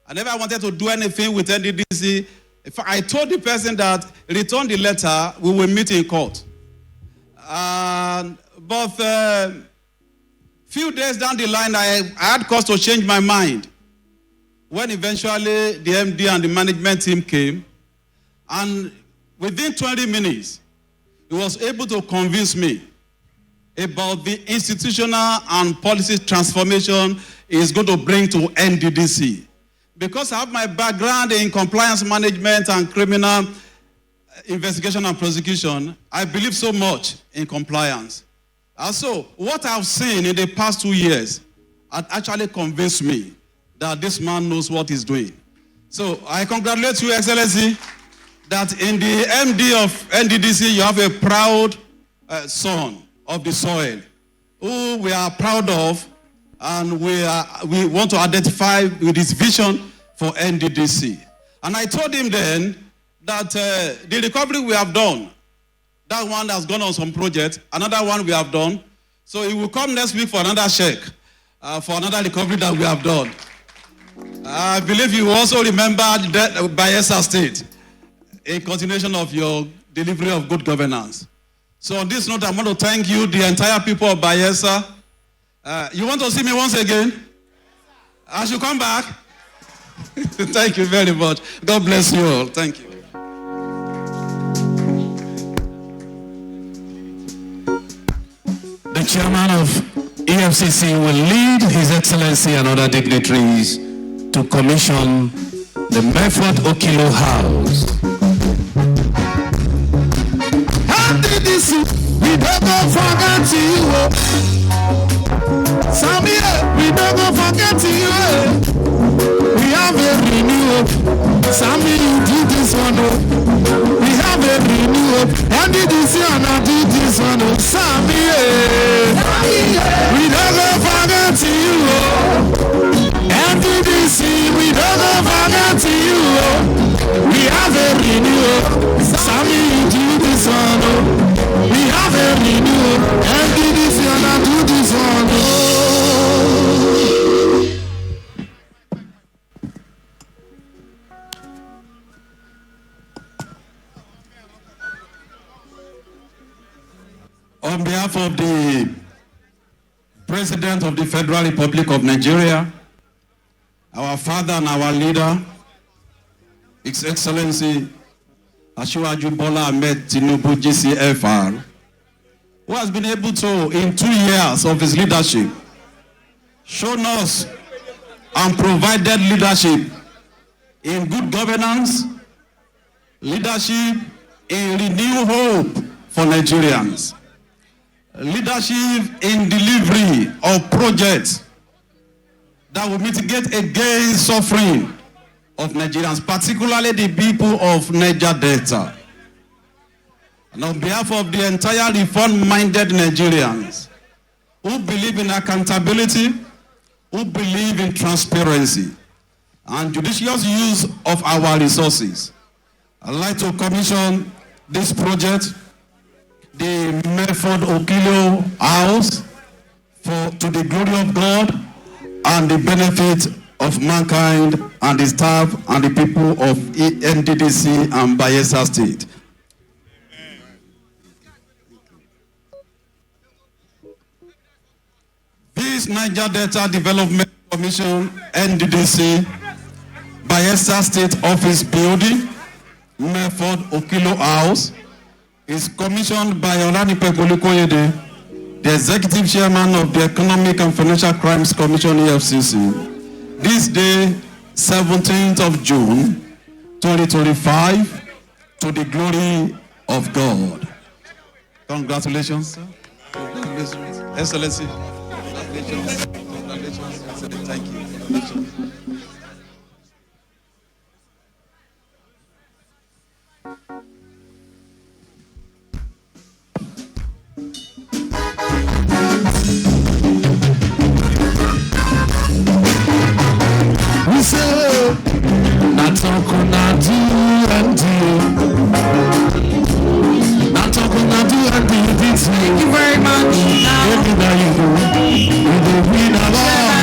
Speaker 16: I never wanted to do anything with NDDC. If I told the person that return the letter, we will meet in court. But few days down the line, I had cause to change my mind. When eventually the MD and the management team came, and within 20 minutes, he was able to convince me about the institutional and policy transformation he is going to bring to NDDC. Because I have my background in compliance management and criminal investigation and prosecution, I believe so much in compliance. And so, what I've seen in the past 2 years had actually convinced me that this man knows what he's doing. So, I congratulate you, Excellency, that in the MD of NDDC, you have a proud son of the soil, who we are proud of, and we want to identify with his vision for NDDC. And I told him then that the recovery we have done, that one has gone on some project, another one we have done. So he will come next week for another check, for another recovery that we have done. I believe you also remember Bayelsa State, in continuation of your delivery of good governance. So on this note, I want to thank you, the entire people of Bayelsa. You want to see me once again? I should come back. Thank you very much. God bless you all. Thank you.
Speaker 20: The chairman of EFCC will lead His Excellency and other dignitaries to commission the Medford Okilo House.
Speaker 9: NDDC, we don't go forget you. Samia, we don't go forget you. We have a renewal. Sammy, you do this one. We have a renewal. NDDC and I do this one. Sammy, we don't go forget you. NDDC, we don't go forget you. We have a renewal. Sammy, you do this one. We have a renewal. NDDC and I do this one.
Speaker 16: On behalf of the President of the Federal Republic of Nigeria, our father and our leader, His Excellency Asiwaju Bola Ahmed Tinubu GCFR, who has been able to, in 2 years of his leadership, shown us and provided leadership in good governance, leadership a renewed hope for Nigerians. Leadership in delivery of projects that will mitigate against suffering of Nigerians, particularly the people of Niger Delta. And on behalf of the entire reform-minded Nigerians who believe in accountability, who believe in transparency and judicious use of our resources, I'd like to commission this project, the Medford Okilo House, to the glory of God and the benefit of mankind and the staff and the people of Nddc and Bayelsa State. This Niger Delta Development Commission, Nddc, Bayelsa State Office Building, Medford Okilo House, is commissioned by Olanipe Kolukoyede, the Executive Chairman of the Economic and Financial Crimes Commission, EFCC, this day, 17th of June, 2025, to the glory of God. Congratulations, sir. Congratulations, Excellency. Congratulations. Congratulations, Excellency. Thank you. Congratulations.
Speaker 9: We say, Natoko Nadu and
Speaker 12: Thank you very much. Now,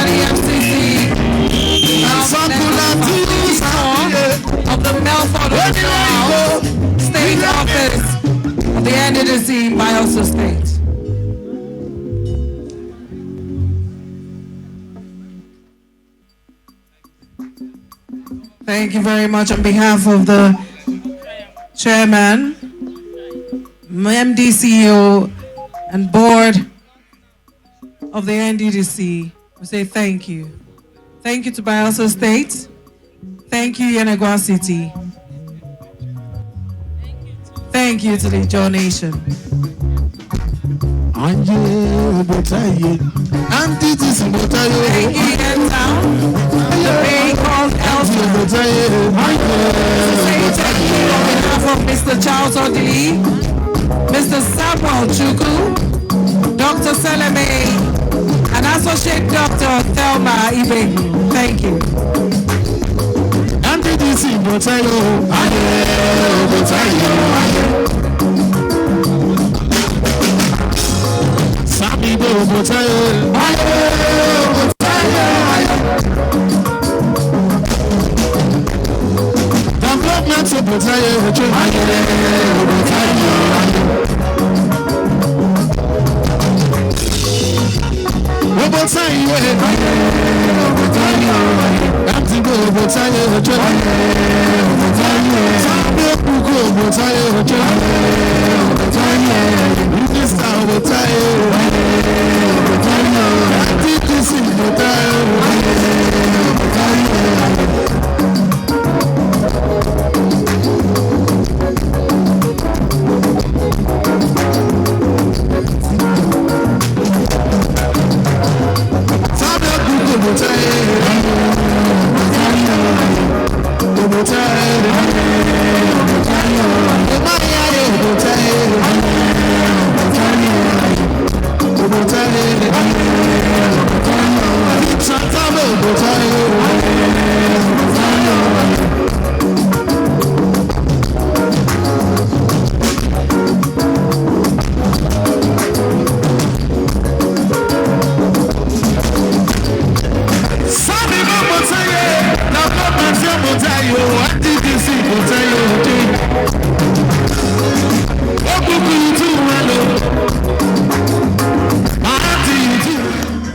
Speaker 12: EFCC, of the Medford House, State Office of the Nddc, Bayelsa State. Thank you very much. On behalf of the Chairman, MD CEO, and Board of the Nddc, we say thank you. Thank you to Bayelsa State. Thank you, Yenagoa City. Thank you to the Ijaw Nation. Thank you, Yen Town. The Bay called Elsa. Say thank you on behalf of Mr. Charles Odili, Mr. Samuel Chukwu, Dr. Seleme, and Associate Dr. Thelma Ibe. Thank you.
Speaker 9: Nddc Botayo, Botayo, Sami Botayo, Development of Botayo,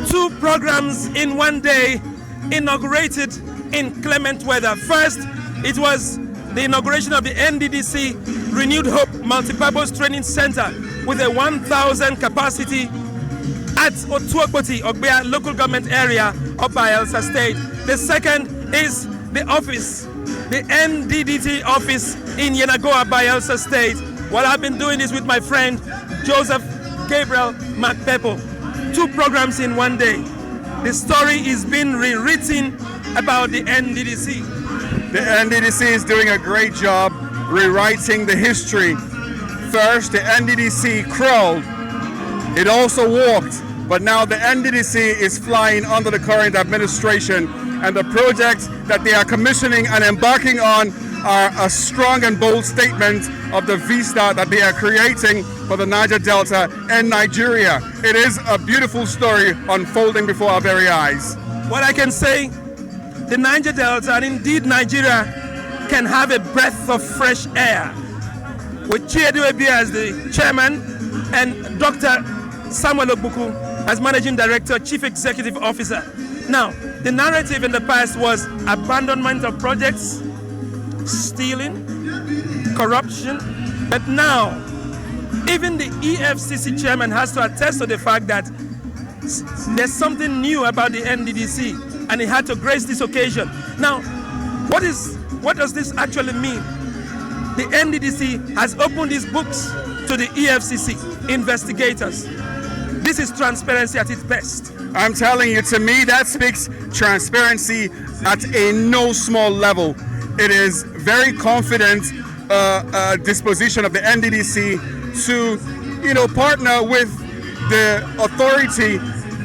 Speaker 1: Two programs in one day inaugurated in clement weather. First, it was the inauguration of the Nddc Renewed Hope Multipurpose Training Center with a 1,000 capacity at Otuokpoti, Ogbea local government area of Bayelsa State. The second is the office the Nddc office in Yenagoa, Bayelsa State. Well, I've been doing this with my friend Joseph Gabriel McPeple. 2 programs in one day. The story is being rewritten about the Nddc.
Speaker 21: The Nddc is doing a great job rewriting the history. First, the Nddc crawled. It also walked. But now the Nddc is flying under the current administration, and the projects that they are commissioning and embarking on are a strong and bold statement of the vista that they are creating for the Niger Delta and Nigeria. It is a beautiful story unfolding before our very eyes.
Speaker 1: What I can say, the Niger Delta and indeed Nigeria can have a breath of fresh air with Chiedu Ebi as the chairman and Dr. Samuel Obuku as managing director, chief executive officer. Now, the narrative in the past was abandonment of projects, stealing, corruption, but now even the EFCC chairman has to attest to the fact that there's something new about the Nddc, and he had to grace this occasion. Now, what does this actually mean? The Nddc has opened its books to the EFCC investigators. This is transparency at its best.
Speaker 21: I'm telling you, to me, that speaks transparency at a no small level. It is very confident disposition of the Nddc to, partner with the authority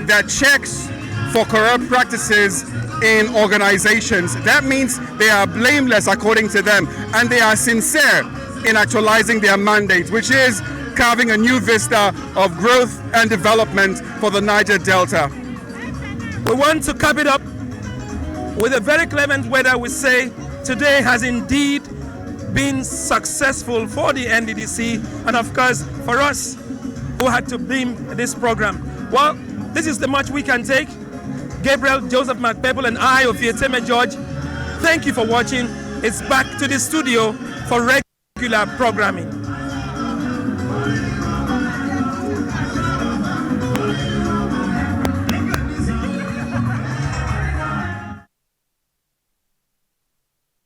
Speaker 21: that checks for corrupt practices in organizations. That means they are blameless according to them, and they are sincere in actualizing their mandate, which is carving a new vista of growth and development for the Niger Delta.
Speaker 1: We want to cap it up with a very clement weather. We say today has indeed been successful for the Nddc, and of course for us who had to beam this program. Well, this is the much we can take. Gabriel Joseph McPeple and I, Ofieteme George, thank you for watching. It's back to the studio for regular programming.